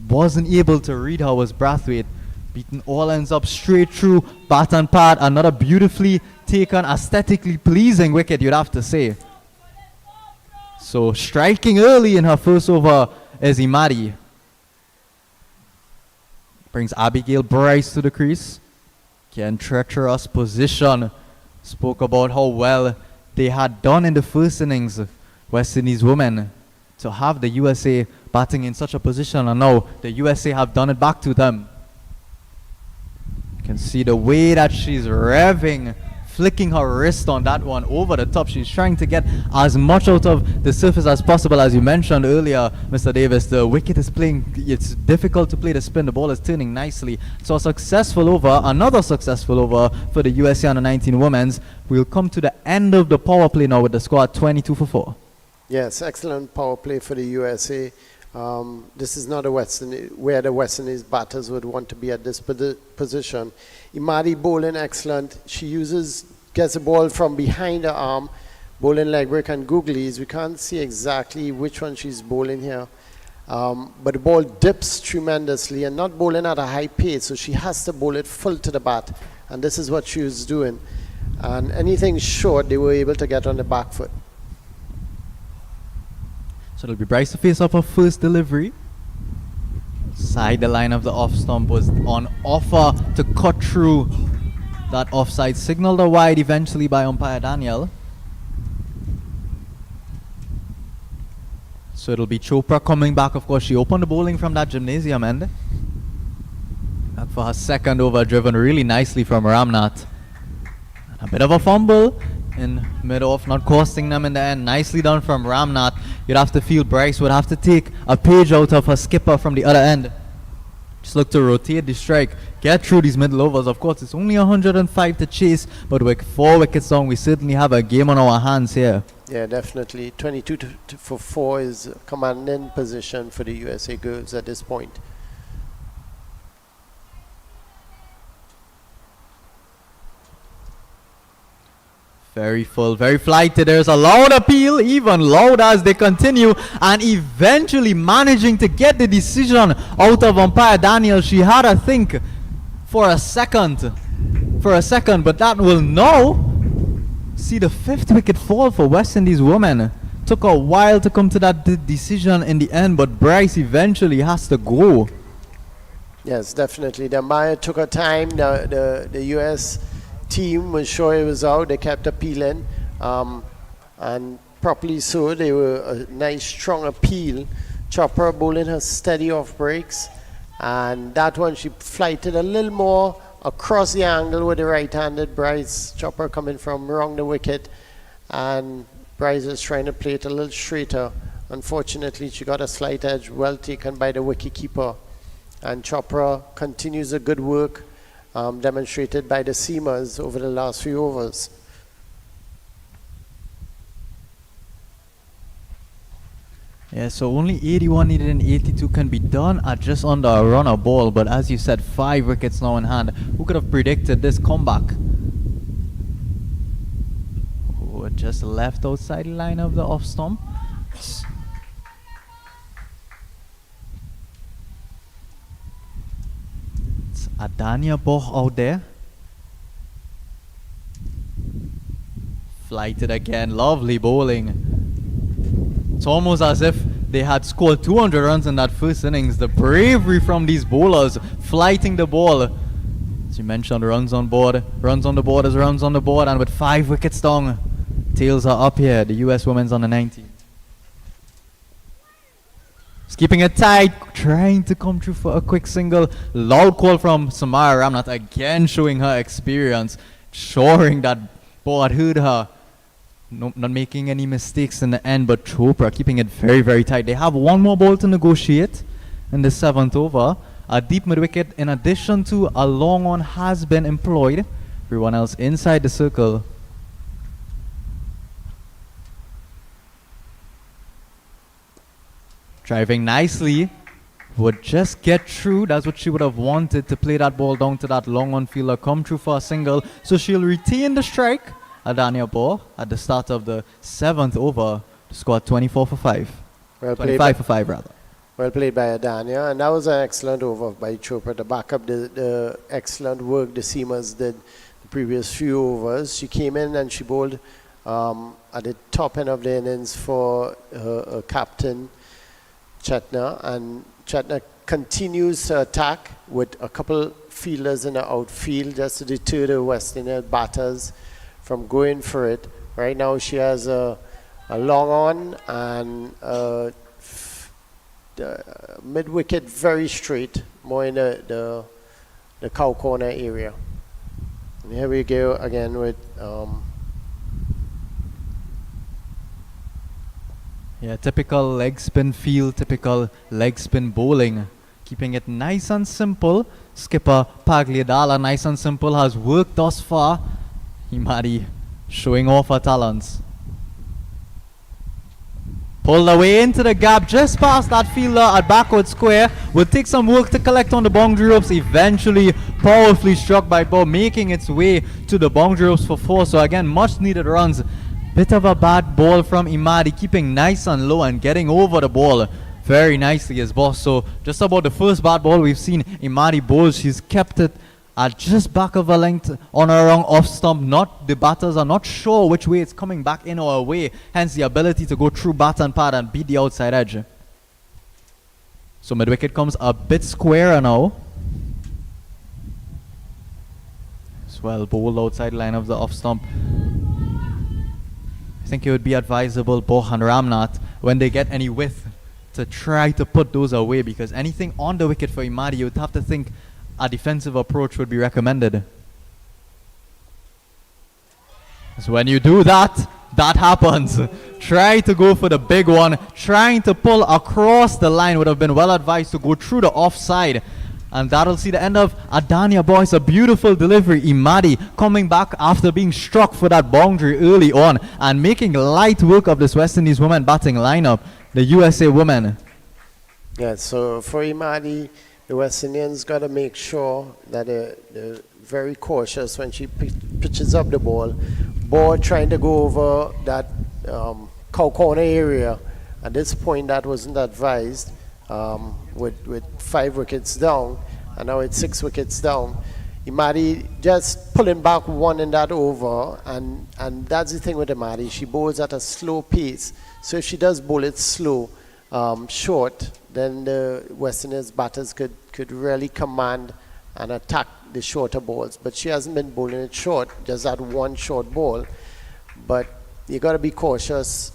wasn't able to read her was Brathwaite, beating all ends up straight through bat and pad. Another beautifully taken, aesthetically pleasing wicket, you'd have to say. So striking early in her first over is Imadi. Brings Abigail Bryce to the crease. Again, treacherous position. Spoke about how well they had done in the first innings, West Indies women, to have the USA batting in such a position, and now the USA have done it back to them. You can see the way that she's revving, flicking her wrist on that one over the top. She's trying to get as much out of the surface as possible. As you mentioned earlier, Mr. Davis, the wicket is playing, it's difficult to play the spin. The ball is turning nicely. So a successful over, another successful over for the USA under-19 women's. We'll come to the end of the power play now with the score at 22 for 4. Yes, excellent power play for the USA. This is not where the West Indies batters would want to be at this position. Imadi bowling excellent. She gets the ball from behind her arm, bowling leg break and googlies. We can't see exactly which one she's bowling here. But the ball dips tremendously and not bowling at a high pace, so she has to bowl it full to the bat. And this is what she was doing. And anything short, they were able to get on the back foot. So it'll be Bryce to face off her first delivery. Side the line of the off stump was on offer to cut through that offside. Signaled a wide eventually by umpire Daniel. So it'll be Chopra coming back. Of course, she opened the bowling from that gymnasium end. And for her second over, driven really nicely from Ramnath. And a bit of a fumble in mid-off, not costing them in the end. Nicely done from Ramnath. You'd have to feel Bryce would have to take a page out of her skipper from the other end. Just look to rotate the strike, get through these middle overs. Of course, it's only 105 to chase, but with 4 wickets down, we certainly have a game on our hands here. Yeah, definitely. 22 for 4 is a commanding position for the USA girls at this point. Very full, very flighted. There's a loud appeal, even louder as they continue, and eventually managing to get the decision out of umpire Daniel. She had a think for a second, but that will now see the 5th wicket fall for West Indies women. Took a while to come to that decision in the end, but Bryce eventually has to go. Yes, definitely. The umpire took her time. The US team was sure it was out. They kept appealing, and properly so. They were a nice strong appeal. Chopra bowling her steady off breaks, and that one she flighted a little more across the angle with the right-handed Bryce. Chopra coming from wrong the wicket, and Bryce was trying to play it a little straighter. Unfortunately, she got a slight edge, well taken by the wicketkeeper, and Chopra continues the good work demonstrated by the seamers over the last few overs. Yeah, so only 81 needed and 82 can be done at just under a run a ball. But as you said, 5 wickets now in hand. Who could have predicted this comeback? Oh, just left outside the line of the off stump. Adania Boch out there. Flighted again. Lovely bowling. It's almost as if they had scored 200 runs in that first innings. The bravery from these bowlers flighting the ball. As you mentioned, runs on board. Runs on the board is runs on the board. And with 5 wickets down, tails are up here. The US women's on the 19. Just keeping it tight, trying to come through for a quick single. Loud call from Samara Ramnath, again showing her experience, ensuring that ball had heard her. Not making any mistakes in the end, but Chopra keeping it very, very tight. They have one more ball to negotiate in the 7th over. A deep mid-wicket in addition to a long one has been employed. Everyone else inside the circle. Driving nicely, would just get through. That's what she would have wanted, to play that ball down to that long on fielder, come through for a single. So she'll retain the strike, Adania Boch, at the start of the 7th over to score 24 for 5. Well 25 for 5 rather. Well played by Adania, and that was an excellent over by Chopra to back up the excellent work the seamers did the previous few overs. She came in and she bowled at the top end of the innings for her captain, Chetna, and Chetna continues to attack with a couple fielders in the outfield just to deter the West Indian batters from going for it. Right now she has a long on and mid-wicket very straight, more in the cow corner area. And here we go again with yeah, typical leg spin field, typical leg spin bowling. Keeping it nice and simple. Skipper Pagliadala, nice and simple, has worked thus far. Imadi showing off her talents. Pulled away into the gap, just past that fielder at backward square. Will take some work to collect on the boundary ropes. Eventually, powerfully struck by ball, making its way to the boundary ropes for 4. So again, much needed runs. Bit of a bad ball from Imadi, keeping nice and low and getting over the ball very nicely as boss. So just about the first bad ball we've seen Imadi bowl, she's kept it at just back of a length on her wrong off stump. The batters are not sure which way it's coming, back in or away, hence the ability to go through bat and pad and beat the outside edge. So mid wicket comes a bit squarer now. As well, bowled outside line of the off stump. I think it would be advisable, Boch and Ramnath, when they get any width to try to put those away, because anything on the wicket for Imadi, you would have to think a defensive approach would be recommended. So when you do that, that happens. Try to go for the big one. Trying to pull across the line would have been well advised to go through the offside. And that'll see the end of Adania Boys. A beautiful delivery. Imadi coming back after being struck for that boundary early on and making light work of this West Indies women batting lineup. The USA women. Yeah, so for Imadi, the West Indians got to make sure that they're very cautious when she pitches up the ball. Ball trying to go over that cow corner area. At this point, that wasn't advised. With 5 wickets down, and now it's 6 wickets down. Imadi just pulling back one in that over, and that's the thing with Imadi. She bowls at a slow pace. So if she does bowl it slow, short, then the West Indies batters could really command and attack the shorter balls. But she hasn't been bowling it short, just that one short ball. But you got to be cautious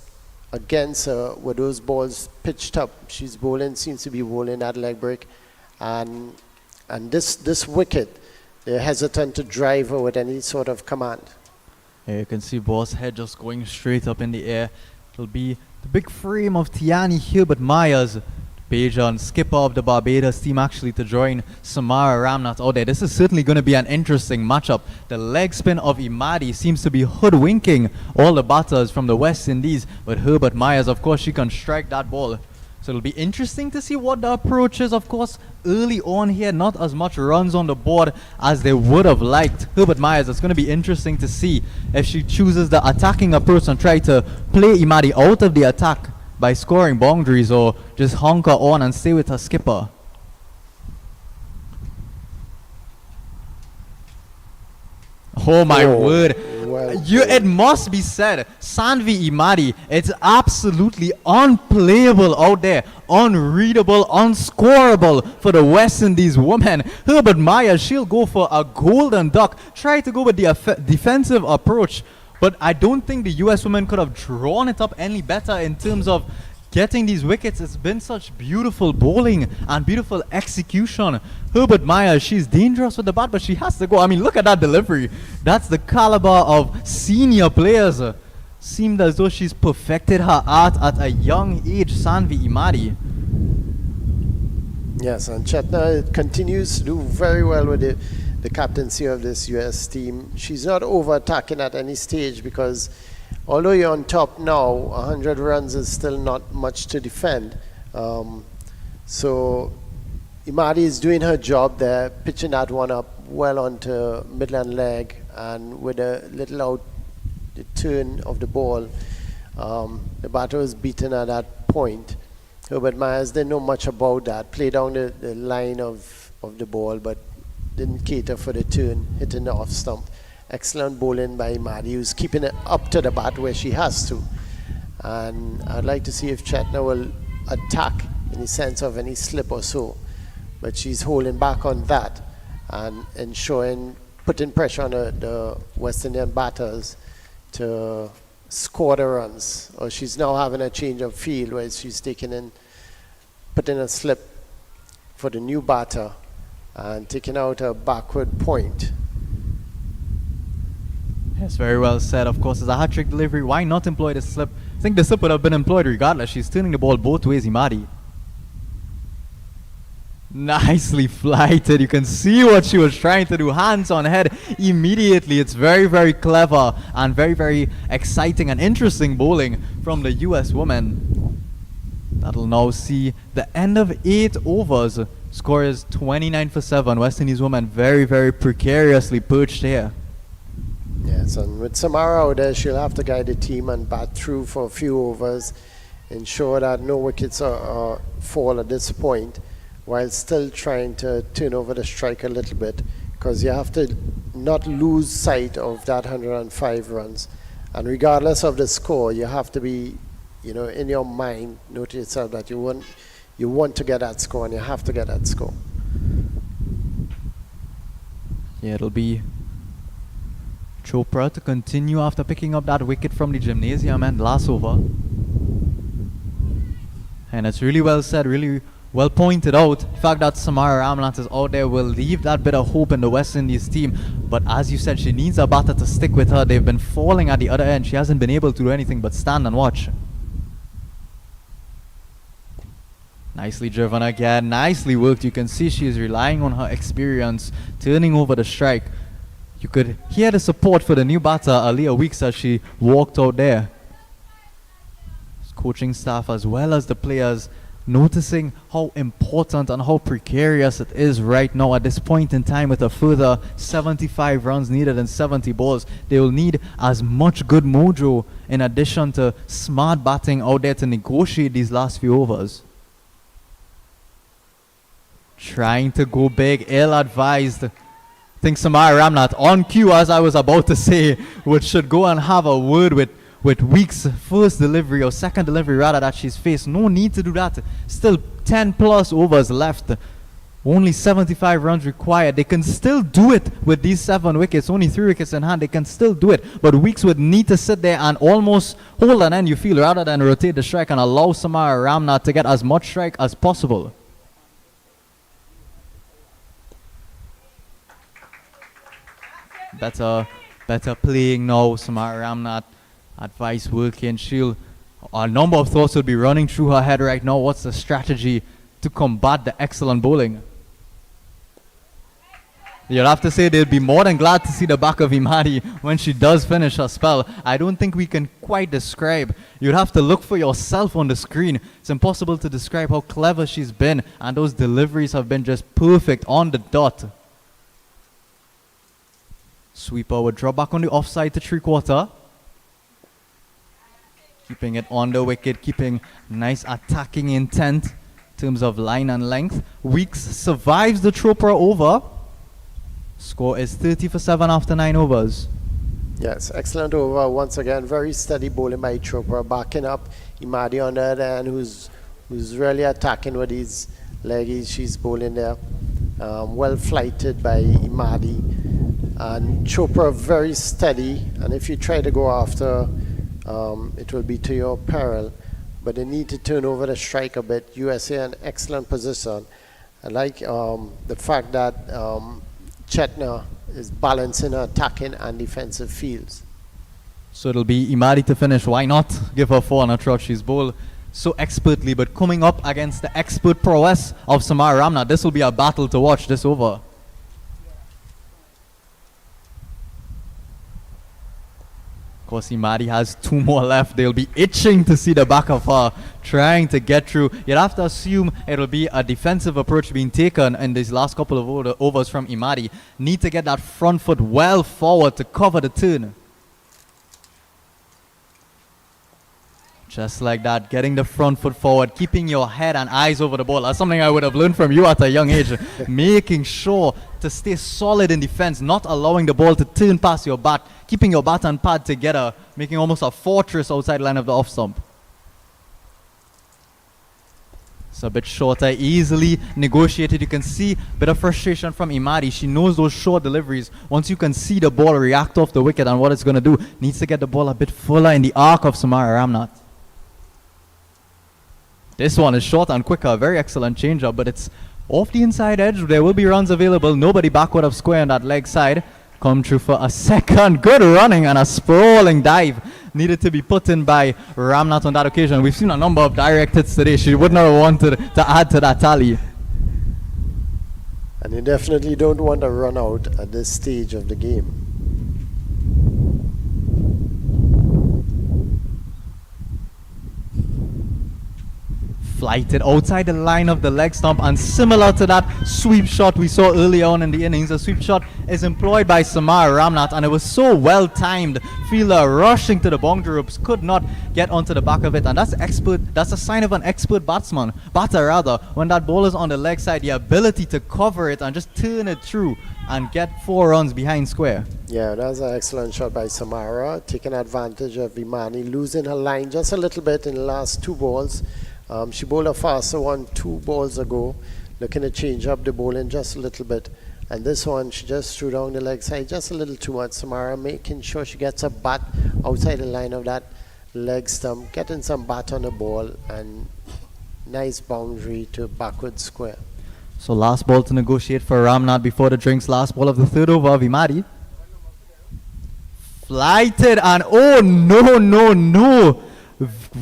against her with those balls pitched up. She's bowling, seems to be bowling that leg break. And this wicket, they're hesitant to drive her with any sort of command. Here you can see Ball's head just going straight up in the air. It'll be the big frame of Tiani Hilbert Myers, Bajan, skipper of the Barbados team, actually to join Samara Ramnath out there. This is certainly going to be an interesting matchup. The leg spin of Imadi seems to be hoodwinking all the batters from the West Indies, but Herbert Myers, of course, she can strike that ball. So it'll be interesting to see what the approach is. Of course, early on here, not as much runs on the board as they would have liked. Herbert Myers, it's going to be interesting to see if she chooses the attacking approach and try to play Imadi out of the attack by scoring boundaries, or just hunker on and stay with her skipper. Oh my word. Well, It must be said, Sanvi Imadi, it's absolutely unplayable out there, unreadable, unscorable for the West Indies women. Herbert Myers, she'll go for a golden duck, try to go with the defensive approach, but I don't think the US women could have drawn it up any better in terms of getting these wickets. It's been such beautiful bowling and beautiful execution. Herbert Myers, she's dangerous with the bat, but she has to go. I mean, look at that delivery. That's the caliber of senior players. Seemed as though she's perfected her art at a young age, Sanvi Imadi. Yes, and Chetna continues to do very well with the captaincy of this US team. She's not over-attacking at any stage, because although you're on top now, 100 runs is still not much to defend. So Imadi is doing her job there, pitching that one up well onto Midland leg, and with a little out the turn of the ball, the batter was beaten at that point. Herbert Myers didn't know much about that, played down the line of the ball, but didn't cater for the turn, hitting the off stump. Excellent bowling by Imadi, who's keeping it up to the bat where she has to. And I'd like to see if Chetna will attack in the sense of any slip or so. But she's holding back on that and ensuring, putting pressure on the West Indian batters to score the runs. Or she's now having a change of field where she's putting a slip for the new batter and taking out a backward point. Yes, very well said. Of course, it's a hat-trick delivery. Why not employ the slip? I think the slip would have been employed regardless. She's turning the ball both ways, Imadi. Nicely flighted. You can see what she was trying to do. Hands on head immediately. It's very, very clever and very, very exciting and interesting bowling from the US women. That'll now see the end of 8 overs. Score is 29 for 7. West Indies women very, very precariously perched here. Yes, and with Samara out there, she'll have to guide the team and bat through for a few overs, ensure that no wickets fall at this point, while still trying to turn over the strike a little bit, because you have to not lose sight of that 105 runs. And regardless of the score, you have to be, in your mind, note to yourself that you want to get that score, and you have to get that score. Yeah, it'll be Chopra to continue after picking up that wicket from the gymnasium and last over. And it's really well said, really well pointed out. The fact that Samara Ramnath is out there will leave that bit of hope in the West Indies team. But as you said, she needs a batter to stick with her. They've been falling at the other end. She hasn't been able to do anything but stand and watch. Nicely driven again, nicely worked. You can see she is relying on her experience, turning over the strike. You could hear the support for the new batter, Aliyah Weeks, as she walked out there. Coaching staff as well as the players noticing how important and how precarious it is right now at this point in time with a further 75 runs needed and 70 balls. They will need as much good mojo in addition to smart batting out there to negotiate these last few overs. Trying to go big, ill-advised. I think Samara Ramnath on cue, as I was about to say, should go and have a word with Weeks' first delivery or second delivery rather that she's faced. No need to do that. Still 10 plus overs left. Only 75 runs required. They can still do it with these 7 wickets. Only 3 wickets in hand. They can still do it. But Weeks would need to sit there and almost hold an end, you feel, rather than rotate the strike and allow Samara Ramnath to get as much strike as possible. Better playing now. Samara Ramnath. Advice working. A number of thoughts will be running through her head right now. What's the strategy to combat the excellent bowling? You'll have to say they'll be more than glad to see the back of Imadi when she does finish her spell. I don't think we can quite describe. You'd have to look for yourself on the screen. It's impossible to describe how clever she's been, and those deliveries have been just perfect on the dot. Sweeper would drop back on the offside to 3/4. Keeping it on the wicket, keeping nice attacking intent in terms of line and length. Weeks survives the Chopra over. Score is 30 for 7 after 9 overs. Yes, excellent over. Once again, very steady bowling by Chopra, backing up Imadi on the other end, who's really attacking with his leggies. She's bowling there. Well flighted by Imadi. And Chopra very steady. And if you try to go after, it will be to your peril, but they need to turn over the strike a bit. USA in excellent position. I like the fact that Chetna is balancing her attacking and defensive fields. So it'll be Imadi to finish. Why not give her 4 on a trot? She's bowled so expertly, but coming up against the expert prowess of Samara Ramnath, this will be a battle to watch this over. Of course, Imadi has 2 more left. They'll be itching to see the back of her, trying to get through. You'd have to assume it'll be a defensive approach being taken in these last couple of overs from Imadi. Need to get that front foot well forward to cover the turn. Just like that, getting the front foot forward, keeping your head and eyes over the ball. That's something I would have learned from you at a young age. Making sure to stay solid in defense, not allowing the ball to turn past your bat, keeping your bat and pad together, making almost a fortress outside line of the off stump. It's a bit shorter, easily negotiated. You can see a bit of frustration from Imadi. She knows those short deliveries. Once you can see the ball react off the wicket and what it's going to do, needs to get the ball a bit fuller in the arc of Samara Ramnath. This one is short and quicker, very excellent change-up, but it's off the inside edge. There will be runs available. Nobody backward of square on that leg side. Come through for a second. Good running and a sprawling dive needed to be put in by Ramnath on that occasion. We've seen a number of direct hits today. She would not have wanted to add to that tally. And you definitely don't want to run out at this stage of the game. Flighted outside the line of the leg stump, and similar to that sweep shot we saw earlier on in the innings, the sweep shot is employed by Samara Ramnath, and it was so well timed. Fielder rushing to the boundary ropes, could not get onto the back of it, and that's a sign of an expert batter rather, when that ball is on the leg side, the ability to cover it and just turn it through and get 4 runs behind square. Yeah, that's an excellent shot by Samara, taking advantage of Imani, losing her line just a little bit in the last 2 balls. She bowled a faster one 2 balls ago, looking to change up the bowling just a little bit. And this one, she just threw down the leg side just a little too much. Samara making sure she gets a bat outside the line of that leg stump, getting some bat on the ball and Nice boundary to backward square. So last ball to negotiate for Ramnath before the drinks. Last ball of the third over. Vimari. Flighted and oh no.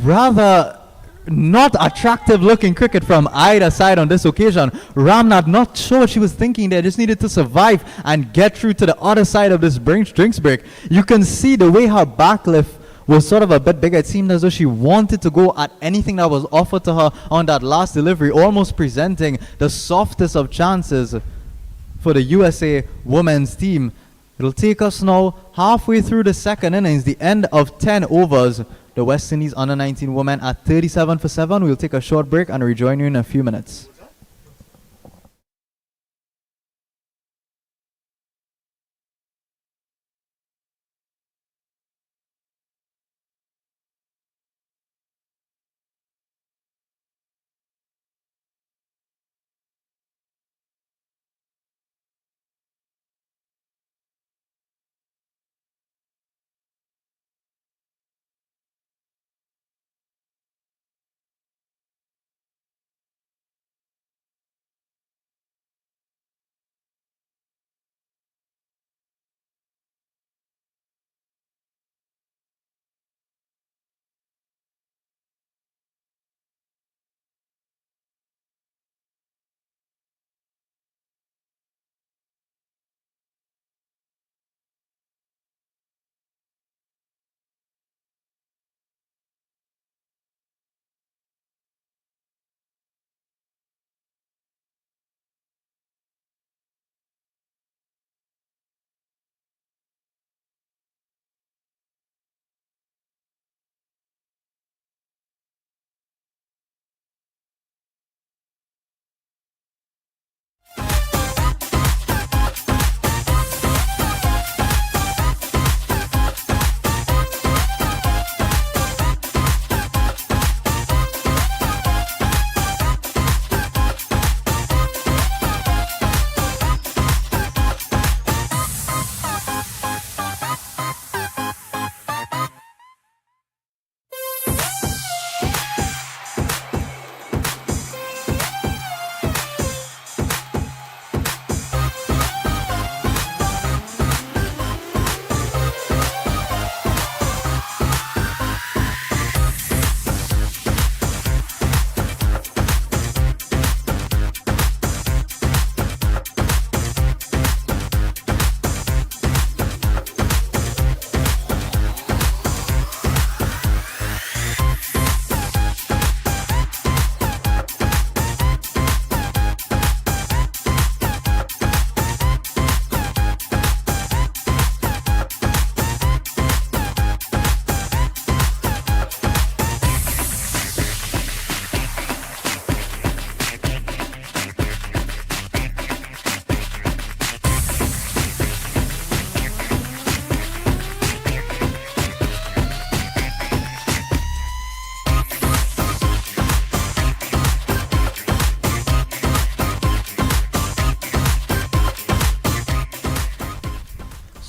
Rather not attractive looking cricket from either side on this occasion. Ramnath not sure what she was thinking there, just needed to survive and get through to the other side of this drinks break. You can see the way her back lift was sort of a bit bigger. It seemed as though she wanted to go at anything that was offered to her on that last delivery, almost presenting the softest of chances for the USA women's team. It'll take us now halfway through the second innings, the end of 10 overs. The West Indies under-19 women at 37 for 7. We'll take a short break and rejoin you in a few minutes.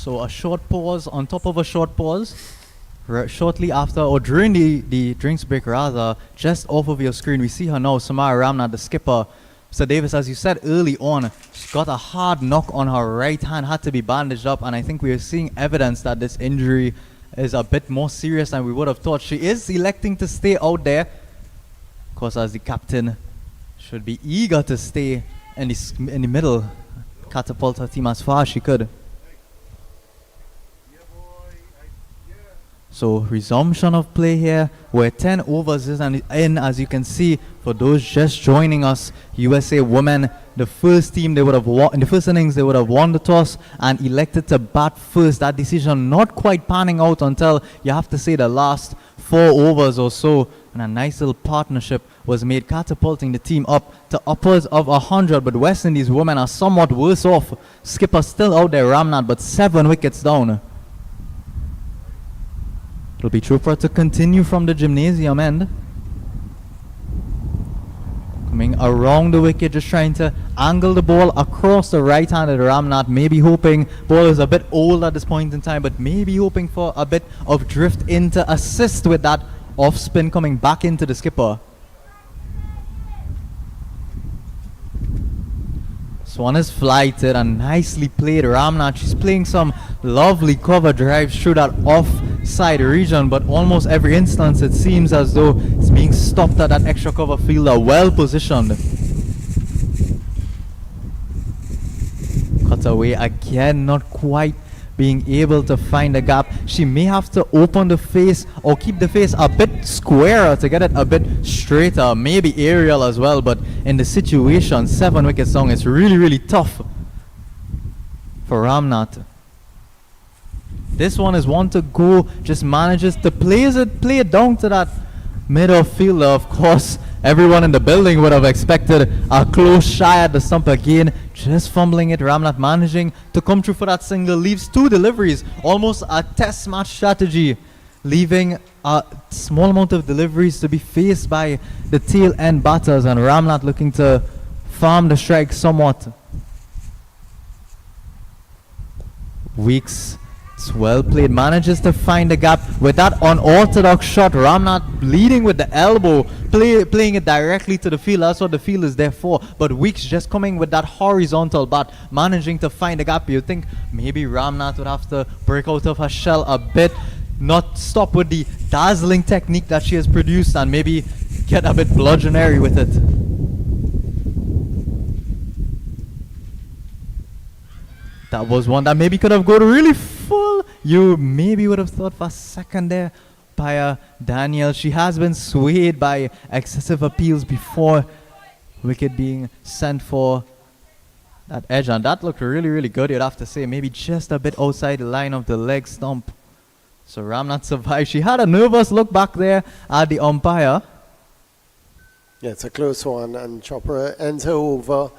So a short pause on top of a short pause. Shortly after, or during the drinks break rather, just off of your screen, we see her now, Samara Ramnath, the skipper. So Davis, as you said early on, she got a hard knock on her right hand, had to be bandaged up, and I think we are seeing evidence that this injury is a bit more serious than we would have thought. She is electing to stay out there. Of course, as the captain, should be eager to stay in the middle, catapult her team as far as she could. So resumption of play here, where 10 overs is in, as you can see, for those just joining us, USA women, the first team they would have won, in the first innings they would have won the toss and elected to bat first. That decision not quite panning out until, you have to say, the last 4 overs or so, and a nice little partnership was made, catapulting the team up to upwards of 100, but West Indies women are somewhat worse off. Skipper still out there, Ramnath, but 7 wickets down. It'll be Chopra to continue from the gymnasium end. Coming around the wicket, just trying to angle the ball across the right-handed Ramnath. Maybe hoping, ball is a bit old at this point in time, but maybe hoping for a bit of drift in to assist with that off spin coming back into the skipper. This one is flighted and nicely played. Ramnath, she's playing some lovely cover drives through that offside region, but almost every instance it seems as though it's being stopped at that extra cover fielder, well positioned. Cut away again, not quite being able to find a gap. She may have to open the face or keep the face a bit squarer to get it a bit straighter, maybe aerial as well, but in the situation, 7 wickets down, it's really tough for Ramnath. This one is one to go, just manages to play it down to that middle fielder. Of course, everyone in the building would have expected a close shy at the stump again, just fumbling it. Ramnath managing to come through for that single, leaves 2 deliveries, almost a test match strategy, leaving a small amount of deliveries to be faced by the tail end batters, and Ramnath looking to farm the strike somewhat. Weeks, it's well played, manages to find the gap with that unorthodox shot. Ramnath leading with the elbow, playing it directly to the field. That's what the field is there for. But Weeks just coming with that horizontal bat, managing to find the gap. You think maybe Ramnath would have to break out of her shell a bit, not stop with the dazzling technique that she has produced, and maybe get a bit bludgeonary with it. That was one that maybe could have gone really full. You maybe would have thought for a second there by Daniel. She has been swayed by excessive appeals before. Wicket being sent for that edge, and that looked really good, you'd have to say. Maybe just a bit outside the line of the leg stump. So Ramnath survived. She had a nervous look back there at the umpire. Yeah, it's a close one, and Chopra ends her over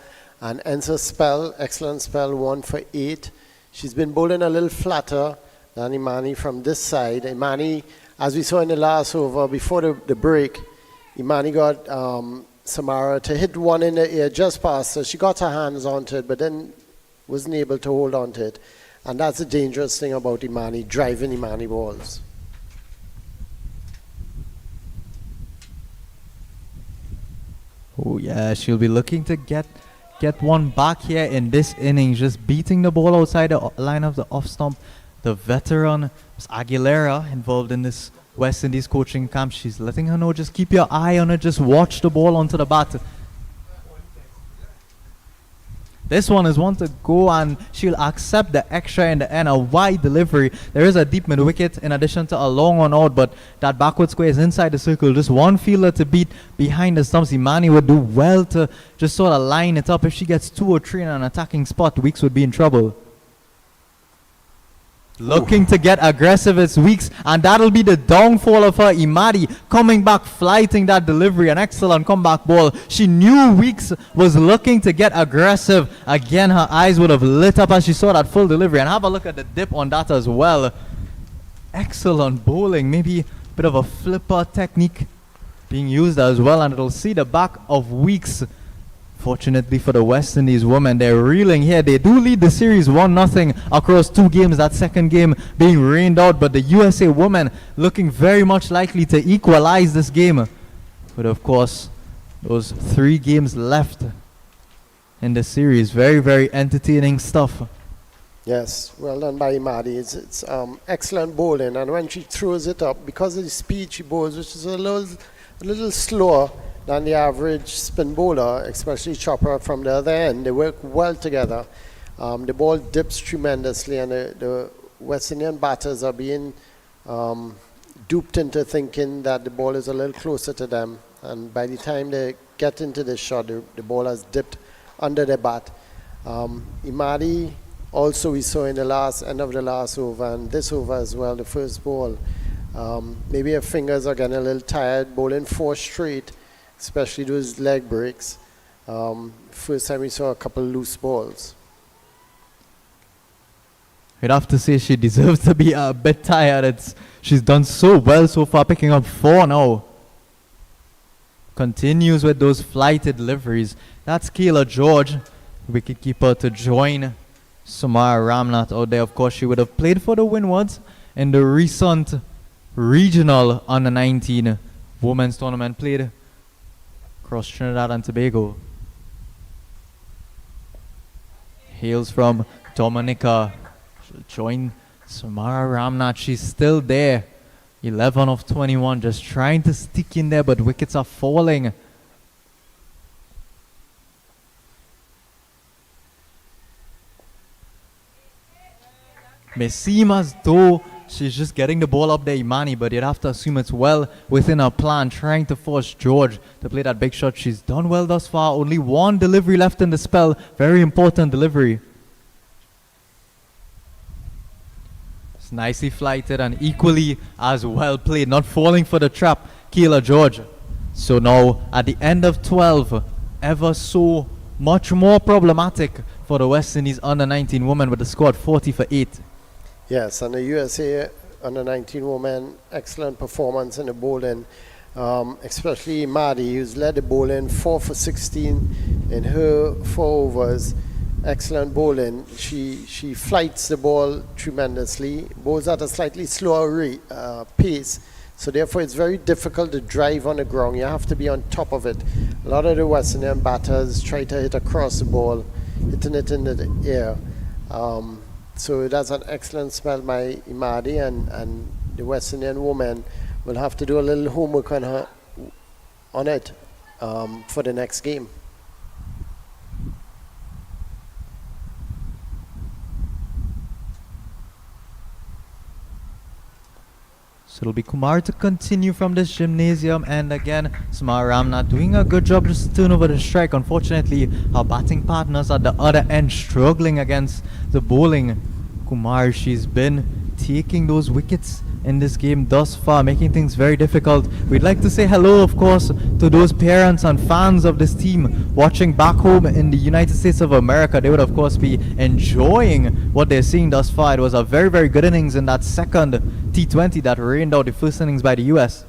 and ends her spell, excellent spell, 1 for 8. She's been bowling a little flatter than Imani from this side. Imani, as we saw in the last over, before the break, Imani got Samara to hit one in the air just past her. She got her hands onto it, but then wasn't able to hold on to it. And that's the dangerous thing about Imani, driving Imani balls. Oh yeah, she'll be looking to get one back here in this innings, just beating the ball outside the line of the off stump. The veteran Aguilera involved in this West Indies coaching camp. She's letting her know, just keep your eye on it, just watch the ball onto the bat. This one is one to go, and she'll accept the extra in the end, a wide delivery. There is a deep mid wicket in addition to a long one out, but that backward square is inside the circle. Just one fielder to beat behind the stumps. Imani would do well to just sort of line it up. If she gets 2 or 3 in an attacking spot, Weeks would be in trouble. Looking to get aggressive as Weeks, and that'll be the downfall of her. Imani coming back, flighting that delivery, an excellent comeback ball. She knew Weeks was looking to get aggressive. Again, her eyes would have lit up as she saw that full delivery, and have a look at the dip on that as well. Excellent bowling, maybe a bit of a flipper technique being used as well, and it'll see the back of Weeks. Fortunately for the West Indies women, they're reeling here. They do lead the series 1-0 across 2 games, that second game being rained out, but the USA women looking very much likely to equalize this game. But of course, those 3 games left in the series. Very entertaining stuff. Yes, well done by Imadi. It's excellent bowling, and when she throws it up, because of the speed she bowls, which is a little slower than the average spin bowler, especially Chopper from the other end, they work well together. The ball dips tremendously, and the West Indian batters are being duped into thinking that the ball is a little closer to them, and by the time they get into the shot, the ball has dipped under their bat. Imadi also, we saw in the end of the last over, and this over as well, the first ball, maybe her fingers are getting a little tired, bowling 4 straight, especially those leg breaks. First time we saw a couple loose balls. I'd have to say she deserves to be a bit tired. She's done so well so far, picking up 4 now. Continues with those flighted deliveries. That's Kayla George, wicketkeeper, to join Samara Ramnath out there. Of course, she would have played for the Windwards in the recent regional under-19 women's tournament played across Trinidad and Tobago. hails from Dominica. She'll join Samara Ramnath. She's still there. 11 of 21, just trying to stick in there, but wickets are falling. May seem as though she's just getting the ball up there, Imani, but you'd have to assume it's well within her plan, trying to force George to play that big shot. She's done well thus far. Only one delivery left in the spell. Very important delivery. It's nicely flighted and equally as well played, not falling for the trap, Kayla George. So now, at the end of 12, ever so much more problematic for the West Indies under-19 women with the score at 40 for 8. Yes, and the USA under-19 women, excellent performance in the bowling, especially Maddie, who's led the bowling 4 for 16 in her 4 overs. Excellent bowling. She flights the ball tremendously, bowls at a slightly slower pace, so therefore it's very difficult to drive on the ground. You have to be on top of it. A lot of the West Indian batters try to hit across the ball, hitting it into the air. So that's an excellent spell by Imadi, and the West Indian woman will have to do a little homework on it for the next game. So it'll be Kumar to continue from this gymnasium, and again, Samara Ramnath doing a good job just to turn over the strike. Unfortunately, her batting partners at the other end struggling against the bowling. Kumar, she's been taking those wickets in this game thus far, making things very difficult. We'd like to say hello, of course, to those parents and fans of this team watching back home in the United States of America. They would, of course, be enjoying what they're seeing thus far. It was a very, very good innings in that second T20 that rained out the first innings by the US.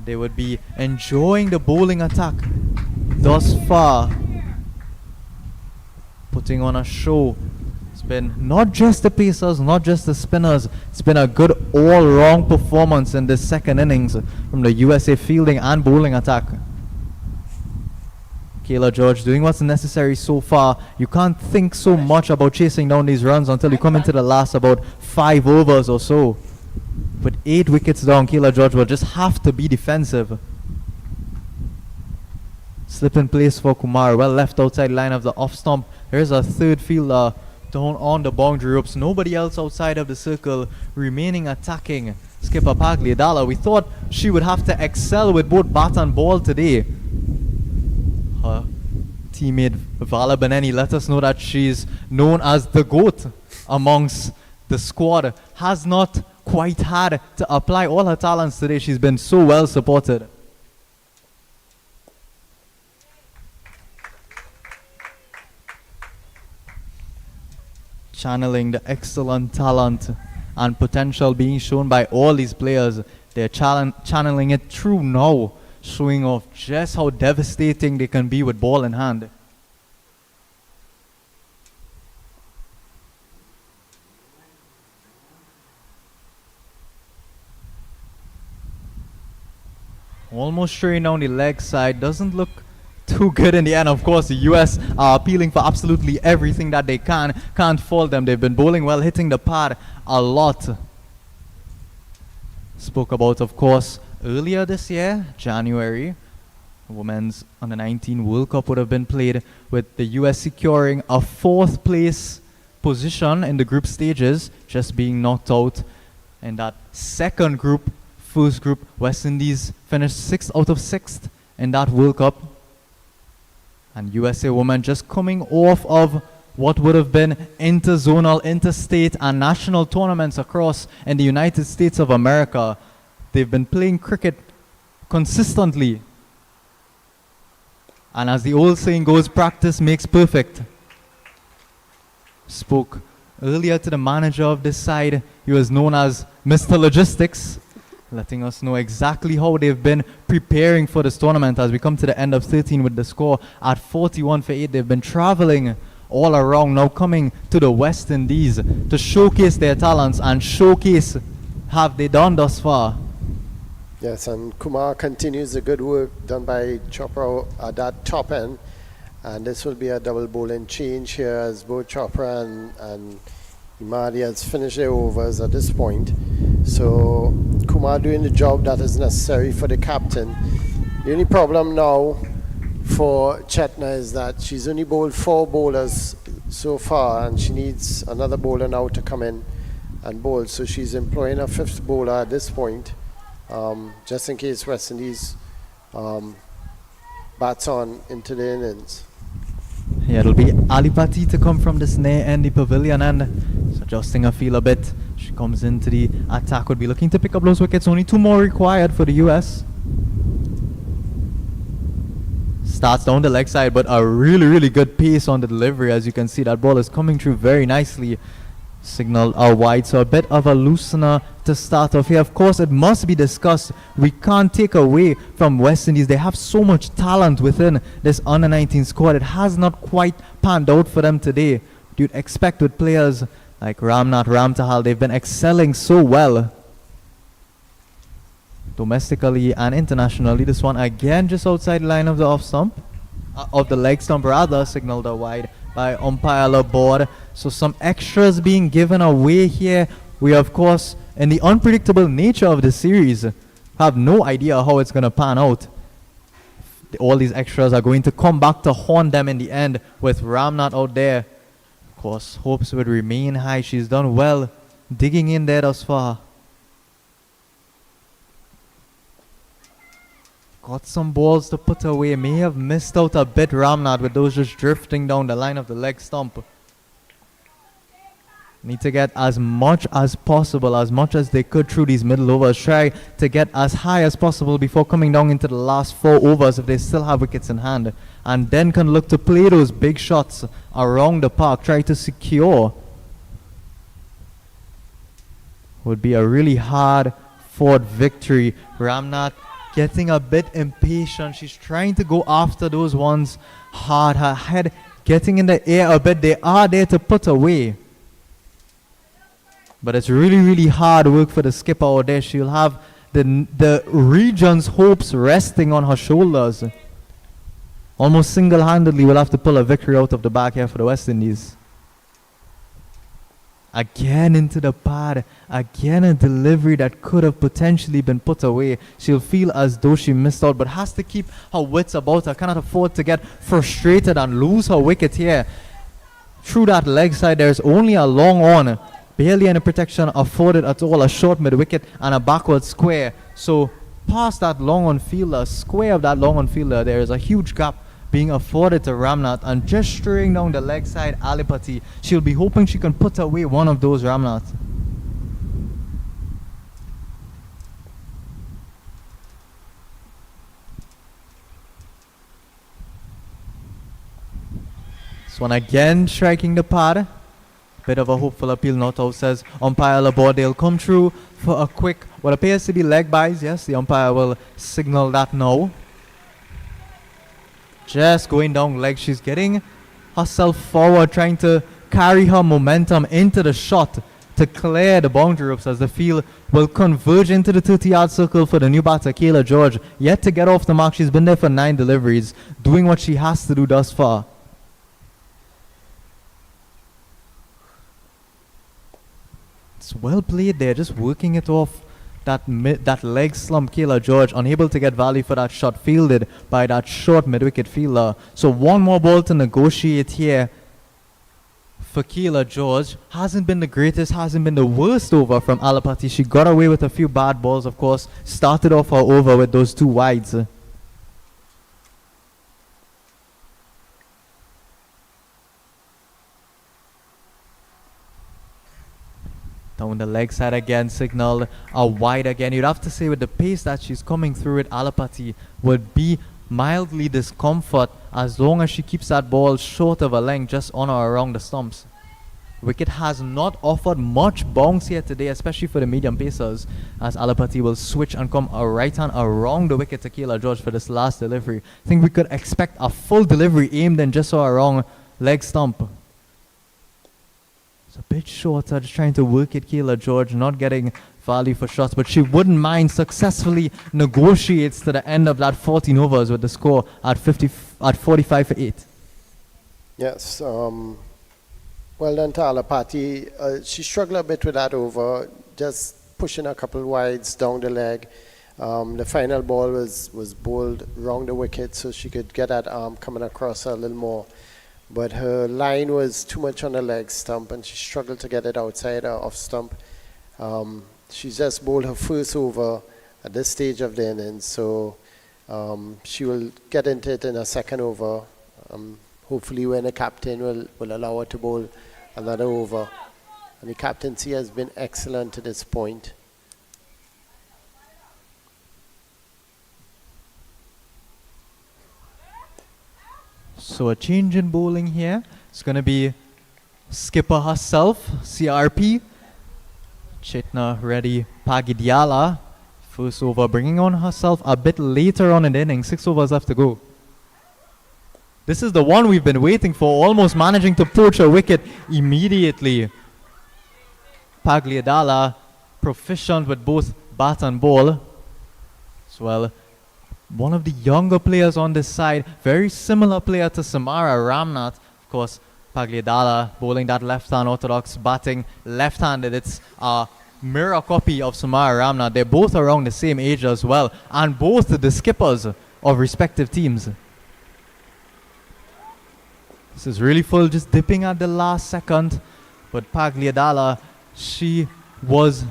They would be enjoying the bowling attack thus far, putting on a show. It's been not just the pacers, not just the spinners. It's been a good all-round performance in this second innings from the USA fielding and bowling attack. Kayla George doing what's necessary so far. You can't think so much about chasing down these runs until you come into the last about 5 overs or so. With 8 wickets down, Kayla George will just have to be defensive. Slip in place for Kumar, well left outside line of the off stump. There's a third fielder down on the boundary ropes. Nobody else outside of the circle remaining attacking. Skipper Pagliadala, we thought she would have to excel with both bat and ball today. Her teammate Vala Beneni let us know that she's known as the GOAT amongst the squad. Has not quite had to apply all her talents today. She's been so well supported. Channeling the excellent talent and potential being shown by all these players. They're channeling it through now, showing off just how devastating they can be with ball in hand. Almost straight down the leg side. Doesn't look too good in the end. Of course, the US are appealing for absolutely everything that they can. Can't fault them. They've been bowling well, hitting the pad a lot. Spoke about, of course, earlier this year, January, the Women's Under-19 World Cup would have been played with the US securing a 4th place position in the group stages, just being knocked out in that second group. First group, West Indies finished 6th out of 6th in that World Cup. And USA women just coming off of what would have been interzonal, interstate and national tournaments across in the United States of America. They've been playing cricket consistently. And as the old saying goes, practice makes perfect. Spoke earlier to the manager of this side. He was known as Mr. Logistics, letting us know exactly how they've been preparing for this tournament as we come to the end of 13 with the score at 41 for 8. They've been traveling all around, now coming to the West Indies to showcase their talents and showcase have they done thus far. Yes, and Kumar continues the good work done by Chopra at that top end. And this will be a double bowling change here as both Chopra and Imadi has finished their overs at this point. So Kumar doing the job that is necessary for the captain. The only problem now for Chetna is that she's only bowled 4 bowlers so far, and she needs another bowler now to come in and bowl. So she's employing a 5th bowler at this point, just in case West Indies bats on into the innings. Yeah, it'll be Alipati to come from this near end, the pavilion end. So adjusting her feel a bit. She comes into the attack, would be looking to pick up those wickets. Only 2 more required for the US. Starts down the leg side, but a really good pace on the delivery. As you can see, that ball is coming through very nicely. Signal out wide, so a bit of a loosener to start off here. Of course, it must be discussed. We can't take away from West Indies. They have so much talent within this under-19 squad. It has not quite panned out for them today. You'd expect with players like Ramnath, Ramtahal, they've been excelling so well domestically and internationally. This one again just outside the line of the off stump, of the leg stump rather, signaled out wide by umpire Laborde. So some extras being given away here. We of course, in the unpredictable nature of the series, have no idea how it's going to pan out. All these extras are going to come back to haunt them in the end, with Ramnath out there. Of course, hopes would remain high. She's done well digging in there thus far. Got some balls to put away. May have missed out a bit, Ramnath, with those just drifting down the line of the leg stump. Need to get as much as possible, as much as they could through these middle overs. Try to get as high as possible before coming down into the last 4 overs if they still have wickets in hand. And then can look to play those big shots around the park. Try to secure. Would be a really hard fought victory. Ramnath getting a bit impatient. She's trying to go after those ones hard. Her head getting in the air a bit. They are there to put away. But it's really hard work for the skipper out there. She'll have the region's hopes resting on her shoulders. Almost single-handedly will have to pull a victory out of the bag here for the West Indies. Again into the pad. Again a delivery that could have potentially been put away. She'll feel as though she missed out, but has to keep her wits about her. Cannot afford to get frustrated and lose her wicket here. Through that leg side, there's only a long on. Barely any protection afforded at all. A short mid-wicket and a backward square. So past that long on fielder, square of that long on fielder, there is a huge gap being afforded to Ramnath, and just straying down the leg side, Alipati. She'll be hoping she can put away one of those, Ramnath. This one again striking the pad. Bit of a hopeful appeal not out, says umpire Laborde. They'll come through for a quick, what appears to be leg byes. Yes, the umpire will signal that now. Just going down leg. She's getting herself forward, trying to carry her momentum into the shot to clear the boundary ropes, as the field will converge into the 30-yard circle for the new batter, Kayla George. Yet to get off the mark. She's been there for 9 deliveries, doing what she has to do thus far. It's well played there, just working it off that leg slump. Kayla George unable to get value for that shot, fielded by that short mid-wicket fielder. So one more ball to negotiate here for Kayla George. Hasn't been the greatest, hasn't been the worst over from Alipati. She got away with a few bad balls, of course. Started off her over with those 2 wides. Down the leg side again, signal a wide again. You'd have to say with the pace that she's coming through it, Alipati would be mildly discomfort as long as she keeps that ball short of a length, just on or around the stumps. Wicket has not offered much bounce here today, especially for the medium pacers, as Alipati will switch and come a right hand around the wicket to Kayla George for this last delivery. I think we could expect a full delivery aimed in just so around leg stump. It's a bit shorter, just trying to work it. Kayla George not getting value for shots, but she wouldn't mind. Successfully negotiates to the end of that 14 overs with the score at 45 for 8. Yes. Well done to Alapati. She struggled a bit with that over, just pushing a couple wides down the leg. The final ball was bowled round the wicket, so she could get that arm coming across her a little more. But her line was too much on the leg stump, and she struggled to get it outside her off stump. She just bowled her first over at this stage of the innings, so she will get into it in a second over. Hopefully when the captain will allow her to bowl another over. And the captaincy has been excellent to this point. So a change in bowling here. It's going to be skipper herself, CRP. Chetna Reddy Pagidiala. First over, bringing on herself a bit later on in the inning. 6 overs left to go. This is the one we've been waiting for, almost managing to poach a wicket immediately. Pagliadala, proficient with both bat and ball. As well, one of the younger players on this side, very similar player to Samara Ramnath. Of course, Pagliadala bowling that left-hand orthodox, batting left-handed. It's a mirror copy of Samara Ramnath. They're both around the same age as well, and both the skippers of respective teams. This is really full, just dipping at the last second. But Pagliadala, she was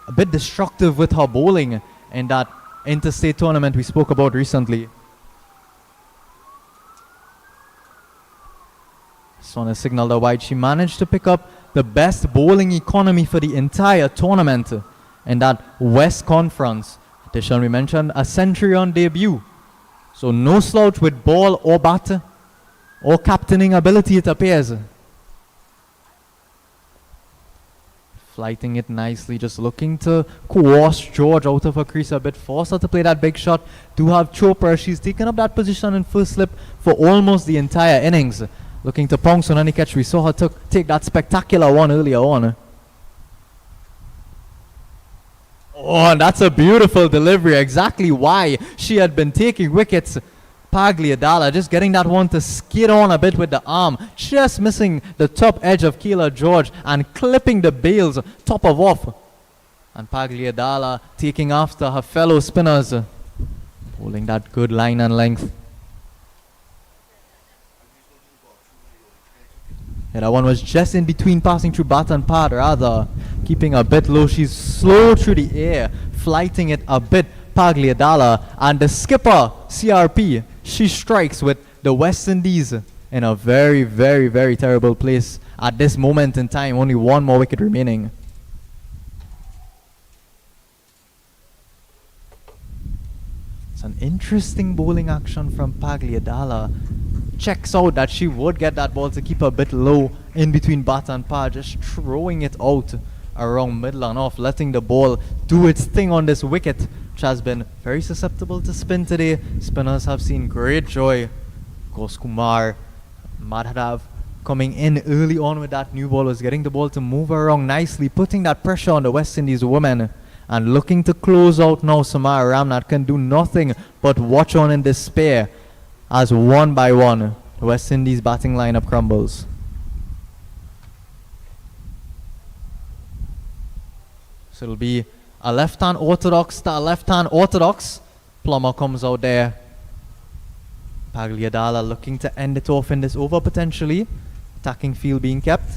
a bit destructive with her bowling in that interstate tournament we spoke about recently. So on a signal the wide, she managed to pick up the best bowling economy for the entire tournament in that West Conference. Additionally, we mentioned a century on debut. So no slouch with ball or bat or captaining ability, it appears. Flighting it nicely, just looking to coerce George out of her crease a bit, force her to play that big shot. Do have Chopra, she's taken up that position in first slip for almost the entire innings. Looking to pounce on any catch. We saw her take that spectacular one earlier on. Oh, and that's a beautiful delivery, exactly why she had been taking wickets. Pagliadala just getting that one to skid on a bit with the arm, just missing the top edge of Keela George and clipping the bails top of off. And Pagliadala taking after her fellow spinners, holding that good line and length. Yeah, that one was just in between, passing through bat and pad, rather keeping a bit low. She's slow through the air, flighting it a bit. Pagliadala, and the skipper CRP, she strikes with the West Indies in a very, very, very terrible place at this moment in time. Only one more wicket remaining. It's an interesting bowling action from Pagliadala. Checks out that she would get that ball to keep a bit low in between bat and pad, just throwing it out around middle and off, letting the ball do its thing on this wicket, which has been very susceptible to spin today. Spinners have seen great joy. Of course, Kumar Madhav coming in early on with that new ball was getting the ball to move around nicely, putting that pressure on the West Indies women. And looking to close out now, Samara Ramnath can do nothing but watch on in despair as one by one the West Indies batting lineup crumbles. So it'll be a left-hand orthodox to a left-hand orthodox. Plummer comes out there. Pagliadala looking to end it off in this over potentially. Attacking field being kept.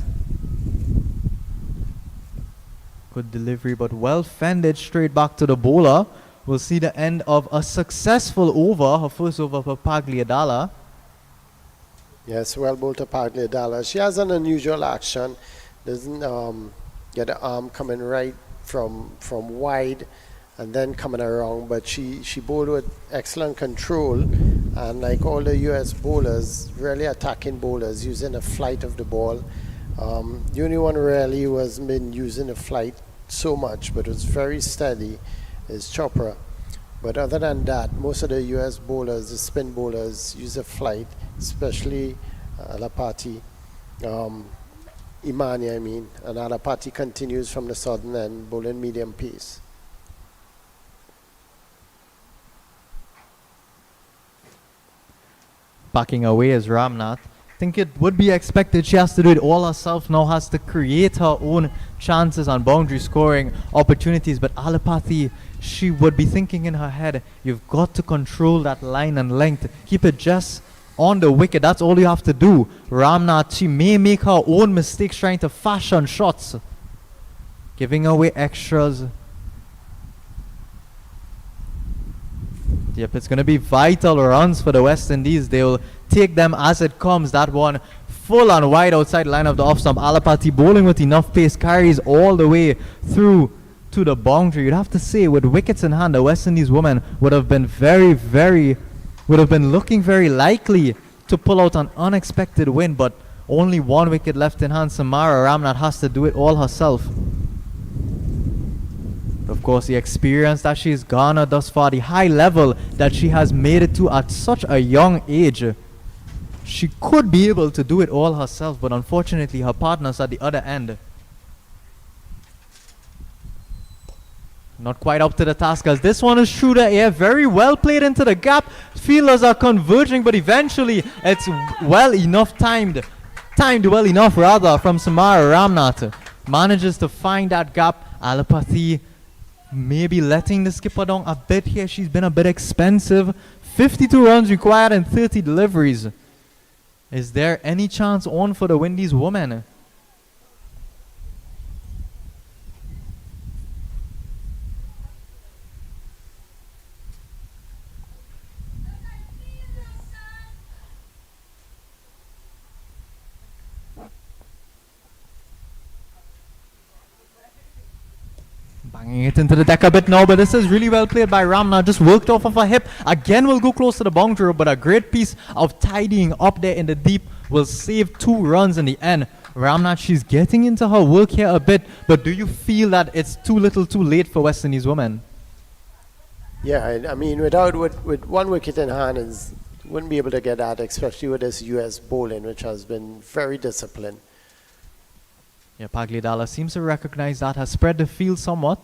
Good delivery, but well fended straight back to the bowler. We'll see the end of a successful over, her first over for Pagliadala. Yes, well bowled to Pagliadala. She has an unusual action. Doesn't get the arm coming right from wide and then coming around, but she bowled with excellent control, and like all the US bowlers, really attacking bowlers using the flight of the ball. The only one really was been using the flight so much, but it was very steady, is Chopra. But other than that, most of the US bowlers, the spin bowlers, use the flight, especially Alapati. Imani, and Alapati continues from the southern end, bowling medium pace. Backing away is Ramnath. think it would be expected. She has to do it all herself now, has to create her own chances and boundary scoring opportunities. But Alapati, she would be thinking in her head, you've got to control that line and length. Keep it just on the wicket. That's all you have to do. Ramnath, she may make her own mistakes trying to fashion shots, giving away extras. Yep, it's going to be vital runs for the West Indies. They will take them as it comes. That one full and wide outside line of the off stump. Alapati bowling with enough pace, carries all the way through to the boundary. You'd have to say, with wickets in hand, the West Indies women would have been looking very likely to pull out an unexpected win, but only one wicket left in hand. Samara Ramnath has to do it all herself. Of course, the experience that she's garnered thus far, the high level that she has made it to at such a young age, she could be able to do it all herself, but unfortunately her partners at the other end not quite up to the task, as this one is through the air, very well played into the gap. Fielders are converging, but eventually it's timed well enough rather from Samara Ramnath. Manages to find that gap. Alapati maybe letting the skipper down a bit here. She's been a bit expensive. 52 runs required and 30 deliveries. Is there any chance on for the Windies women? Banging it into the deck a bit now, but this is really well played by Ramnath. Just worked off of her hip. Again will go close to the boundary, but a great piece of tidying up there in the deep will save 2 runs in the end. Ramnath, she's getting into her work here a bit, but do you feel that it's too little too late for West Indies women? Yeah, I mean, with 1 wicket in hand, wouldn't be able to get that, especially with this US bowling, which has been very disciplined. Yeah, Pagliadala seems to recognize that, has spread the field somewhat.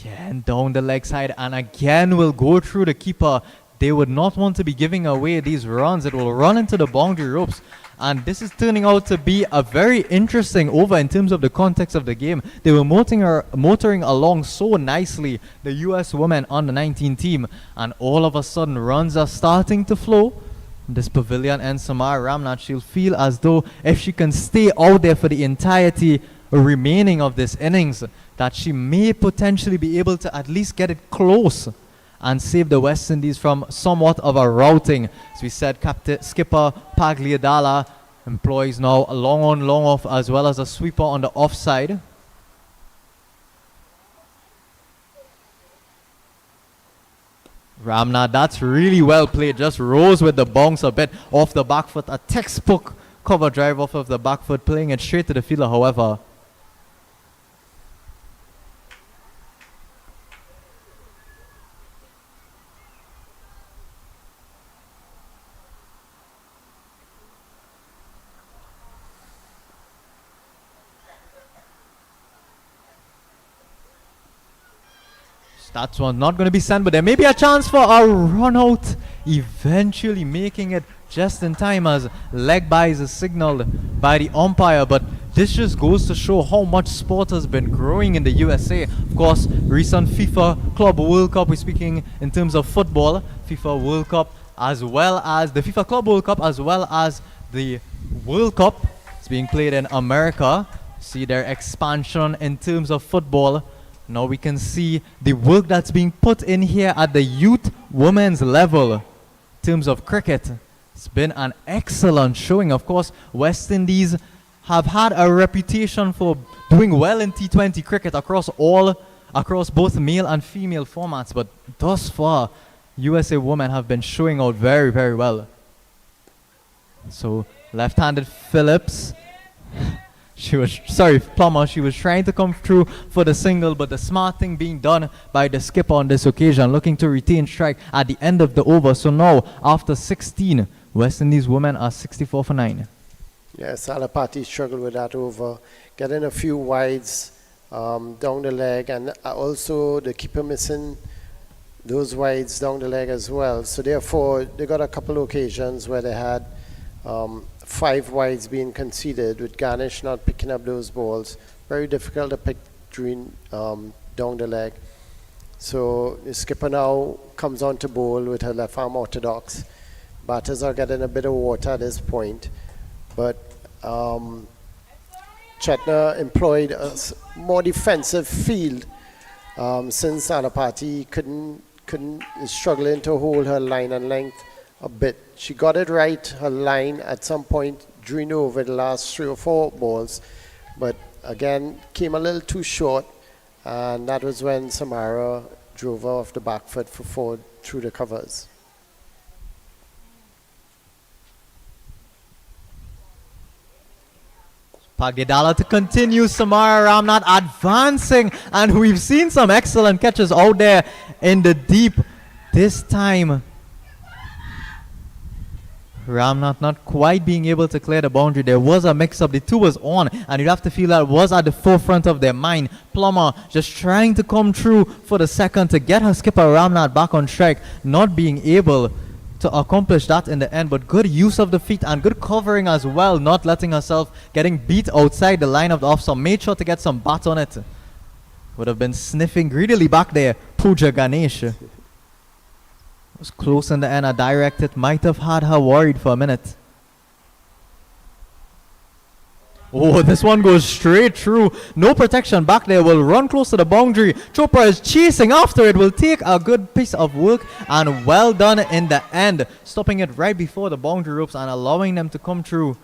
Again down the leg side, and again will go through the keeper. They would not want to be giving away these runs. It will run into the boundary ropes, and this is turning out to be a very interesting over in terms of the context of the game. They were motoring along so nicely, the US women on the 19 team, and all of a sudden runs are starting to flow. This pavilion and Samara Ramnath, she'll feel as though if she can stay out there for the entirety remaining of this innings, that she may potentially be able to at least get it close and save the West Indies from somewhat of a routing. As we said, skipper Pagliadala employs now a long on, long off, as well as a sweeper on the offside. Ramnath, that's really well played. Just rose with the bounce a bit off the back foot. A textbook cover drive off of the back foot, playing it straight to the fielder, however. That's one not going to be sent, but there may be a chance for a run out, eventually making it just in time as leg byes is signaled by the umpire. But this just goes to show how much sport has been growing in the USA. Of course, recent FIFA Club World Cup, we're speaking in terms of football, FIFA World Cup, as well as the FIFA Club World Cup, as well as the World Cup. It's being played in America. See their expansion in terms of football. Now we can see the work that's being put in here at the youth women's level. In terms of cricket, it's been an excellent showing. Of course, West Indies have had a reputation for doing well in T20 cricket across both male and female formats, but thus far, USA women have been showing out very, very well. So, left-handed Phillips. Plummer, she was trying to come through for the single, but the smart thing being done by the skipper on this occasion, looking to retain strike at the end of the over. So now, after 16, West Indies women are 64 for 9. Yes, Alapati struggled with that over, getting a few wides down the leg, and also the keeper missing those wides down the leg as well. So therefore, they got a couple of occasions where they had 5 wides being conceded, with Ganesh not picking up those balls. Very difficult to pick down the leg. So the skipper now comes on to bowl with her left arm orthodox. Batters are getting a bit of water at this point, but Chetna employed a more defensive field since Anapati is struggling to hold her line and length a bit. She got it right, her line at some point during over the last 3 or 4 balls, but again came a little too short, and that was when Samara drove her off the back foot for 4 through the covers. Pagdala to continue, Samara Ramnath advancing, and we've seen some excellent catches out there in the deep. This time Ramnath not quite being able to clear the boundary. There was a mix-up, the 2 was on, and you'd have to feel that was at the forefront of their mind. Plummer just trying to come through for the second to get her skipper Ramnath back on strike, not being able to accomplish that in the end, but good use of the feet and good covering as well, not letting herself getting beat outside the line of the off stump. Made sure to get some bat on it. Would have been sniffing greedily back there, Pooja Ganesh. Was close in the end, a direct hit might have had her worried for a minute. Oh, this one goes straight through. No protection back there. Will run close to the boundary. Chopra is chasing after it. Will take a good piece of work, and well done in the end. Stopping it right before the boundary ropes and allowing them to come through.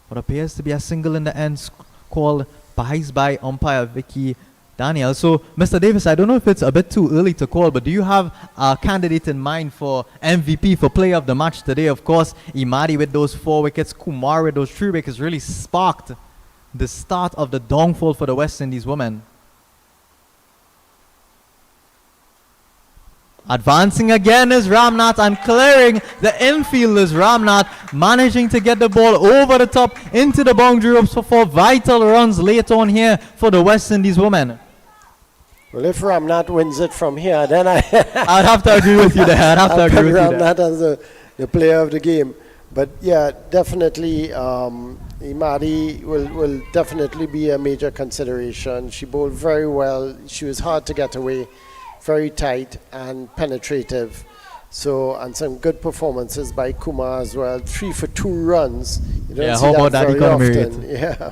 What appears to be a single in the end, called by umpire Vicky Daniel. So, Mr. Davis, I don't know if it's a bit too early to call, but do you have a candidate in mind for MVP, for player of the match today? Of course, Imadi with those 4 wickets, Kumar with those 3 wickets really sparked the start of the downfall for the West Indies women. Advancing again is Ramnath, and clearing the infield is Ramnath, managing to get the ball over the top into the boundary ropes for 4 vital runs late on here for the West Indies women. Well, if Ramnath wins it from here, then I'd have to agree with you there. I'd have to agree with you there. Ramnath as the player of the game. But yeah, definitely Imadi will definitely be a major consideration. She bowled very well. She was hard to get away, very tight and penetrative. So, and some good performances by Kumar as well. 3 for 2 runs. You don't see that very often. Yeah.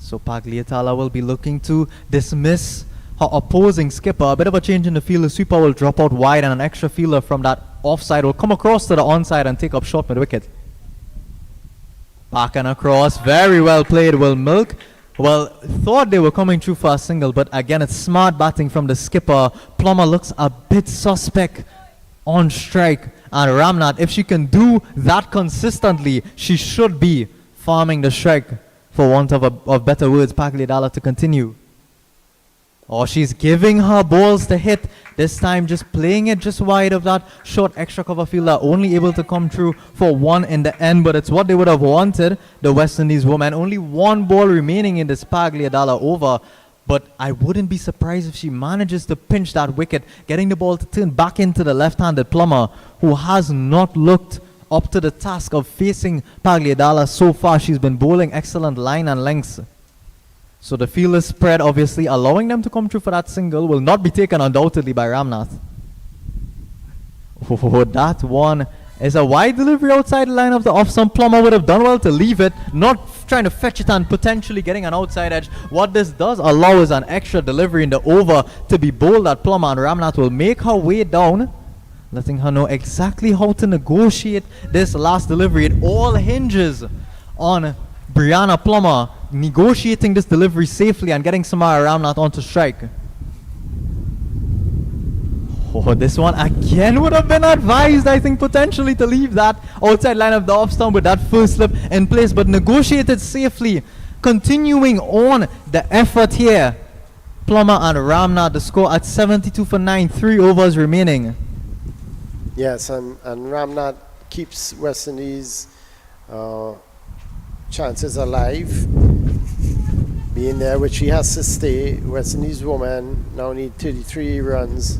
So Pagliatala will be looking to dismiss her opposing skipper. A bit of a change in the field. The sweeper will drop out wide, and an extra fielder from that offside will come across to the onside and take up short mid-wicket. Back and across. Very well played, Will Milk. Well, thought they were coming through for a single, but again, it's smart batting from the skipper. Plummer looks a bit suspect on strike. And Ramnath, if she can do that consistently, she should be farming the strike, for want of better words. Pagliadala to continue. Oh, she's giving her balls to hit. This time just playing it just wide of that short extra cover fielder. Only able to come through for 1 in the end, but it's what they would have wanted, the West Indies women. Only 1 ball remaining in this Pagliadala over. But I wouldn't be surprised if she manages to pinch that wicket, getting the ball to turn back into the left-handed Plummer, who has not looked up to the task of facing Pagliadala so far. She's been bowling excellent line and lengths. So the field is spread, obviously, allowing them to come through for that single. Will not be taken undoubtedly by Ramnath. Oh, that one is a wide delivery outside the line of the off. Some Plummer would have done well to leave it, not trying to fetch it and potentially getting an outside edge. What this does allow is an extra delivery in the over to be bowled at Plummer, and Ramnath will make her way down, letting her know exactly how to negotiate this last delivery. It all hinges on Brianna Plummer negotiating this delivery safely and getting Samara Ramnath onto strike. Oh, this one again would have been advised, I think, potentially to leave that outside line of the off stump with that first slip in place, but negotiated safely. Continuing on the effort here, Plummer and Ramnath, the score at 72 for 9, 3 overs remaining. Yes, and Ramnath keeps West Indies chances alive, being there, which she has to stay. West Indies women now need 33 runs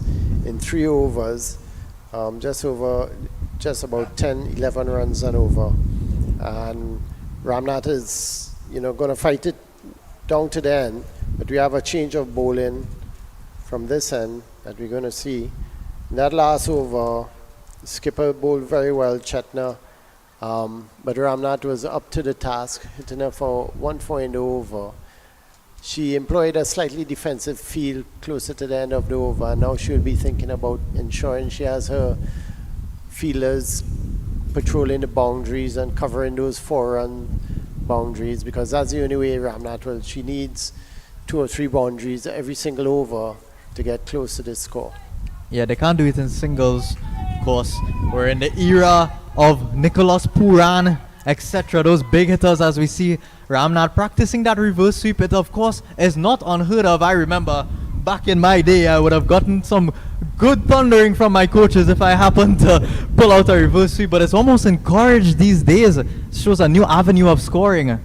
in 3 overs, just about 10, 11 runs and over. And Ramnath is, going to fight it down to the end, but we have a change of bowling from this end that we're going to see. In that last over, skipper bowled very well, Chetna, but Ramnath was up to the task, hitting her for 1 over. She employed a slightly defensive field closer to the end of the over, and now she'll be thinking about ensuring she has her fielders patrolling the boundaries and covering those 4-run boundaries, because that's the only way Ramnath will. She needs 2 or 3 boundaries every single over to get close to this score. Yeah, they can't do it in singles. Of course, we're in the era of Nicholas Puran, etc. Those big hitters, as we see Ramnath practicing that reverse sweep. It, of course, is not unheard of. I remember back in my day, I would have gotten some good thundering from my coaches if I happened to pull out a reverse sweep, but it's almost encouraged these days. It shows a new avenue of scoring.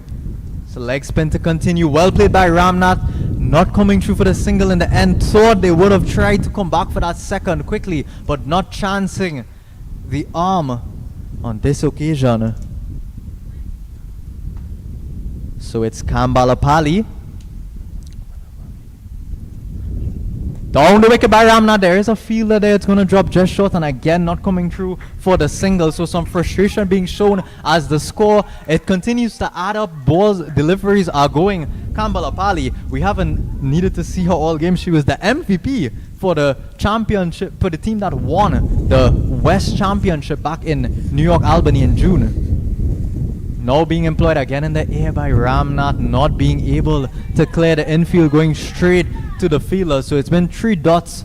So leg spin to continue. Well played by Ramnath. Not coming through for the single in the end. Thought they would have tried to come back for that second quickly, but not chancing the arm on this occasion. So it's Kambalapali. Down the wicket by Ramnath. There is a fielder there. It's going to drop just short, and again not coming through for the single. So some frustration being shown as the score. It continues to add up. Balls deliveries are going. Kambalapali, we haven't needed to see her all game. She was the MVP for the championship, for the team that won the West Championship back in New York, Albany in June. Now being employed again in the air by Ramnath, not being able to clear the infield, going straight to the fielder. So it's been 3 dots.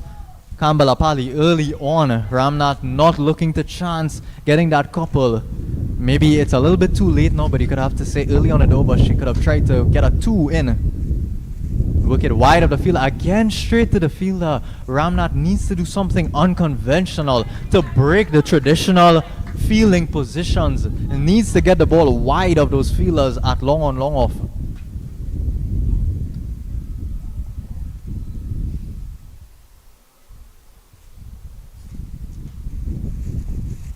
Kambalapali early on. Ramnath not looking to chance getting that couple. Maybe it's a little bit too late now, but you could have to say early on in the over she could have tried to get a 2 in. Wicket wide of the field, again straight to the fielder. Ramnath needs to do something unconventional to break the traditional fielding positions. Needs to get the ball wide of those fielders at long on, long off.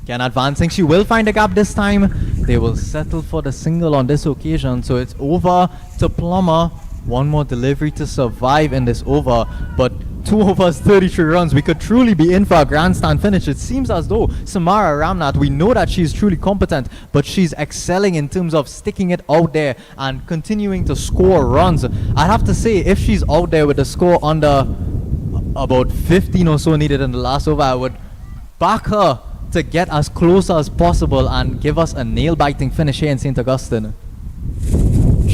Again advancing, she will find a gap this time. They will settle for the single on this occasion. So it's over to Plummer. One more delivery to survive in this over. But 2 overs, 33 runs. We could truly be in for a grandstand finish. It seems as though Samara Ramnath, we know that she's truly competent, but she's excelling in terms of sticking it out there and continuing to score runs. I'd have to say, if she's out there with the score under about 15 or so needed in the last over, I would back her to get as close as possible and give us a nail-biting finish here in St. Augustine.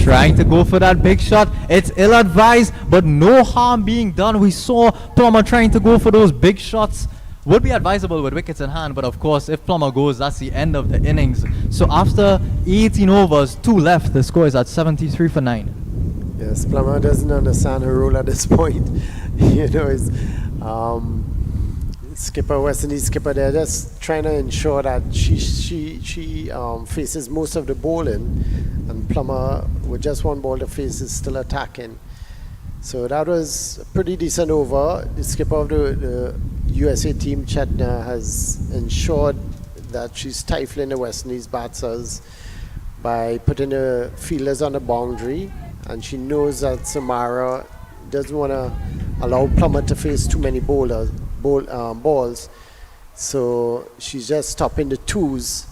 Trying to go for that big shot. It's ill-advised, but no harm being done. We saw Plummer trying to go for those big shots. Would be advisable with wickets in hand, but of course, if Plummer goes, that's the end of the innings. So after 18 overs, 2 left, the score is at 73 for 9. Yes, Plummer doesn't understand her role at this point. It's skipper, West Indies skipper, they're just trying to ensure that she faces most of the bowling, and Plummer with just 1 ball to face is still attacking. So that was a pretty decent over. The skipper of the USA team, Chetna, has ensured that she's stifling the West Indies batsers by putting the fielders on the boundary, and she knows that Samara doesn't want to allow Plummer to face too many balls. So she's just stopping the 2s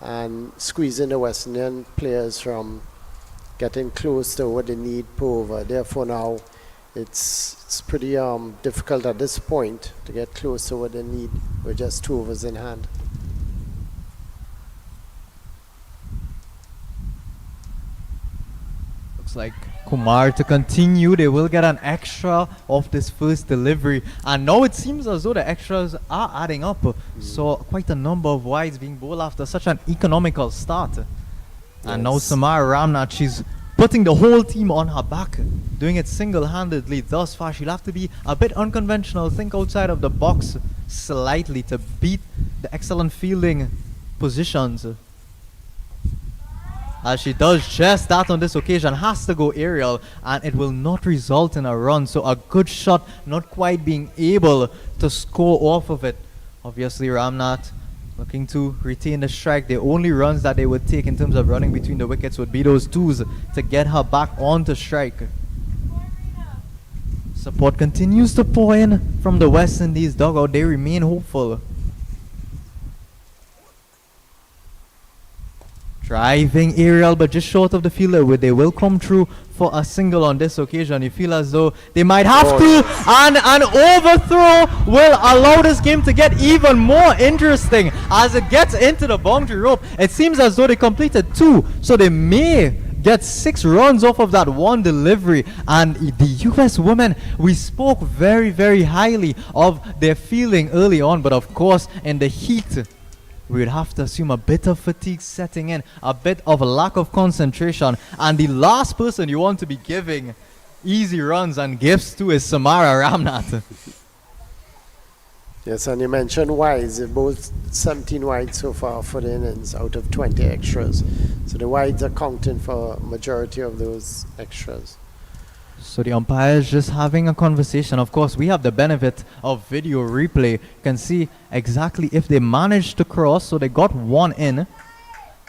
and squeezing the West Indian players from getting close to what they need per over. Therefore now it's pretty difficult at this point to get close to what they need with just 2 overs in hand. Looks like Kumar to continue. They will get an extra of this first delivery, and now it seems as though the extras are adding up. So quite a number of wides being bowled after such an economical start. Yes. And now Samara Ramnath, she's putting the whole team on her back, doing it single-handedly thus far. She'll have to be a bit unconventional, think outside of the box slightly to beat the excellent fielding positions. as she does just that on this occasion. Has to go aerial, and it will not result in a run. So a good shot, not quite being able to score off of it. Obviously, Ramnath looking to retain the strike. The only runs that they would take in terms of running between the wickets would be those twos to get her back onto strike. Support continues to pour in from the West Indies dugout. They remain hopeful. Driving aerial, but just short of the fielder. They will come through for a single on this occasion. You feel as though they might have to, and an overthrow will allow this game to get even more interesting as it gets into the boundary rope. It seems as though they completed 2, so they may get 6 runs off of that one delivery. And the US women, we spoke very, very highly of their fielding early on, but of course in the heat we would have to assume a bit of fatigue setting in, a bit of a lack of concentration. And the last person you want to be giving easy runs and gifts to is Samara Ramnath. Yes, and you mentioned wides. They're both 17 wides so far for the innings out of 20 extras. So the wides are counting for a majority of those extras. So the umpire is just having a conversation. Of course, we have the benefit of video replay. You can see exactly if they managed to cross. So they got 1 in.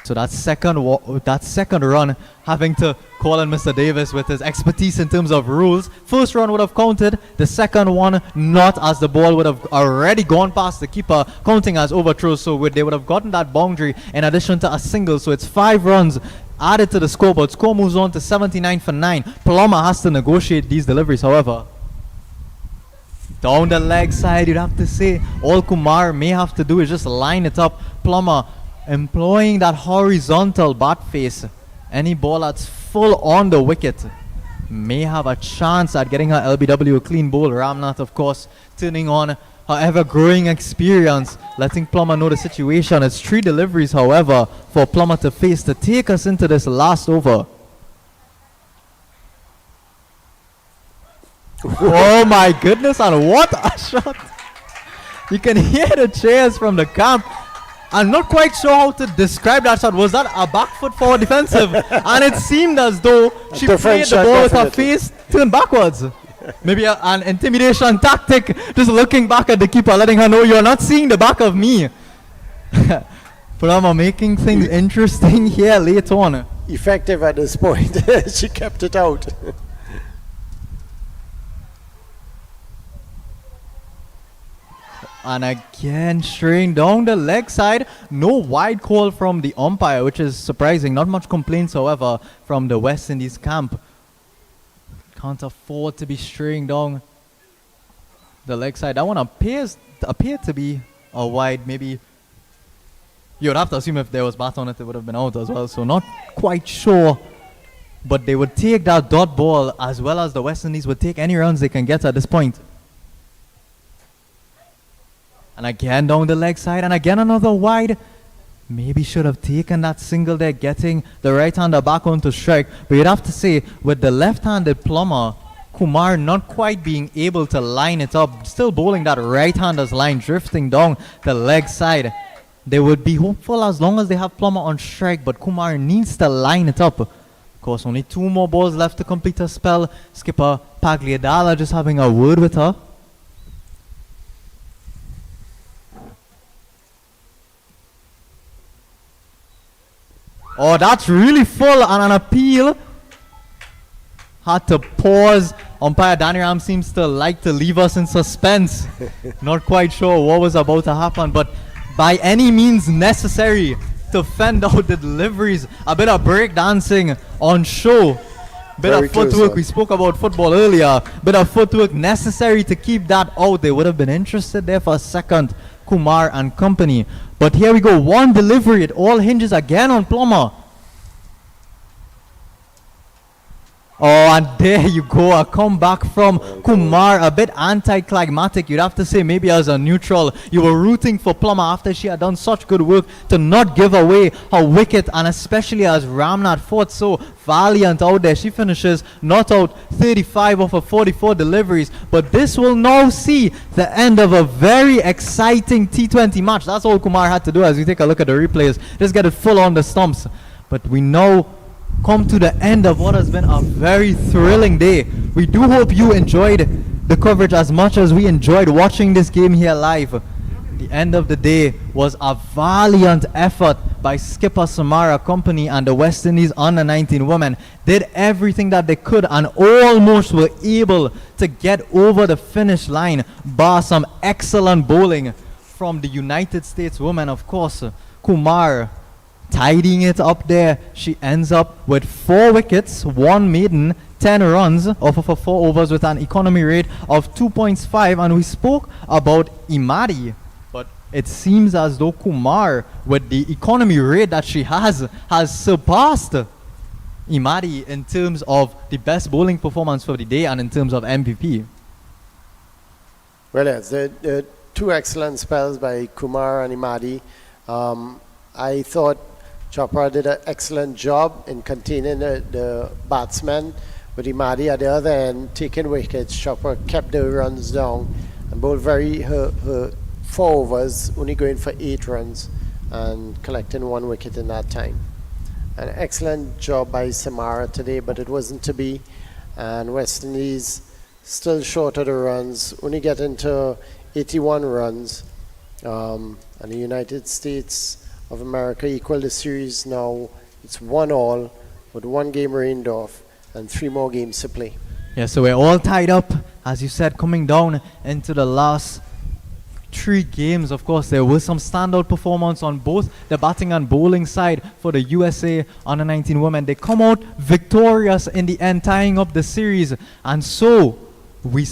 So that second run, having to call in Mr. Davis with his expertise in terms of rules. First run would have counted. The second one not, as the ball would have already gone past the keeper, counting as overthrow. So they would have gotten that boundary in addition to a single. So it's 5 runs added to the scoreboard. Score moves on to 79 for 9. Plummer has to negotiate these deliveries, however. Down the leg side, you'd have to say all Kumar may have to do is just line it up. Plummer employing that horizontal bat face. Any ball that's full on the wicket may have a chance at getting her LBW a clean bowl. Ramnath, of course, turning on her ever-growing experience, letting Plummer know the situation. It's 3 deliveries, however, for Plummer to face to take us into this last over. Oh my goodness, and what a shot! You can hear the cheers from the camp. I'm not quite sure how to describe that shot. Was that a back foot forward defensive? And it seemed as though she played the ball with her face turned backwards. Maybe an intimidation tactic, just looking back at the keeper, letting her know you're not seeing the back of me. Plummer making things interesting here late on. Effective at this point. She kept it out. And again, straying down the leg side. No wide call from the umpire, which is surprising. Not much complaints, however, from the West Indies camp. Can't afford to be straying down the leg side. That one appeared to be a wide. Maybe you would have to assume if there was bat on it, it would have been out as well. So not quite sure. But they would take that dot ball, as well as the West Indies would take any runs they can get at this point. And again down the leg side, and again another wide. Maybe should have taken that single there, getting the right-hander back onto strike. But you'd have to say, with the left-handed Plummer, Kumar not quite being able to line it up, still bowling that right-hander's line, drifting down the leg side. They would be hopeful as long as they have Plummer on strike, but Kumar needs to line it up. Of course, only 2 more balls left to complete her spell. Skipper Pagliadala just having a word with her. Oh, that's really full, and an appeal. Had to pause. Umpire Danny Ram seems to like to leave us in suspense. Not quite sure what was about to happen, but by any means necessary to fend out the deliveries. A bit of break dancing on show. Bit of footwork. We spoke about football earlier. Bit of footwork necessary to keep that out. They would have been interested there for a second, Kumar and company. But here we go, 1 delivery. It all hinges again on Plummer. Oh, and there you go, a comeback from Kumar, a bit anticlimactic. You'd have to say, maybe as a neutral, you were rooting for Plummer after she had done such good work to not give away her wicket, and especially as Ramnath fought so valiant out there. She finishes not out 35 of her 44 deliveries, but this will now see the end of a very exciting T20 match. That's all Kumar had to do as we take a look at the replays. Just get it full on the stumps. But we now come to the end of what has been a very thrilling day. We do hope you enjoyed the coverage as much as we enjoyed watching this game here live. The end of the day was a valiant effort by skipper Samara Company, and the West Indies under-19 women did everything that they could and almost were able to get over the finish line, bar some excellent bowling from the United States women. Of course, Kumar tidying it up there. She ends up with 4 wickets, 1 maiden, 10 runs off of her 4 overs with an economy rate of 2.5. And we spoke about Imadi, but it seems as though Kumar, with the economy rate that she has surpassed Imadi in terms of the best bowling performance for the day and in terms of MVP. Well, yes, the 2 excellent spells by Kumar and Imadi. I thought Chopra did an excellent job in containing the batsmen, but Imadi at the other end taking wickets. Chopra kept the runs down and bowled her 4 overs, only going for 8 runs and collecting 1 wicket in that time. An excellent job by Samara today, but it wasn't to be. And West Indies still short of the runs, only getting to 81 runs. And the United States of America equal the series now. It's 1-1 with 1 game rained off and 3 more games to play. Yeah, so we're all tied up, as you said, coming down into the last 3 games. Of course, there was some standout performance on both the batting and bowling side for the USA under-19 women. They come out victorious in the end, tying up the series, and so we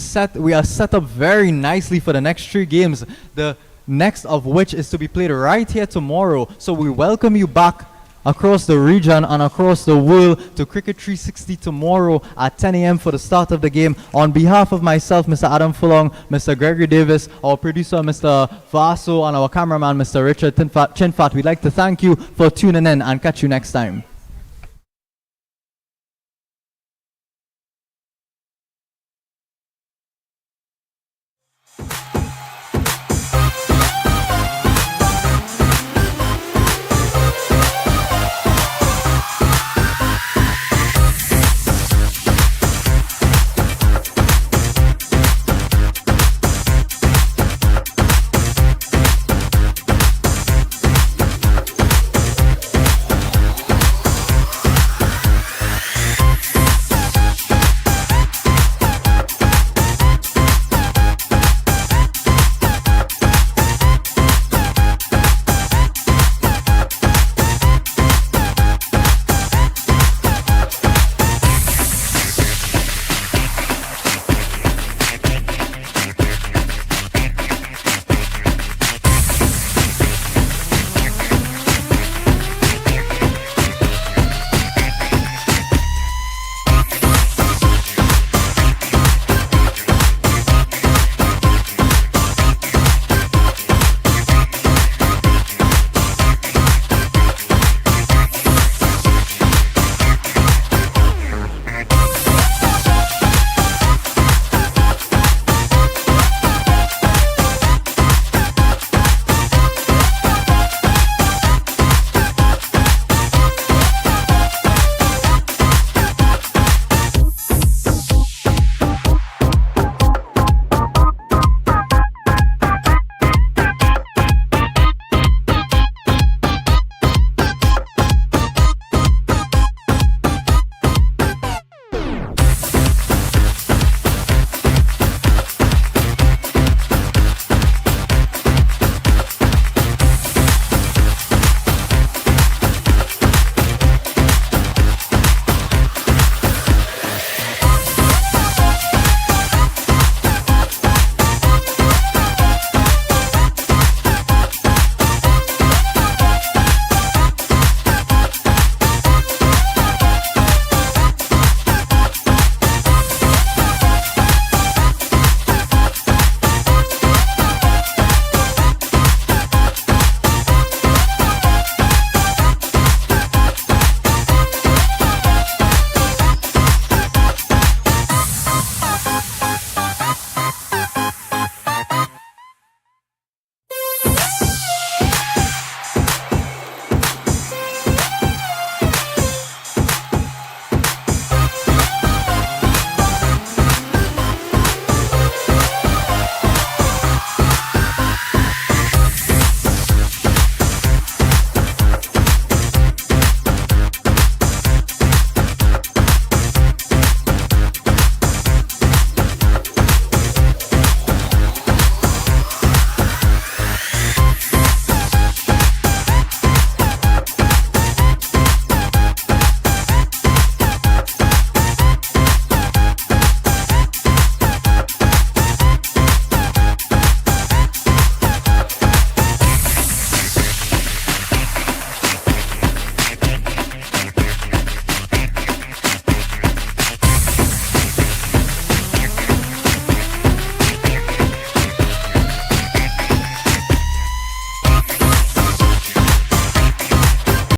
are set up very nicely for the next 3 games. The next of which is to be played right here tomorrow. So we welcome you back across the region and across the world to Cricket 360 tomorrow at 10 a.m. for the start of the game. On behalf of myself, Mr. Adam Fulong, Mr. Gregory Davis, our producer, Mr. Vaso, and our cameraman, Mr. Richard Chinfat, we'd like to thank you for tuning in and catch you next time.